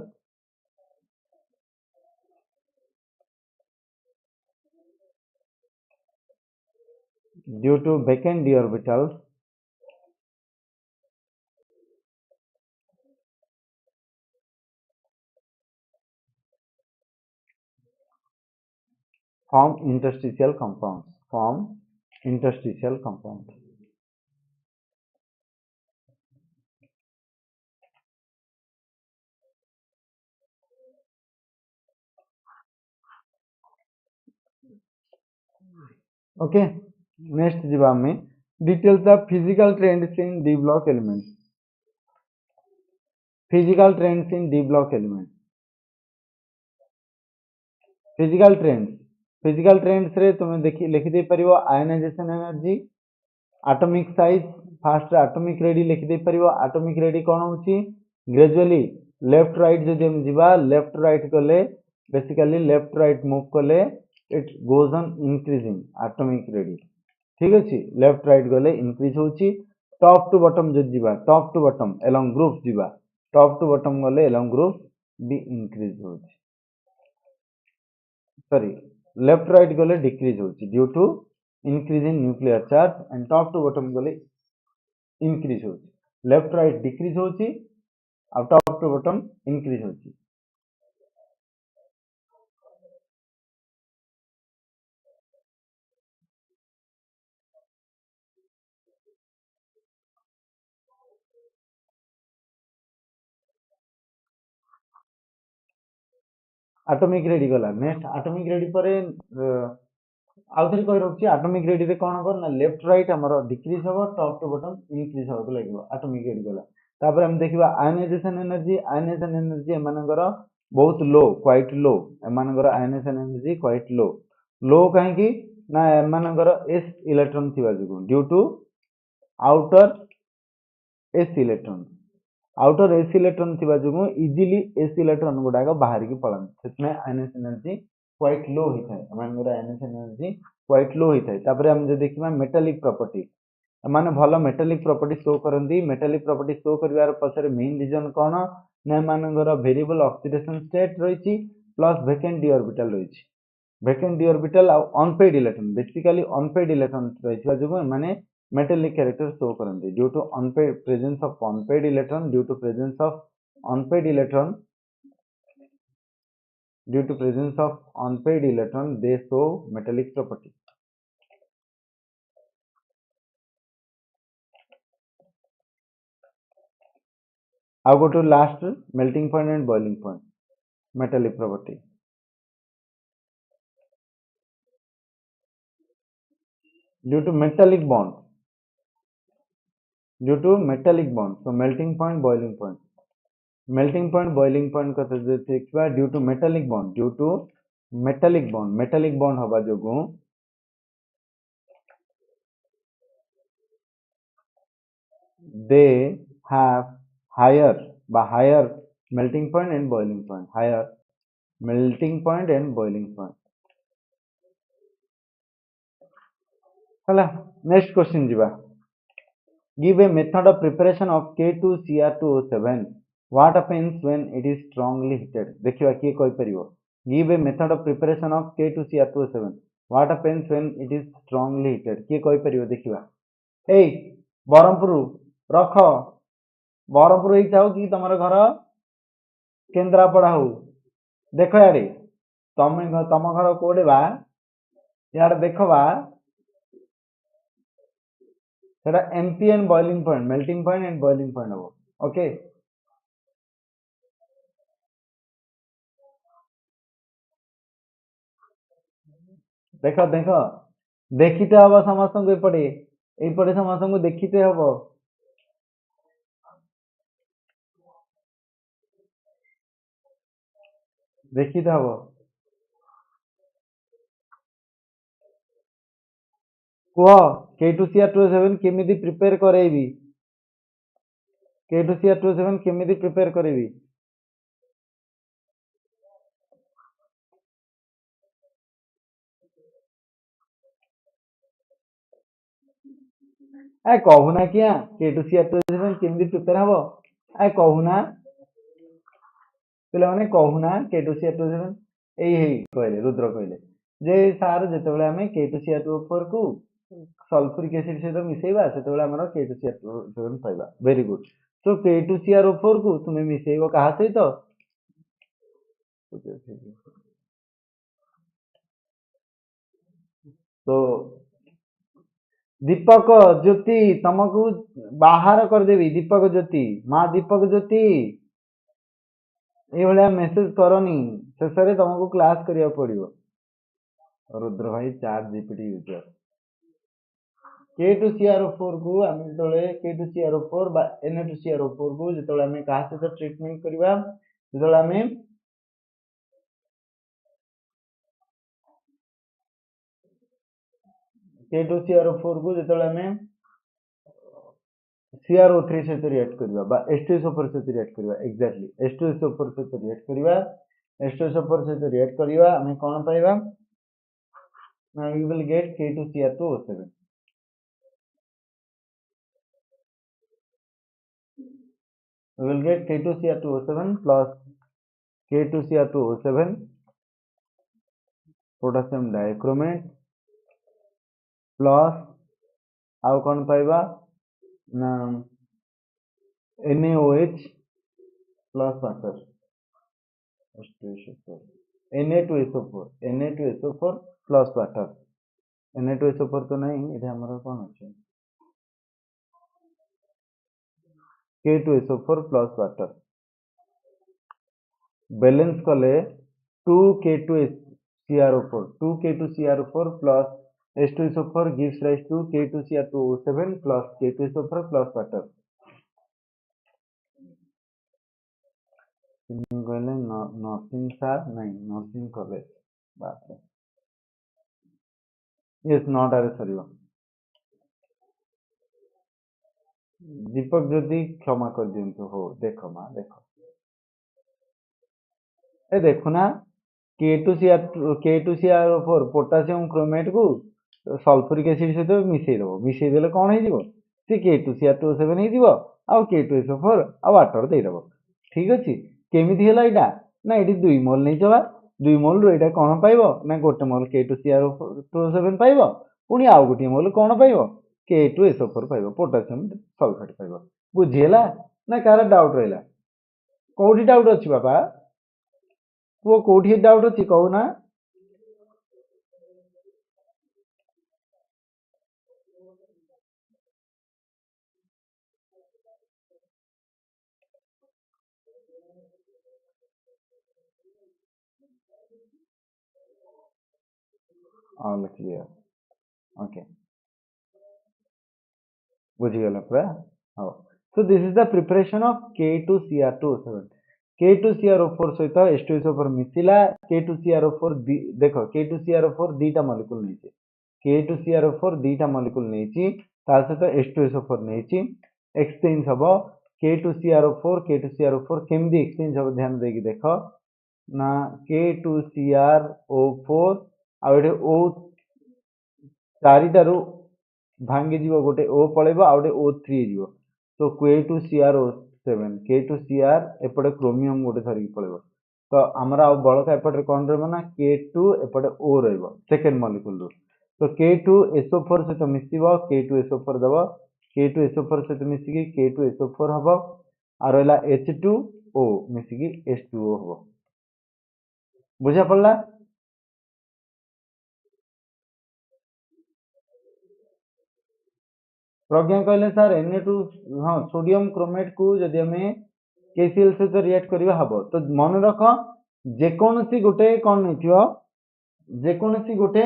form interstitial compounds okay next जिबा में details the physical trends in d block elements physical trends रे तुम देखि लिखि दे परिबो ionization energy atomic size fast atomic radii लिखि दे परिबो एटॉमिक रेडी कोन होची ग्रेजुअली लेफ्ट राइट जदि हम जिबा लेफ्ट राइट कले बेसिकली लेफ्ट राइट मूव कले it goes on increasing atomic radii ठीक अछि लेफ्ट राइट गले इंक्रीज होची टॉप टू बॉटम जदि जिबा top to bottom along group जिबा टॉप टू बॉटम गले अलोंग ग्रुप भी इंक्रीज होची सॉरी लेफ्ट राइट गले डिक्रीज होची due to increasing nuclear charge and top to bottom गले increase होची लेफ्ट राइट डिक्रीज होची और टॉप टू बॉटम इंक्रीज होची एटॉमिक रेडी गला नेक्स्ट एटॉमिक रेडी पर आउथरे कहि रखछि एटॉमिक रेडी रे कोन हो ना लेफ्ट राइट हमर डिक्रीज हो टॉप टू बॉटम इंक्रीज हो लागो एटॉमिक रेडी गला तापर हम देखिबा आयनाइजेशन एनर्जी एमानकर बहुत लो क्वाइट लो एमानकर आयनाइजेशन एनर्जी क्वाइट लो काहे कि ना एमानकर s इलेक्ट्रॉन थिबा जगु due to outer s electron थिबा जगु इजीली s इलेक्ट्रॉन गुडाक बाहर की पळन सेतमे आयनाइजेशन एनर्जी क्वाइट लो ही थाए एमानकर आयनाइजेशन एनर्जी क्वाइट लो ही थाए तापर हम जे देखिबा मेटालिक प्रॉपर्टी माने भलो मेटालिक प्रॉपर्टी शो करंदी मेटालिक प्रॉपर्टी शो करिवार पछरे मेन रीजन कोन ना मानकर वेरिएबल ऑक्सीडेशन स्टेट रही प्लस वेकेंट डी ऑर्बिटल रही vacant d orbital unpaired electron basically unpaired electron रही जो माने मेटालिक कैरेक्टर शो करते due to unpaired presence of unpaired electron due to presence of unpaired electron due to presence of unpaired electron they show metallic property. I'll go to last melting point and boiling point metallic property. Due to metallic bond so melting point boiling point boiling point कथा देखिबा due to metallic bond हवा जोगु they have higher melting point and boiling point higher melting point and boiling point. Hala next question jiba. Give a method of preparation of K2Cr2O7. What happens when it is strongly heated? देखिबा किए कहि परिबो. Give a method of preparation of K2Cr2O7. What happens when it is strongly heated? किए कहि परिबो देखिबा. ए बरमपुर रख बरमपुर ही चाहो कि तमर घर केन्द्रापड़ा हो देख यारे तम घर कोडे बा यार देखबा सेटा MP and boiling point melting point and boiling point हो ओके देख देख देखिते हम समस्त को एपटे समस्त को देखिते हम देखिते हम कह K2Cr2O7 केमिति प्रिपेयर करेबी K2Cr2O7 केमिति प्रिपेयर करेबी ए कहूना किया K2Cr2O7 केमिति प्रिपेयर हबो ए कहूना पिला माने कहूना K2Cr2O7 एही कहले रुद्र कहले जे सार जेतेबेले हमें K2Cr2O4 को सल्फ्यूरिक एसिड सहित मिसेइबा सेतेबेले हमर K2Cr2O7 पाइबा वेरी गुड सो K2Cr4 को तुमे मिसेइबो कहा सहित तो दीपक ज्योति तुमको बाहर कर देवी दीपक ज्योति माँ दीपक ज्योति ये मेसेज करनी शेष में तुमको क्लास करिया पड़िबो रुद्र भाई चार्ट जीपीटी यूजर K2Cr4 को आम जो K2Cr4 बा Na2Cr4 को जो आम क्या सहित ट्रीटमेंट करवा जो आम K2Cr4 को जो आम CrO3 सहित रिएक्ट करवा बा H2SO4 सहित रिएक्ट करवा एग्जैक्टली H2SO4 सहित रिएक्ट करवा H2SO4 सहित रिएक्ट करवा आम कौन पाइबा now you will get K2Cr2O7 we will get K2Cr2O7 plus K2Cr2O7 potassium dichromate plus आउ कौन पाइबा ना NaOH plus water Na2SO4 plus water Na2SO4 तो नहीं इधर हमारा कौन है K2SO4 plus water बैलेंस कले 2K2Cr4 plus H2SO4 gives rise to K2Cr2O7 plus K2SO4 plus water कहले नर्सिंग सार नहीं नर्सिंग कॉलेज बात है यस नॉट आरे सरीबा दीपक ज्योति क्षमा कर दियंतु हो देखो मां देखो ए देखो ना K2Cr4 पोटासियम क्रोमेट को सल्फ्यूरिक एसिड सहित मिसई देले कोन हे जीवो से K2Cr2O7 हे जीवो आ K2SO4 आ वाटर दे देबो ठीक अच्छे केमी है यहाँ ना ये 2 मोल नहीं चला 2 मोल रू यहाँ कौन पाइब ना गोटे मोल K2CrO7 पाइब पुणी आउ गोटे मोल कौन पाइब K2SO4 पाइब पोटासियम सल्फेट पाइब बुझीगला ना कार डाउट रहा कौटी डाउट अच्छी बापा पुओ कौटी डाउट अच्छी कहूना ऑल क्लियर ओके बुझीगला पूरा हाँ so this is the preparation of K2Cr2O7 K2CrO4 सहित H2SO4 मिसिला K2CrO4 देख K2CrO4 दीटा मॉलिक्यूल नहीं K2CrO4 दीटा मॉलिक्यूल नहीं ता सहित H2SO4 नहीं एक्सचेंज हम K2CrO4 केमती एक्सचेंज हम ध्यान देकी देख ना K2CrO4 आ O चारिटारू भांगी जीव गोटे O पलैब आ गोटे O3 जीव तो K2CrO7 एपटे क्रोमियम गोटे धरिक पलैब तो आमर आ बड़का एपटे कौन रहा K2 एपटे O सेकेंड मॉलिक्यूल तो K2SO4 सहित मिसिब K2SO4 दब K2SO4 सहित मिसिकी K2SO4 हम आ रहा H2O मिसिकी H2O हम बुझा पड़ला प्रज्ञा कहले सर Na2 हाँ सोडियम क्रोमेट को जदि आम KCl सहित रिएक्ट करवा हम तो मन रख जेकोसी गोटे कौन नहीं जेकोसी गोटे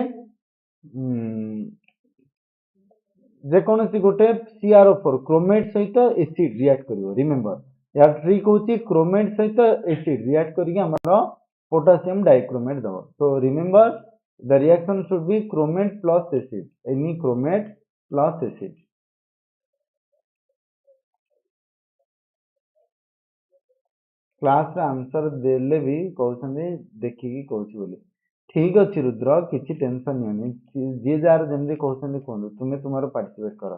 जेकोसी गोटे CrO4 क्रोमेट सहित एसिड रिएक्ट कर रिमेम्बर यार ट्रिक होची क्रोमेट सहित एसिड रिएक्ट करके पोटासियम डाइक्रोमेट दब तो remember the reaction should be chromate plus acid any chromate plus acid class answer देले भी कहते देखिकी कहूँ ठीक अच्छे रुद्र किसी टेंशन नहीं जी जार जमी कहते कहूँ तुम्हें तुम पार्टिसिपेट कर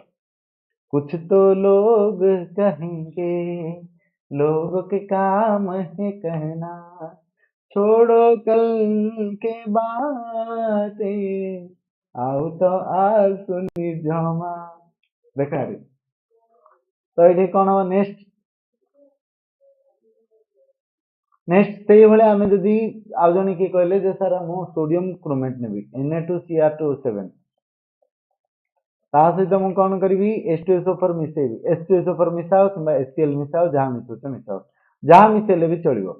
कुछ तो लोग कहेंगे लोग के काम है कहना छोड़ो कल के बातें आओ तो आज सुनी जमा देखा तो ये कौन हम नेक्स्ट नेक्स्ट से भाई आम जदि आउ जन किए कहले सर मु सोडियम क्रोमेट नेबी Na2Cr2O7 सहित मुझे कौन करी H2SO4 मिसेबी H2SO4 मिसाओ कि HCl मिसाओ जहाँ मिसाऊ मिसाओ जहाँ मिसेले भी चलो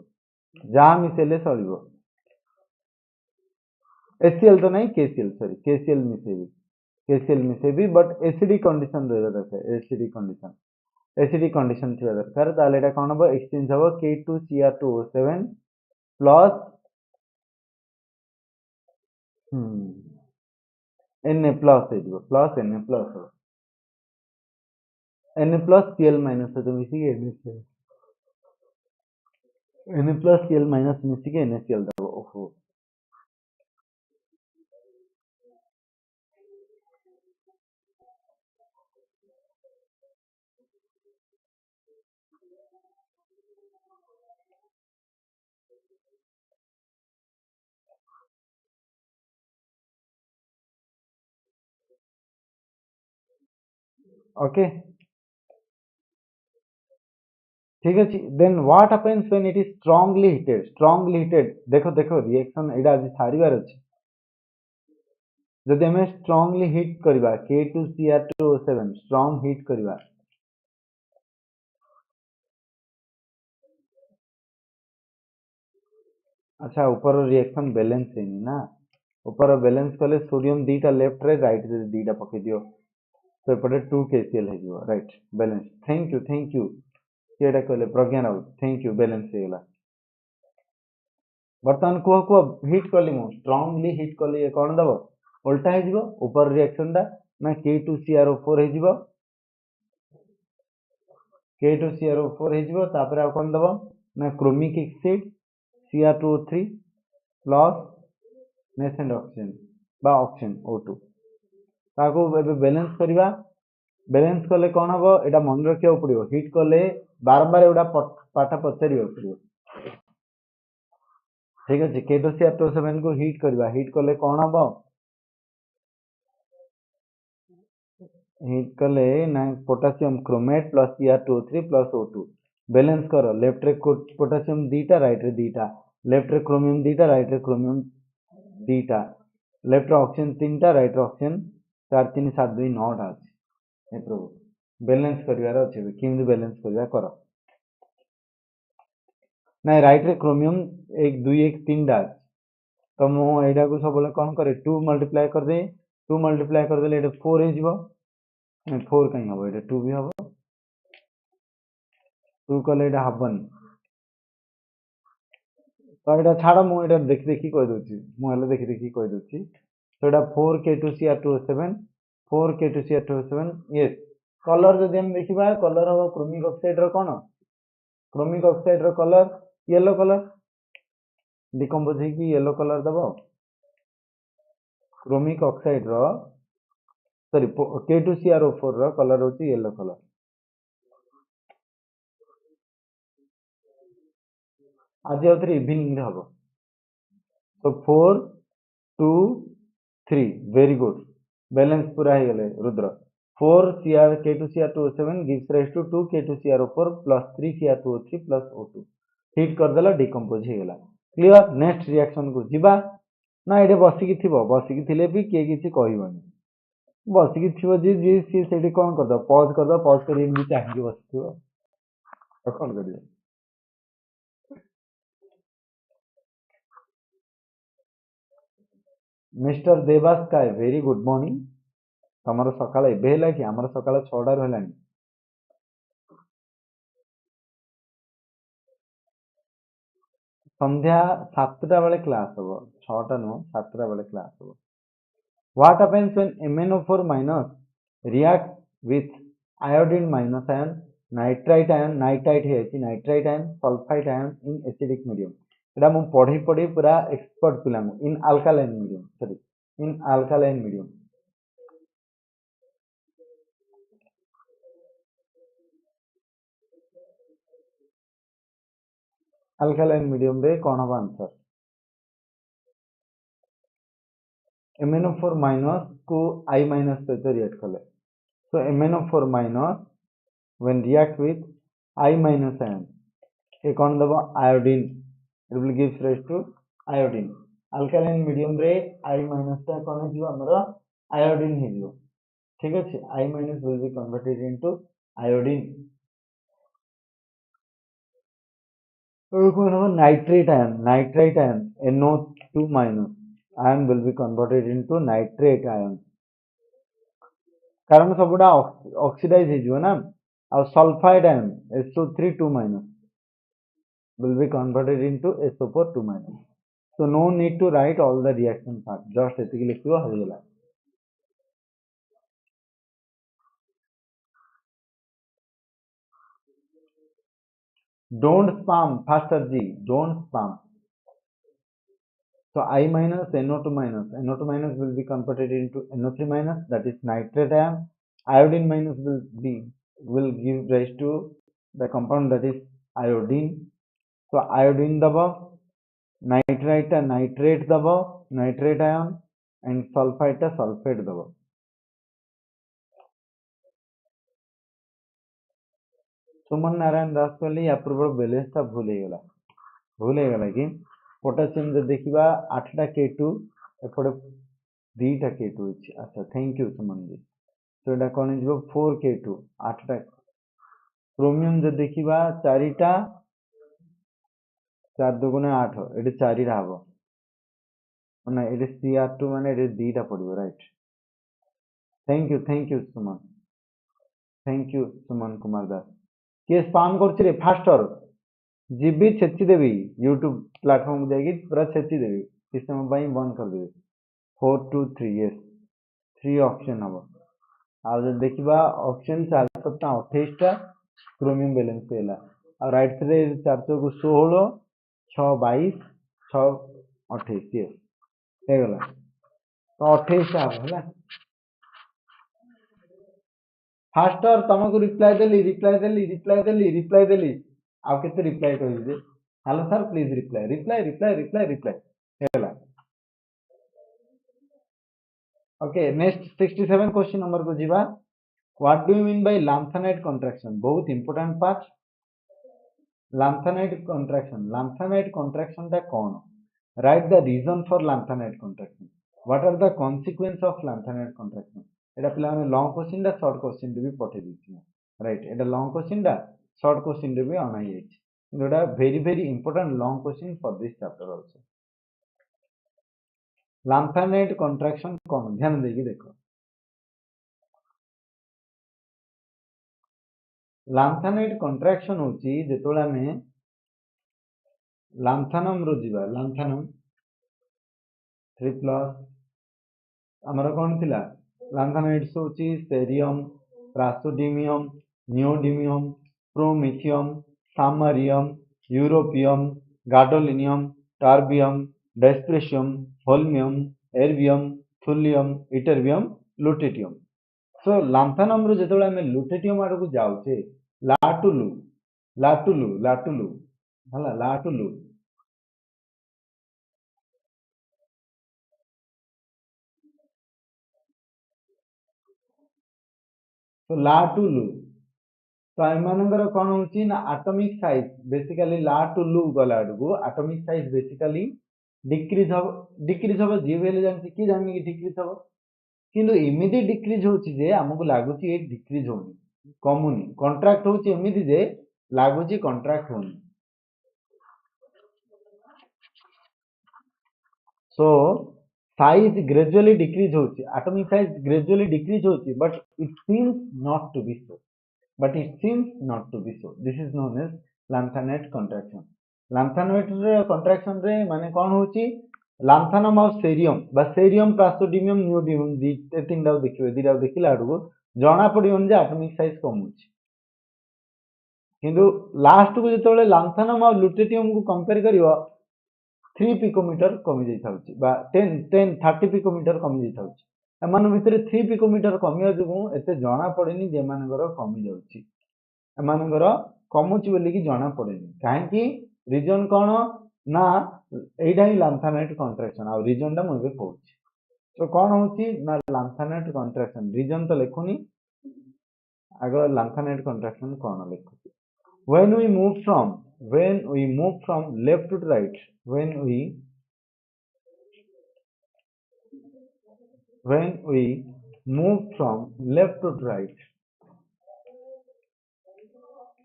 जहाँ मिसेले चलो HCl तो नहीं KCl सॉरी KCl मिसेबी बट एसिडिक कंडीशन रहा दरकार एसिडिक कंडीशन थी दरकार ताले कौन हम एक्सचेंज हम K2Cr2O7 plus Na plus plus Na plus Na plus Cl minus तो मिसिकी Na प्लस Cl माइनस मिसिकी NaCl दब ओहो ओके ठीक अच्छे then what happens when it is strongly heated देखो देखो रिएक्शन एटा आज सारिबार अछि जदि हमें स्ट्रांगली हिट करबा K2Cr2O7 स्ट्रांग हिट करबा अच्छा ऊपर रिएक्शन बैलेंस हैनी ना ऊपर बैलेंस कले सोडियम दीटा लेफ्ट रे राइट रे दीटा पके दियो तो एपटे 2 KCl है राइट बैलेंस थैंक यू केटा कहले प्रज्ञा राउत थैंक यू बैलेंस हो गला बर्तमान कह कह हिट कली मु स्ट्रांगली हिट कली कौन दब उल्टा हो ऊपर रिएक्शन टा ना K2CrO4 हो K2CrO4 हो तापर आ कौन दब ना chromic acid Cr2O3 plus nascent oxygen बा ऑक्सीजन O2 ताको बैलेंस करवा बैलेंस कले कौन हम यहाँ मन रखा पड़ो हिट कले बारंबार एगुड़ा पाठ पचार पड़ो ठीक अच्छे K2CR2O7 को हिट करवा हिट कले कौन हम हिट कले ना potassium chromate plus Cr2O3 plus O2 balance कर लेफ्ट रे पोटासियम दीटा राइट रे दीटा लेफ्ट रे क्रोमियम दीटा राइट रे क्रोमियम दीटा लेफ्ट रे ऑक्सीजन तीनटा राइट रे ऑक्सीजन 4 3 7 2 9 टा अछि ए प्रभु बैलेंस करिवार अछि किंतु बैलेंस करिवा कर ना राइट रे क्रोमियम 1 2 1 3 टा तो मु एडा को सब कौन करे 2 मल्टीप्लाई कर दे 2 मल्टीप्लाई कर देले 4 हे जीवो 4 कहीं हम एटा 2 भी हम 2 कले एटा हबन तो एटा छाड़ मु एटा देखि देखि कहि दोछि मु हले देखि देखि कहि दोछि तो एटा 4K2CR2O7 4K2CR2O7 यस कलर जदि हम देखिबा कलर हो क्रोमिक ऑक्साइड रो कोन क्रोमिक ऑक्साइड रो कलर येलो कलर डिकम्पोज हे कि येलो कलर दबो क्रोमिक ऑक्साइड रो सॉरी K2CrO4 रो कलर होची येलो कलर आज आउथरे इवनिंग रे हबो तो 4 2 3 वेरी गुड बैलेंस पूरा हे गेले Rudra 4 K2CR2O7 gives rise to 2 K2CrO4 plus 3 Cr2O3 plus O2 hit कर देला डिकम्पोज हे गेला क्लियर नेक्स्ट रिएक्शन को जीवा ना एडे बसिकी थिबो बसिकी थिले भी के किछि कहिबनी बसिकी थिबो जे जे सी सेठी कोन कर दो पॉज करी एमि चाहि बसिथिबो तो कोन करियो मिस्टर देवास काय वेरी गुड मॉर्निंग तमर सकाळ एबे हैला कि हमर सकाळ 6 टा रहलानी संध्या 7 टा बेले क्लास हो 6 टा नो 7 टा बेले क्लास हो what happens when MnO4 minus react with iodine minus ion nitrite है nitrite ion sulfite ion in acidic medium एटा मु पढ़ी पढ़ी पूरा एक्सपर्ट पिला मु in alkaline medium sorry in alkaline medium alkaline medium रे कोन हो आंसर MnO4 minus को I minus सहित रिएक्ट कले so MnO4 minus when react with I minus ion ये कौन दबो iodine it will gives rise to iodine alkaline medium रे I minus ता कौन जीव हमरो आयोडीन हे जीव ठीक अछि I minus will be converted into iodine और कौन हो nitrate ion NO2 minus ion will be converted into nitrate ion कारण सबुडा ऑक्सीडाइज हे जीव ना और sulphide ion SO3 2 minus will be converted into SO4 2 minus. So no need to write all the reaction part. Just एतिकी लिखिबो हरिगला. Don't spam faster G. Don't spam. So I minus NO2 minus will be converted into NO3 minus that is nitrate ion. Iodine minus will give rise to the compound that is iodine. So iodine दबो nitrite nitrate दबो nitrate ion and sulfite sulfate दबो सुमन नारायण दास कहले या पूर्व balance ता भूल हे गला कि पोटेशियम जे देखिबा 8 टा K2 एपडे 2 टा K2 अछि अच्छा थैंक यू सुमन जी तो एटा कोन जिवो 4 K2 8 टा क्रोमियम जे देखिबा 4 टा 4 दुगुने 8 एटे 4 टा हबो माने एटे Cr2 माने एटे 2 टा पड़िबो right thank you Suman Kumar Das के स्पैम करछि रे फास्टर जीबी छेची देवी यूट्यूब प्लेटफॉर्म जाएगी पूरा छेची देवी किस समय बाई बंद कर देवी 4 2 3 यस 3 ऑप्शन हम आ जब देखिबा ऑप्शन 428 टा क्रोमियम बैलेंस हैला और राइट से 400 को 16 6 22 6 28 यस हे गला तो 28 टा हैला फास्टर तुमको रिप्लाई देली आउ केते रिप्लाई कहबी जे हेलो सर प्लीज रिप्लाई हेला ओके नेक्स्ट 67 क्वेश्चन नंबर को जीवा what do you mean by lanthanide contraction बहुत इंपोर्टेंट पार्ट लैंथेनाइड कॉन्ट्रैक्शन टा कौन right the reason for lanthanide contraction what are the consequence of lanthanide contraction एटा पिला माने long question दा शॉर्ट क्वेश्चन भी पठे दिछि राइट एटा लॉन्ग क्वेश्चन दा शॉर्ट क्वेश्चन भी अनाई जाइछि एटा very important long question for this chapter also lanthanide contraction कौन ध्यान देगी देखो लैंथेनाइड कॉन्ट्रैक्शन होची जेतोला में लांथानम रो जीवा लांथानम 3 प्लस हमर कोन थिला लांथानोइड्स होची cerium praseodymium neodymium promethium samarium europium gadolinium terbium dysprosium holmium erbium thulium ytterbium lutetium so lanthanum रो जेतोला में लुटेटियम आडू जाउचे लाटुलु लाटुलु हला लाटुलु तो लाटुलु तो एमानंगर कोन होची ना एटॉमिक साइज बेसिकली लाटुलु गला आडू एटॉमिक साइज बेसिकली डिक्रीज हो जी वेले जानछि की जानि कि डिक्रीज हो किंतु एमिदी डिक्रीज होची जे हमकु लागुची ए डिक्रीज होनी कमुनी कॉन्ट्रैक्ट होची एमिदी जे लागुची कॉन्ट्रैक्ट होनी so size gradually decrease होची atomic size gradually decrease होची but it seems not to be so this is known as lanthanoid contraction lanthanoid contraction रे माने कोन होची lanthanum और cerium बा cerium praseodymium neodymium दी तीन डाउ देखिबे दी डाउ देखिला आडू जणा पडियोन जे atomic size कम होची किंतु लास्ट को जेतोले lanthanum और lutetium को कंपेयर करियो 3 पिकोमीटर कमी जाई थाउची बा 30 पिकोमीटर कमी जाई थाउची एमान भितरे 3 पिकोमीटर कमिया जुगु एते जणा पड़ेनी जे मानकर कमी जाउची एमानकर कमुची बोली की जणा पड़ेनी काहे की रीजन कोन ना एइडा ही लैंथेनाइड कॉन्ट्रैक्शन आ रीजन टा मुबे कहूची तो कोन होची ना लैंथेनाइड कॉन्ट्रैक्शन रीजन तो लेखुनी आगो लैंथेनाइड कॉन्ट्रैक्शन कोन लेखुची when we move from left to right when we move from left to right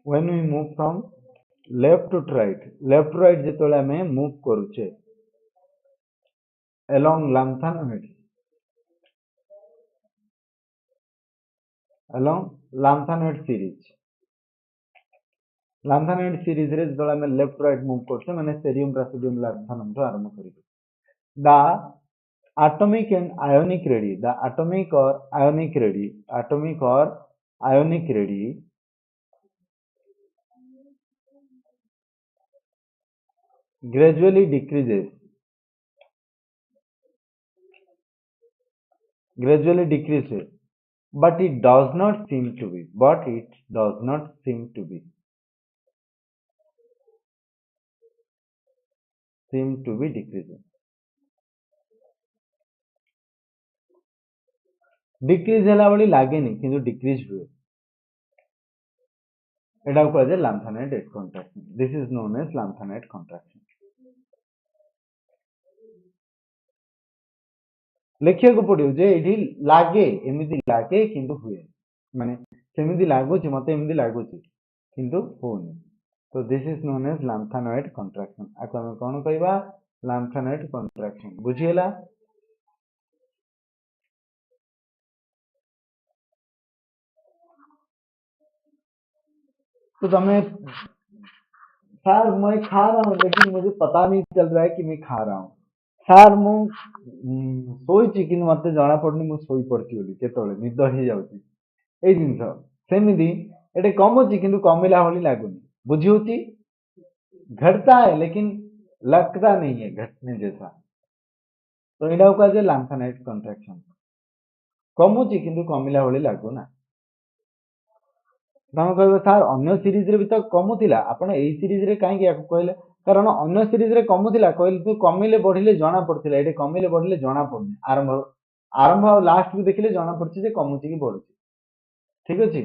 when we move from left to right जेतोले हमें मूव करूचे along lanthanoid series रे जेतोले हमें लेफ्ट राइट मूव करछे माने सेरियम प्रासोडियम लैंथानम तो आरंभ करी the atomic and ionic radii the atomic or ionic radii gradually decreases but it does not seem to be decreasing decrease होला बडी लागेनी किंतु डिक्रीज हुए एटा को जे lanthanide contraction this is known as lanthanide contraction लिखिया को पडियो जे एठी लागे एमिति लागे किंतु हुए माने सेमिति लागुची मते एमिति लागुची किंतु होनी तो this is known as lanthanide contraction आको हम कोन कहबा लैंथेनाइड कॉन्ट्रैक्शन बुझियला तो तमें सर मैं खा रहा हूँ लेकिन मुझे पता नहीं चल रहा है कि मैं खा रहा हूँ सर मु सोईची कि मते जणा पड़नी मु सोई पड़ती बोली केतोले निद ही जाउची ए जिंस सेमिदी एटे कम होची किंतु कमिला होली लागुनी बुझी होची घटता है लेकिन लगता नहीं है घटने जैसा तो एटा को जे लैंथेनाइड कॉन्ट्रैक्शन कम होची किंतु कमिला होली लागुना ତମେ କହିବ ସାର୍ ଅନ୍ୟ ସିରିଜ ରେ ବି ତ କମୁଥିଲା, ଆପଣ ଏଇ ସିରିଜ ରେ କାହିଁକି ୟାକୁ କହିଲେ? କାରଣ ଅନ୍ୟ ସିରିଜ ରେ କମୁଥିଲା, କହିଲେ ତୁ କମିଲେ ବଢିଲେ ଜଣା ପଡୁଥିଲା, ଏଠି କମିଲେ ବଢିଲେ ଜଣା ପଡୁନି। ଆରମ୍ଭ ଆଉ ଲାଷ୍ଟ କୁ ଦେଖିଲେ ଜଣା ପଡୁଛି ଯେ କମୁଛି କି ବଢୁଛି। ଠିକ ଅଛି।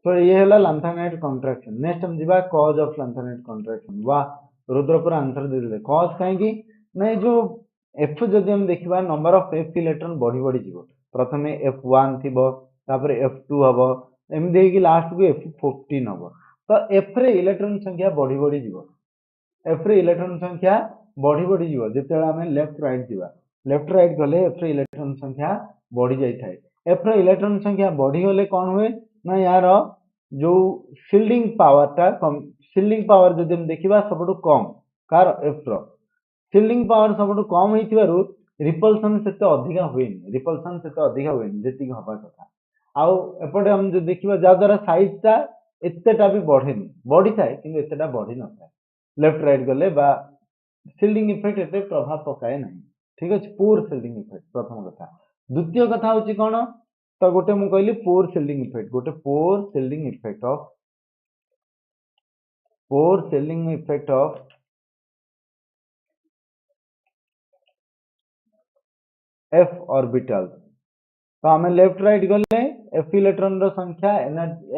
तो ये है lanthanoid contraction। नेक्स्ट हम जीवा कॉज ऑफ lanthanoid contraction। वाह रुद्र पूरा आंसर दे देले। कॉज काहेकी नहीं जो एफ जदि हम देखिबा नंबर ऑफ एफ इलेक्ट्रॉन बढ़ी बढ़ी जीवो। प्रथमे F1 थिबो, तापर F2 हबो, एम देकी लास्ट को F14 हबो। तो एफ रे इलेक्ट्रॉन संख्या बढ़ी बढ़ी जीवो। एफ रे इलेक्ट्रॉन संख्या बढ़ी बढ़ी जीवो जेतेबेले हमें लेफ्ट राइट जीवा। लेफ्ट राइट गले एफ रे इलेक्ट्रॉन संख्या बढ़ी जाई थाए। एफ रे इलेक्ट्रॉन संख्या बढ़ी गले कोन हुए ना यार जो शिल्डिंग पावर टा कम, शिल्डिंग पावर जदि हम देखिबा सबटु कम कार एफ रो शिल्डिंग पावर सबटु कम हेतिबारु रिपल्सन सेते अधिका होइनी, रिपल्सन सेते अधिका होइनी जेति हबा कथा। आउ एपटे हम जो देखिबा जा द्वारा साइज टा एतेटा भी बढ़ेनी, बढ़ी थाए किंतु एतेटा बढ़ी न थाए। लेफ्ट राइट गले बा शिल्डिंग इफेक्ट एते प्रभाव पकाए नाही। ठीक अछि, पूर शिल्डिंग इफेक्ट प्रथम कथा। द्वितीय कथा होची कोन, तो गोटे मु कहली पोर शिल्डिंग इफेक्ट, गोटे poor shielding effect of f orbital. तो आम लेफ्ट राइट गले एफ इलेक्ट्रॉन रो संख्या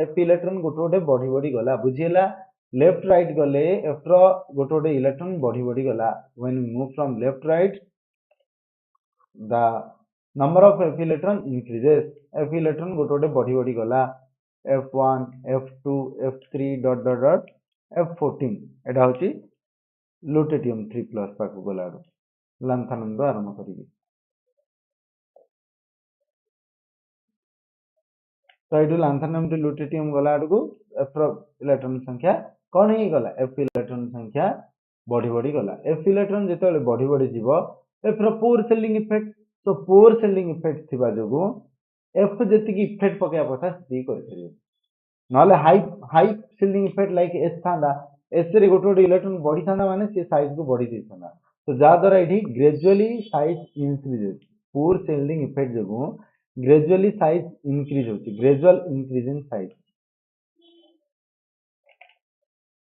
एफ इलेक्ट्रॉन गोटे गोटे बढ़ी बढ़ी गला, बुझीला। लेफ्ट राइट गले एफ रो गोटे गोटे इलेक्ट्रॉन बढ़ी बढ़ी गला। When we move from left right the number of f electron increases. F electron गोटे गोटे बढ़ी बढ़ी गला। F1 F2 F3 dot dot dot F14 एटा होची लुटेटियम 3+ पाकु गलाडो लंथानंद आरंभ करिवि। तो ये लांथानियम टू लुटेटियम गला आडू एफ इलेक्ट्रॉन संख्या कौन ही गला, एफ इलेक्ट्रॉन संख्या बढ़ी बढ़ी गला। एफ इलेक्ट्रॉन जिते बढ़ी बढ़ी जीव एफ पोर सेलिंग इफेक्ट, तो पोर सेलिंग इफेक्ट थिबा जोगु एफ जेतिकी इफेक्ट पकेया कथा सेति करि नले high high shielding effect like s थांदा, एस रे गोटे गोटे इलेक्ट्रॉन बढ़ी थांदा माने से साइज को बढ़ी दै थांदा। तो जा द्वारा एठी gradually size increases. Poor shielding effect जोगु ग्रेजुअली साइज इंक्रीज होती, ग्रेजुअल इंक्रीज इन साइज।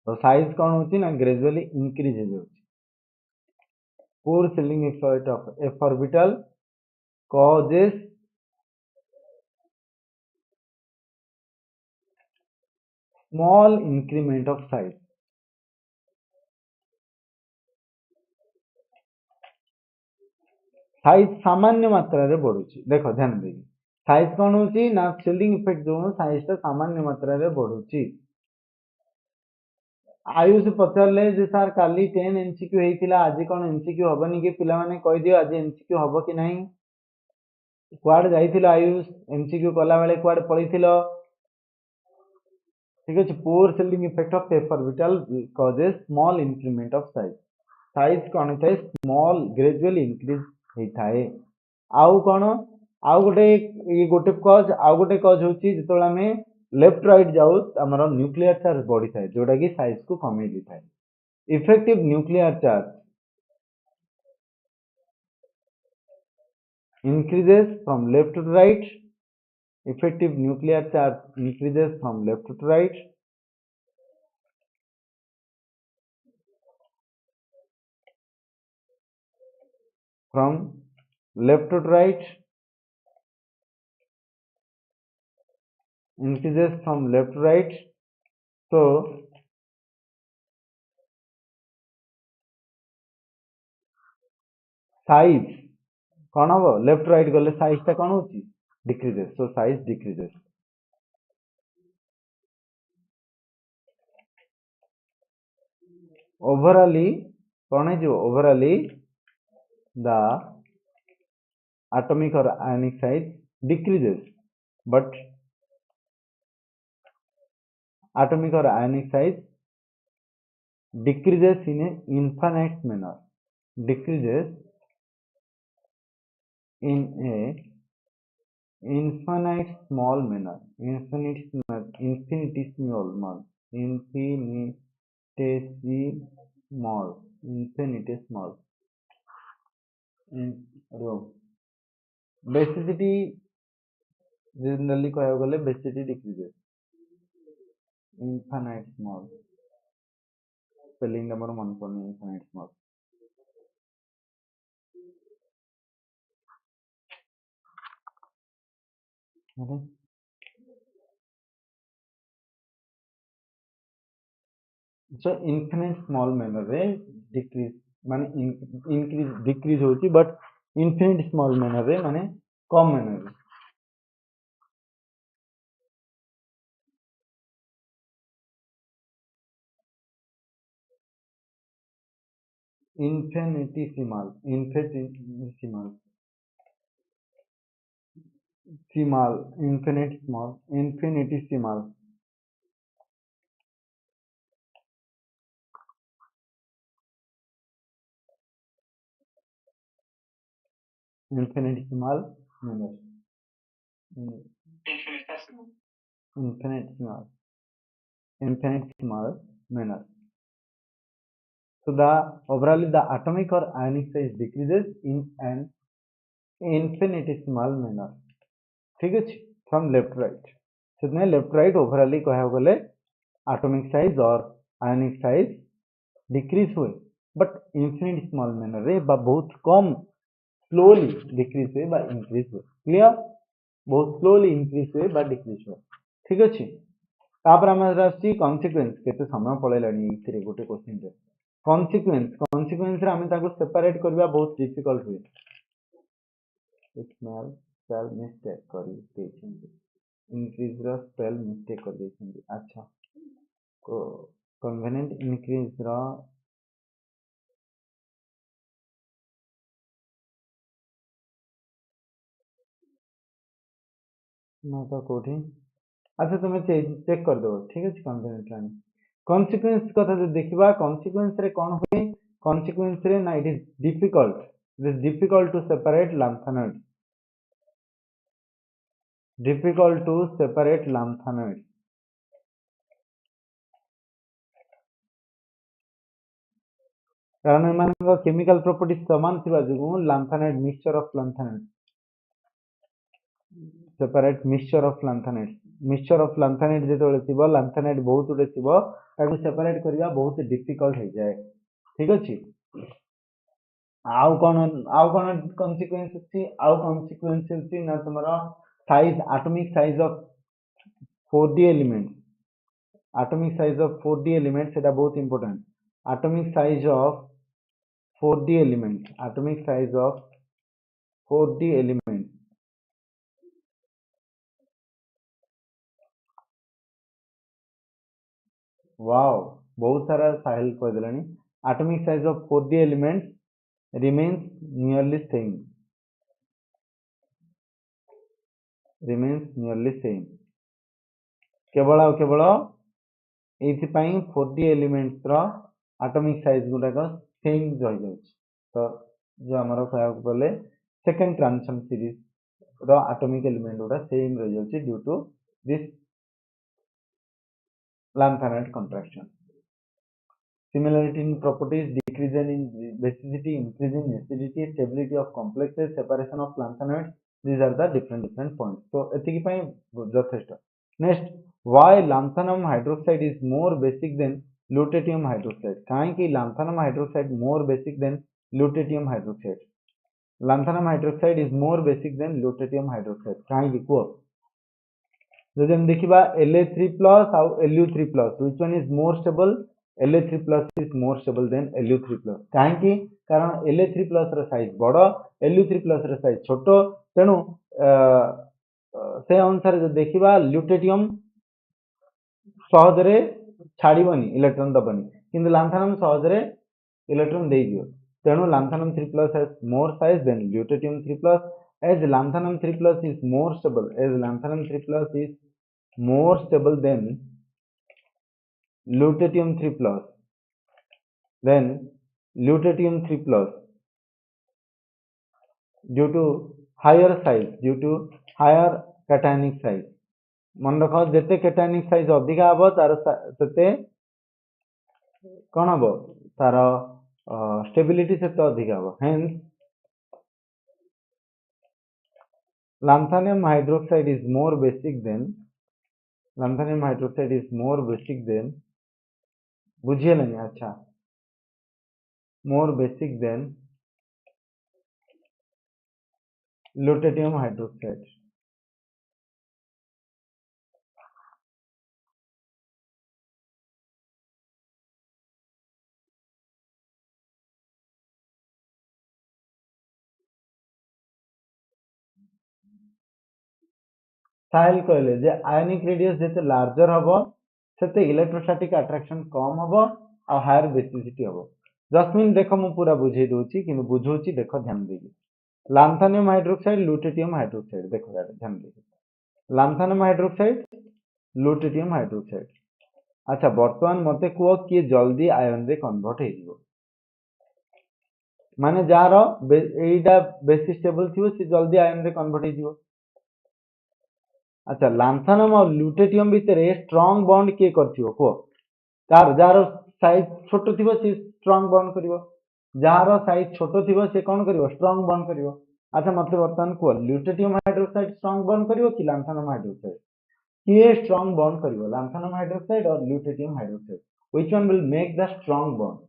तो साइज कौन होती ना ग्रेजुअली इंक्रीज हो जाती। Poor shielding effect of f orbital causes small increment of size। Size सामान्य मात्रा रे बढ़ुची। देखो ध्यान देगी साइज कौन होती ना शिल्डिंग इफेक्ट जो साइज टा सामान्य मात्रा रे बढ़ुची। आयुष पचारे जे सार काली 10 एमसीक्यू हेतिला आज कौन एमसीक्यू हबनी कि पिला माने कहि दियो आज एमसीक्यू हबो कि नहीं। कुआड जाइथिलो आयुष एमसीक्यू कला बेले कुआड पळिथिलो। ठीक अछि, poor shielding effect of f orbital causes small increment of size. Size कौन थाए स्मॉल ग्रेजुअली इंक्रीज हेथाए। आउ कौन आउ गोटे ये गोटे कॉज होची जेतोला में लेफ्ट राइट जाउ हमर न्यूक्लियर चार्ज बढ़ी थाए जोटा कि साइज को कमे दी थाए। Effective nuclear charge increases from left to right। effective nuclear charge increases from left to right। from left to right increases from left to right। so size कौन हम लेफ्ट राइट गले साइज टा कौन होची decreases. so size decreases। overally कौन है जो overally the atomic or ionic size decreases, but atomic or ionic size decreases in a infinite manner, decreases in a infinite small manner, infinitesimal, infinitesimal, infinitesimal, basicity generally कहया गले basicity decreases infinite small spelling number मन पड़ने infinite small अरे so infinite small manner रे decrease माने increase decrease होची but infinite small manner रे माने कम manner रे infinitesimal simal infinite small infinitesimal infinitesimal manner infinitesimal infinitesimal manner. So the overall the atomic or ionic size decreases in an infinitesimal manner. ठीक है from left right से left right ओवरऑली कह गले atomic size और आयनिक size decrease हुए but infinite small manner रे बहुत कम slowly decrease हुए इंक्रीज हुए क्लियर बहुत स्लोली इंक्रीज हुए डिक्रीज हुए ठीक अच्छे तापर आम कन्सिक्वेन्स केते समय पळैलानी इथिरे गोटे क्वेश्चन रे कन्सिक्वेन्स रे आमे ताको सेपरेट करबा बहुत डिफिकल्ट हुए स्मॉल सेल मिस्टेक करी देछिन इंक्रीज रा स्पेल मिस्टेक कर देछिन अच्छा को कन्वेनेंट इंक्रीज रा ना तो कोठी अच्छा तुम चेक कर दो ठीक है कन्वेनेंट लाइन कन्सिक्वेन्स कथा जो देखिबा कन्सिक्वेन्स रे कोन हुए कन्सिक्वेन्स रे ना it is difficult to separate lanthanoid difficult to separate lanthanoids कारण एमानक केमिकल प्रॉपर्टी समान थिबा जुगु lanthanoid mixture of lanthanoid separate mixture of lanthanoid जेतोले थिबो लैंथेनॉइड बहुत उडे थिबो ताकू सेपरेट करिया बहुत डिफिकल्ट हो जाए ठीक अछि आउ कोन कन्सिक्वेंस अछि ना तुम्हारा size atomic size of 4D element atomic size of 4D elements এটা बहुत important atomic size of 4D elements atomic size of 4D elements wow बहुत सारा साहिल कह देलानी atomic size of 4D elements remains nearly same केवल एथिपाई 4D elements रो atomic size गुडाक same रह जाउछ तो जो हमरो कहया बोले सेकंड ट्रांजिशन सीरीज रो एटॉमिक एलिमेंट गुडा सेम रह जाउछ due to this lanthanoid contraction similarity in properties decrease in basicity increase in acidity stability of complexes separation of lanthanoids these are the different points so एतिकी पई जथेष्ट next why lanthanum hydroxide is more basic than lutetium hydroxide काहे कि lanthanum hydroxide more basic than lutetium hydroxide lanthanum hydroxide is more basic than lutetium hydroxide काहे कि को जदि हम देखिबा La3+ और Lu3+ which one is more stable La3+ is more stable than Lu3+ काहे कि कारण La3+ ର साइज बड़ Lu3+ ର साइज छोट तेणु से अनुसार जो देखिबा ल्यूटेटियम सहजरे छाड़ीबनी इलेक्ट्रॉन दबनी किंतु लैंथेनम सहजरे इलेक्ट्रॉन दे दियो तेणु lanthanum 3+ has more size than lutetium 3+ as lanthanum 3+ is more stable as lanthanum 3+ is more stable than lutetium 3+ then lutetium 3+ due to higher size due to higher cationic size मन रख जेते cationic size अधिका हबो तार सेते कोन हबो तार stability सेते अधिका हबो hence Lanthanium hydroxide is more basic than बुझिएलनि अच्छा more basic than lutetium hydroxide. साहिल कहले जे आयनिक रेडियस जते लार्जर हबो सेते इलेक्ट्रोस्टैटिक अट्रैक्शन कम हबो आ हायर बेसिसिटी हबो. जस्मिन देखो मु पूरा बुझे दोची किंतु बुझोची देखो ध्यान देगी. लांथानियम हाइड्रोक्साइड लुटेटियम हाइड्रोक्साइड देखो ध्यान देगी. लांथानियम हाइड्रोक्साइड लुटेटियम हाइड्रोक्साइड. अच्छा वर्तमान मते कुओ कि जल्दी आयन रे कन्वर्ट हे जिवो माने जार एटा बेसिस स्टेबल थिवो से जल्दी आयन रे कन्वर्ट हे जिवो. अच्छा लांथानम और ल्यूटेटियम भितर स्ट्रॉन्ग बॉन्ड किए करथिवो को कार जार साइज छोट थिवो से स्ट्रॉन्ग बॉन्ड करिवो जार साइज छोट थिवो से कोन करिवो स्ट्रॉन्ग बॉन्ड करिवो. अच्छा मतलब वर्तमान को ल्यूटेटियम हाइड्रोक्साइड स्ट्रॉन्ग बॉन्ड करिवो कि लांथानम हाइड्रोक्साइड किए स्ट्रॉन्ग बॉन्ड करिवो लांथानम हाइड्रोक्साइड और lutetium hydroxide which one will make the strong bond.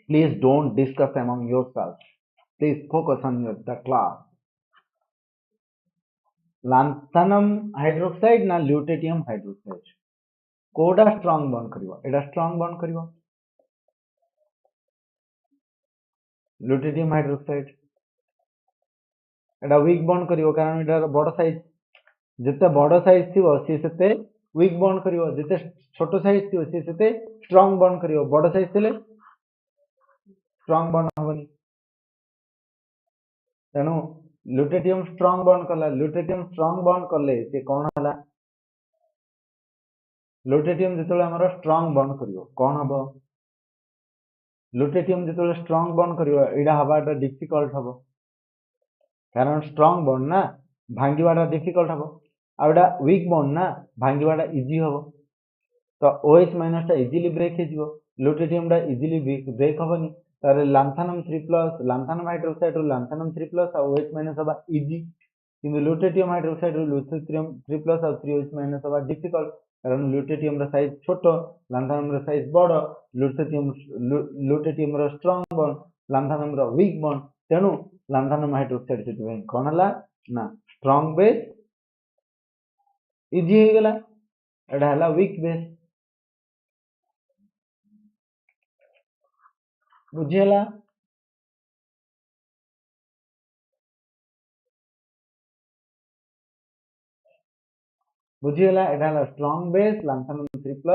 Please don't discuss among yourselves. Please focus on the class. Lanthanum hydroxide na lutetium hydroxide. कोडा strong bond करिवो एडा strong bond करिवो lutetium hydroxide एडा weak bond करिवो कारण एडा बड़ size जते बड़ size थिवो से सेते वीक बॉन्ड करिवो जते छोटो साइज थिवो से सेते स्ट्रॉन्ग बॉन्ड करिवो बड़ साइज थिले स्ट्रॉन्ग बॉन्ड हबनी तेनु लुटेटियम स्ट्रॉन्ग बॉन्ड कला लुटेटियम स्ट्रॉन्ग बॉन्ड करले से कोन हला लुटेटियम जेतले हमर स्ट्रॉन्ग बॉन्ड करिवो कोन हबो लुटेटियम जेतले स्ट्रॉन्ग बॉन्ड करिवो एडा हबाटा डिफिकल्ट हबो कारण स्ट्रॉन्ग बॉन्ड ना भांगीबाटा डिफिकल्ट हबो आ एडा वीक बॉन्ड ना भांगीबाटा इजी हबो तो OH माइनस टा इजीली ब्रेक हे जिवो लुटेटियम टा इजीली ब्रेक हबनी तारे लांथानम 3+ लांथानम हाइड्रोक्साइड रो लांथानम 3+ आ OH माइनस हबा इजी किंतु लुटेटियम हाइड्रोक्साइड रो लुटेटियम 3+ आ 3OH माइनस हबा डिफिकल्ट कारण लुटेटियम रो साइज छोटो लांथानम रो साइज बड़ लुटेटियम रो स्ट्रॉन्ग बॉन्ड लांथानम रो वीक बॉन्ड तेनु लांथानम हाइड्रोक्साइड से कोन हला ना स्ट्रॉन्ग बेस इजी हे गेला एडा हला वीक बेस बुझियला बुझियला एडा हला strong base lanthanum 3+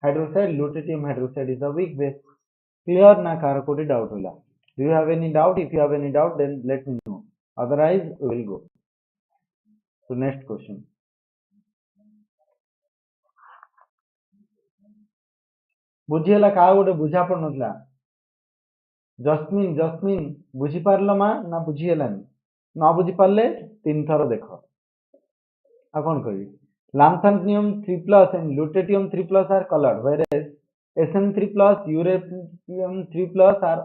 hydroxide lutetium hydroxide is the weak base clear ना कार कोटी डाउट होला do you have any doubt if you have any doubt then let me know otherwise we will go to next question बुझियला का गोटे बुझा पड़नथला जस्मिन जस्मिन बुझी पारलो मा ना बुझियलानी ना बुझी पारले तीन थर देखो आ कोन करी lanthanum 3+ and lutetium 3+ are colored whereas Sn3+ uranium 3+ are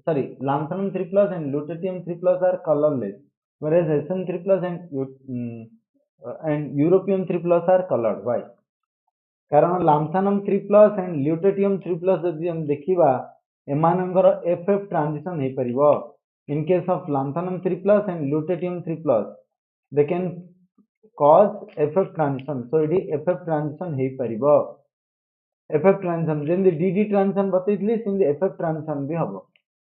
sorry lanthanum 3+ and lutetium 3+ are colorless whereas Sn3+ and europium 3+ are colored. Why? कारण lanthanum 3+ and lutetium 3+ जदि हम देखिबा एमानंगर FF ट्रांजिशन हे परिबो in case of lanthanum 3+ and lutetium 3+ they can cause FF transition so it is FF transition हे परिबो FF transition जेंदि DD transition बतैतली सिंदि FF transition भी हबो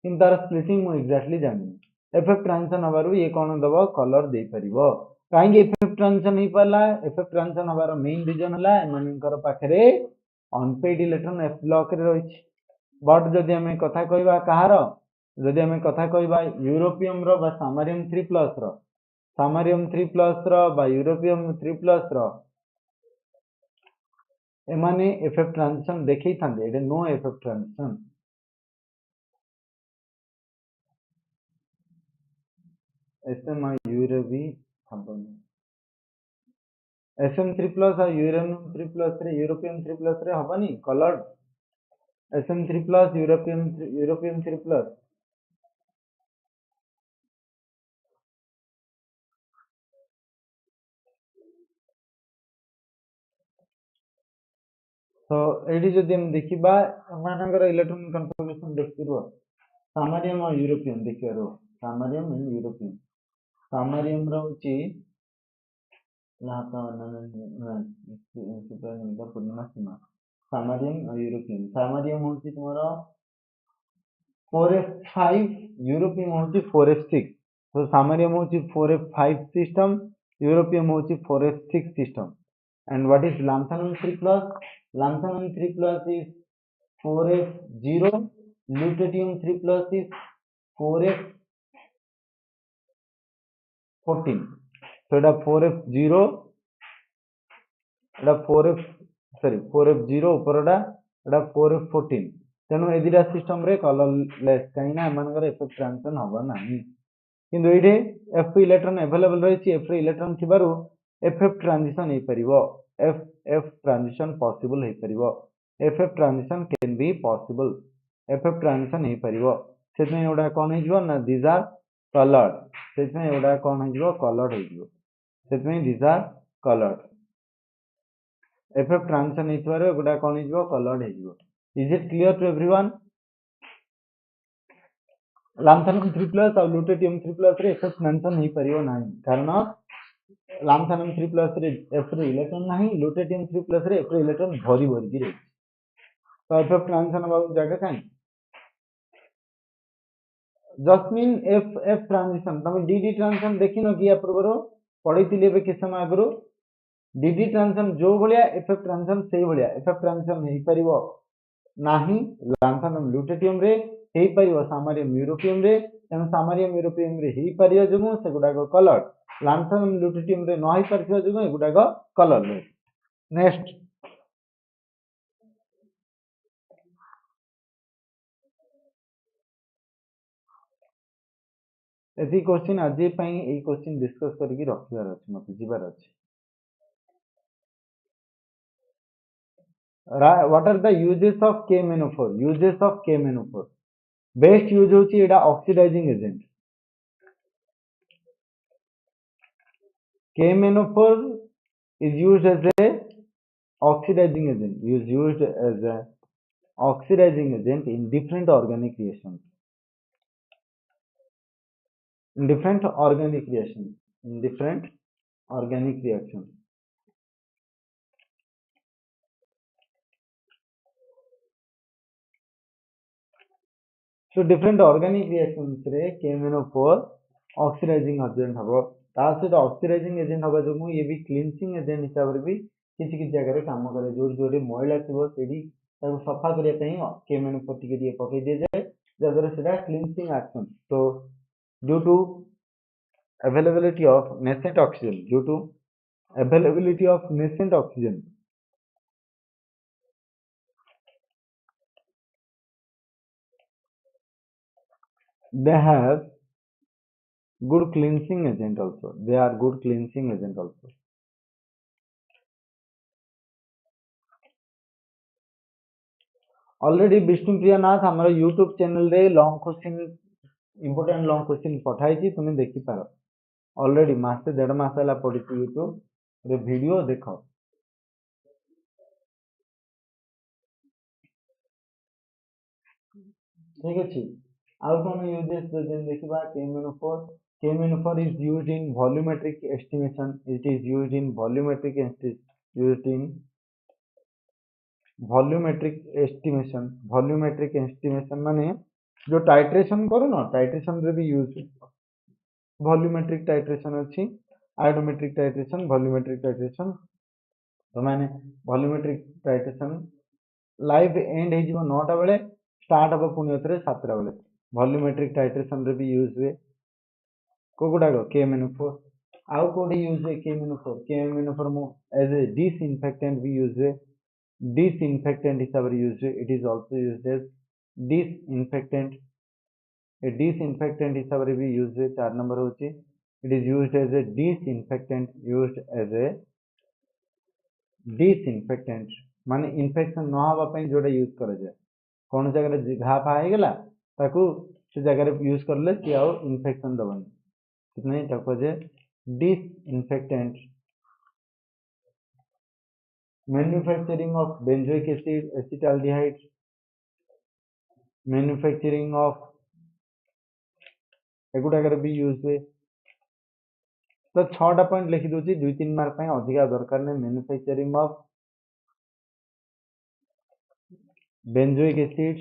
किन तार स्प्लिटिंग मु एग्जैक्टली जानि FF transition हबारु ये कोन दबो कलर दे परिबो काहेकि FF transition ही पाला FF transition हबार मेन रीजन हला एमानकर पाखरे अनपेड इलेक्ट्रॉन F ब्लॉक रे रहिछि बट जदि हमें कथा कहबा कहार जदि हमें कथा कहबा यूरोपियम रो बा सामारियम 3+ रो सामारियम 3+ रो बा यूरोपियम 3+ रो एमाने FF ट्रांजिशन देखै थांदे एडे नो FF ट्रांजिशन SMI यूरे भी हबनी SM3+ और यूरेनियम 3+ रे यूरोपियम 3+ रे हबनी कलर्ड SM3+ यूरोपियम 3+। तो एडी जदि हम देखिबा मानकर इलेक्ट्रॉन कन्फर्मेशन देखिरो सामारियम और यूरोपियम देखिरो सामारियम एंड यूरोपियम सामारियम रहउची पूर्णिमा सीमा सामारियम और यूरोपियम सामारियम होची तुम्हारा 4f5 यूरोपियम होची 4f6 तो सामारियम होची 4f5 सिस्टम यूरोपियम होची 4f6 system and what is lanthanum 3+? Lanthanum 3+ is 4f0 lutetium 3+ is 4f14 so এটা 4f0 এটা 4f0 উপরটা এটা 4f14 তেଣୁ ଏ ଦିଟା ସିଷ୍ଟମ ରେ କଲରଲେସ୍ କାହିଁକି ନା ଏମାନଙ୍କର ଏଫେକ୍ଟ ଟ୍ରାନ୍ସଫର ହବ ନାହିଁ କିନ୍ତୁ ଏଇଠି F ଇଲେକ୍ଟ୍ରନ अवेलेबल ରହିଛି F ରେ ଇଲେକ୍ଟ୍ରନ ଥିବାରୁ FF ट्रांजिशन ହେଇ परिबो FF ट्रांजिशन पॉसिबल ହେଇ परिबो FF transition can be possible FF transition ହେଇ परिबो सेतमे एडा कोन हे जिवो ना दीज आर कलर्ड सेतमे एडा कोन हे जिवो कलर्ड हे जिवो सेतमे these are coloured FF transition हेई थवारे एडा कोन हे जिवो कलर्ड हे जिवो is it clear to everyone lanthanum 3+ और लुटेटियम 3+ रे FF ट्रांजिशन हेई परिबो नाही कारण लांथानम 3+ रे F रे इलेक्ट्रॉन नाही लुटेटियम 3+ रे F रे इलेक्ट्रॉन भरी भरी की रे तो FF ट्रांजिशन बाबू जगह काई जस्मिन FF ट्रांजिशन तमे DD ट्रांजिशन देखिनो कि या पूर्व पढिथिले बे किछ समय आगरो DD ट्रांजिशन जो भलिया FF ट्रांजिशन सेही भलिया FF ट्रांजिशन हेई परिबो नाही लांथानम लुटेटियम रे हेई परिबो सामारियम यूरोपियम रे तेणु सामारियम यूरोपियम रे हेई परिया जमु से गुडाको कलर लांथानम लुटेटियम रे न हेई परथिबा जमु ए गुडाको कलर नेक्स्ट एथि क्वेश्चन आज पई ए क्वेश्चन डिस्कस करके रखिबार अछि मते जिबार अछि what are the uses of KMnO4 uses of KMnO4 best use होची एडा oxidising agent KMnO4 is used as a oxidizing agent is used as a oxidizing agent in different organic reactions in different organic reactions so different organic reactions रे KMnO4 oxidizing agent हबो ता सहित oxidizing agent हबा जमु ये भी cleansing agent हिसाब रे भी किछि किछि जगह रे काम करे जोडी जोडी मैला थिबो सेडी ताको सफा करिया पई KMnO4 टिके दिए पकई दिए जाय जदर सेडा क्लीनसिंग एक्शन तो due to availability of nascent oxygen they have good cleansing agent also they are good cleansing agent also already Vishnupriya Nath हमर YouTube चैनल रे long question important long question पठाई छी तुम देखि पारो ऑलरेडी मासे 1.5 मास हला पढी YouTube रे वीडियो देखो ठीक अछि आउ कोन यूजेस देखिबा KMnO4 is used in volumetric estimation it is used in volumetric estimation माने जो टाइट्रेशन करो ना टाइट्रेशन रे भी यूज वॉल्यूमेट्रिक टाइट्रेशन अछि आयोडोमेट्रिक टाइट्रेशन वॉल्यूमेट्रिक टाइट्रेशन तो माने वॉल्यूमेट्रिक टाइट्रेशन लाइव एंड हे जीव 9 टा बेले स्टार्ट हो पुनी उतरे 7 टा बेले वॉल्यूमेट्रिक टाइट्रेशन रे भी यूज हुए कोगुडा को KMnO4 आउ कोडी यूज हुए KMnO4 मो एज ए डिसइंफेक्टेंट भी यूज हुए disinfectant हिसाब रे use it is also used as disinfectant a disinfectant हिसाब रे भी यूज 4 नंबर होची it is used as a disinfectant used as a disinfectant माने इन्फेक्शन न हवा पई जोडा यूज करा जाय कोन जगह रे घा फा हे गेला ताकू से जगह रे यूज करले कि आउ इन्फेक्शन दबनी कितने ताको जे disinfectant manufacturing of benzoic acid acetaldehyde manufacturing of एगुडा भी यूज हुए तो 6टा पॉइंट लिखि दोची 2-3 मार्क पई अधिका दरकार नै manufacturing of benzoic acid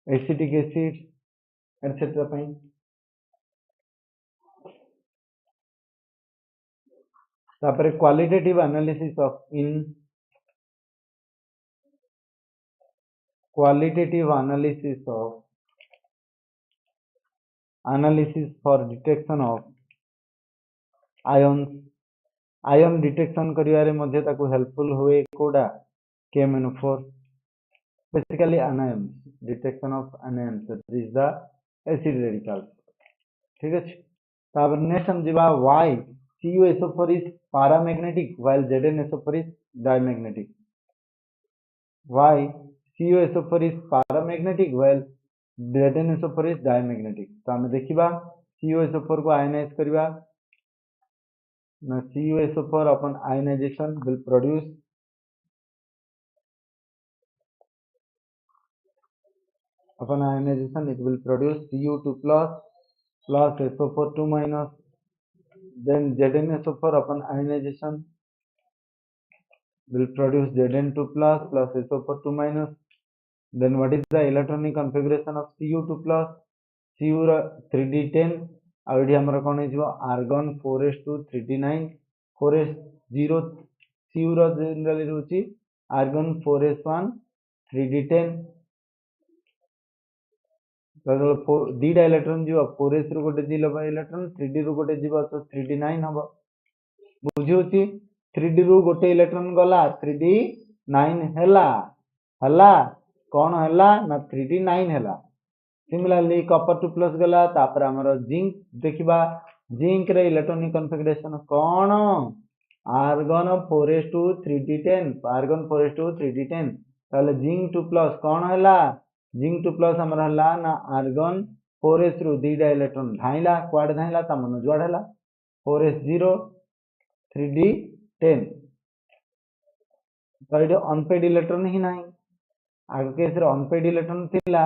acetic acid etcetera पई तापर qualitative analysis of in qualitative analysis for detection of ions ion detection करिवारे मध्ये ताकू हेल्पफुल हुए कोडा KMnO4 basically anions detection of anions that is the acid radicals ठीक है तापर next हम जिबा why CuSO4 is paramagnetic while ZnSO4 is diamagnetic why CuSO4 is paramagnetic while ZnSO4 is diamagnetic तो हमें देखिबा CuSO4 को आयनाइज करिबा ना CuSO4 upon ionization will produce upon ionization it will produce Cu2 plus SO4 2 minus then ZnSO4 upon ionization will produce Zn2 plus SO4 2 minus then what is the electronic configuration of Cu2 plus Cu 3d10 ଆଉ ଏଠି ଆମର କଣ ହେଇଯିବ argon 4s2 3d9 4s0 Cu ର generally रहउची argon 4s1 3d10 तो दीटा electron जीव 4s रु गोटे दिलो बा इलेक्ट्रॉन 3d रु गोटे जीव तो 3d9 हबो बुझियोची 3d रु गोटे इलेक्ट्रॉन गला 3d9 हैला हला कौन हैला ना 3d9 हैला सिमिलरली कॉपर 2 प्लस गला तापर हमर जिंक देखिबा जिंक रे इलेक्ट्रॉनिक कॉन्फ़िगरेशन कौन argon 4s2 3d10 argon 4s2 3d10 ताले जिंक 2 प्लस कौन हैला जिंक 2 प्लस हमर हैला ना आर्गन 4s रु दीटा इलेक्ट्रॉन धाइला क्वाड धाइला त मन जुआड हैला 4s0 3d10 तो इडे अनपेड इलेक्ट्रॉन ही नाही आगे केस रे अनपेड इलेक्ट्रॉन थिला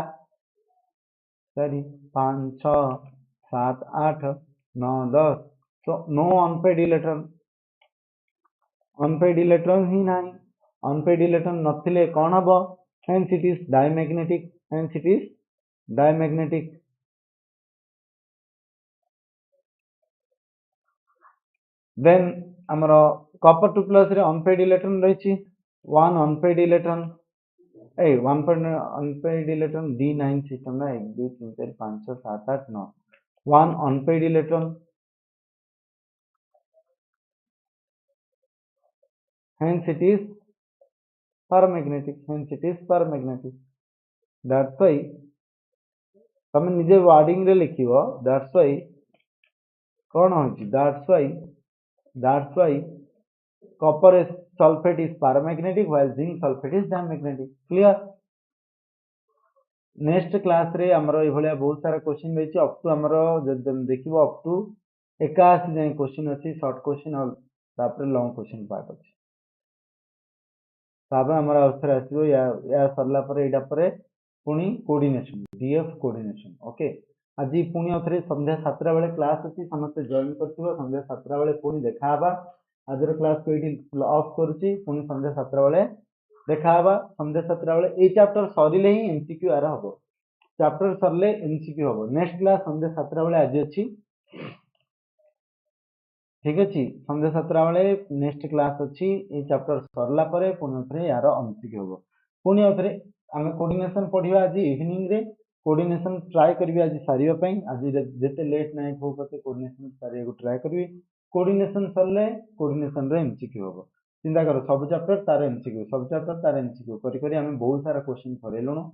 4 5 6 7 8 9 10 so no unpaid electron ही नाही unpaid electron नथिले कोन हबो hence it is diamagnetic then हमरो copper 2 plus रे unpaid electron रहिछि one unpaid electron one point unpaid electron D9 system ना 1 2 3 4 5 6 7 8 9 one unpaid electron hence it is paramagnetic that's why तमे निजे wording रे लिखिबो that's why कोन होछि that's why copper sulfate is paramagnetic while zinc sulfate is diamagnetic clear next class रे हमरो ए भलिया बहुत सारा question रहिछि अप टू हमरो जब देखिबो अप टू 81 जाय क्वेश्चन अछि शॉर्ट क्वेश्चन और तापर लॉन्ग क्वेश्चन पार्ट अछि तापर हमरो अवसर आसीबो या सरला पर एडा पर पुनी कोऑर्डिनेशन डीएफ कोऑर्डिनेशन ओके আজি पुनी अथरे संध्या 7टा बेले क्लास अछि समस्त जॉइन करथिबो संध्या 7टा बेले पुनी देखा हबा आजर क्लास को एठी ऑफ करूची पुनी संध्या 7टा बेले देखा हबा संध्या 7टा बेले ए चैप्टर सरिले ही एमसीक्यू आर हबो चैप्टर सरले एमसीक्यू हबो नेक्स्ट क्लास संध्या 7टा बेले आज अछि ठीक अछि संध्या 7टा बेले नेक्स्ट क्लास अछि ए चैप्टर सरला परे पुनी अथरे यार एमसीक्यू हबो पुनी अथरे हम कोऑर्डिनेशन पढिबा आज इवनिंग रे कोऑर्डिनेशन ट्राई करबी आज सारिबा पई आज जेते लेट नाइट हो पते कोऑर्डिनेशन सारिया को ट्राई करबी कोऑर्डिनेशन सरले कोऑर्डिनेशन रे एमसीक्यू हबो चिंता करो सब चैप्टर तार एमसीक्यू करी करी हम बहुत सारा क्वेश्चन करेलुनो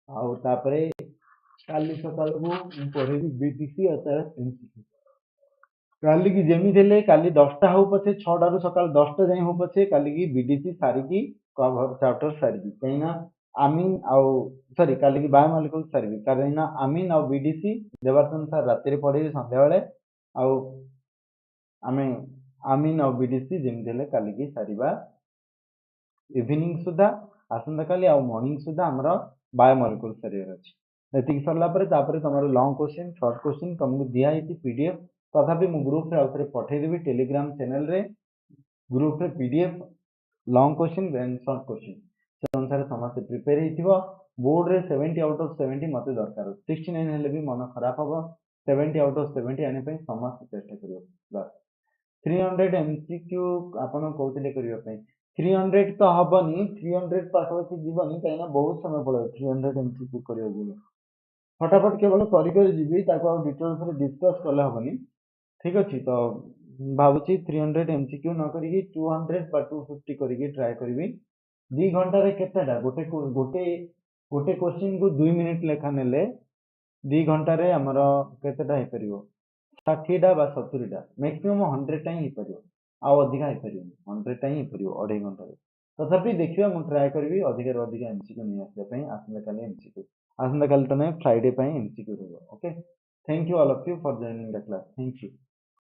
आउ तापरे काली सकाळ को पढेबी बीटीसी और तार एमसीक्यू काली की जेमी थे काली 10टा हो पछे 6टा रु सकाळ 10टा जाए हो पछे काली की बीडीसी सारिकी कवर चैप्टर सारिकी कहिना आमीन आउ सॉरी काली की बायोमोलिक्यूल सारिकी कहिना आमीन आउ बीडीसी देवर्तन सर राति रे पढे संध्या बेले आउ आमे आमीन आउ बीडीसी जेमी थे काली की सारिबा इवनिंग सुधा आसंता काली आउ मॉर्निंग सुधा हमरो बायोमोलिक्यूल सारियर अछि एतिक सरला परे तापरे तमरो लॉन्ग क्वेश्चन शॉर्ट क्वेश्चन तुमको दिया है पीडीएफ तथापि मु ग्रुप रे आउथरे पठेइ देबी टेलीग्राम चैनल रे ग्रुप रे PDF long question and short question से अनुसार समस्त प्रिपेयर हेतिबो बोर्ड रे 70 आउट ऑफ 70 मते दरकार 69 हेले भी मन खराब हबो 70 आउट ऑफ 70 आने पे समस्त चेष्टा करियो बस 300 एमसीक्यू आपण कहते करियो पे 300 तो हबनी 300 पाखा जीवनी कहीं बहुत समय पड़े 300 एमसीक्यू करियो बोले फटाफट केवल कर जीवी डिटेल्स रे डिस्कस कले हबनी ठीक अच्छे तो भावुची 300 एमसीक्यू न करी 200 बा 250 करी ट्राए करी 2 घंटा रे केतेटा गोटे गोटे गोटे क्वेश्चन को 2 मिनिट लेखा नेले 2 घंटा रे हमर केतेटा हे परियो 60 टा बा 70 टा मैक्सिमम 100 टा ही परियो आ अधिका हे परियो 100 टा ही परियो अढ़ाई घंटा रे तथापि देखिबा मु ट्राए करबी अधिक रे अधिक एमसीक्यू नि आसे पई आसंता काली एमसीक्यू आसंता काली तने फ्राइडे पई एमसीक्यू रहबो okay thank you all of you for joining the class thank you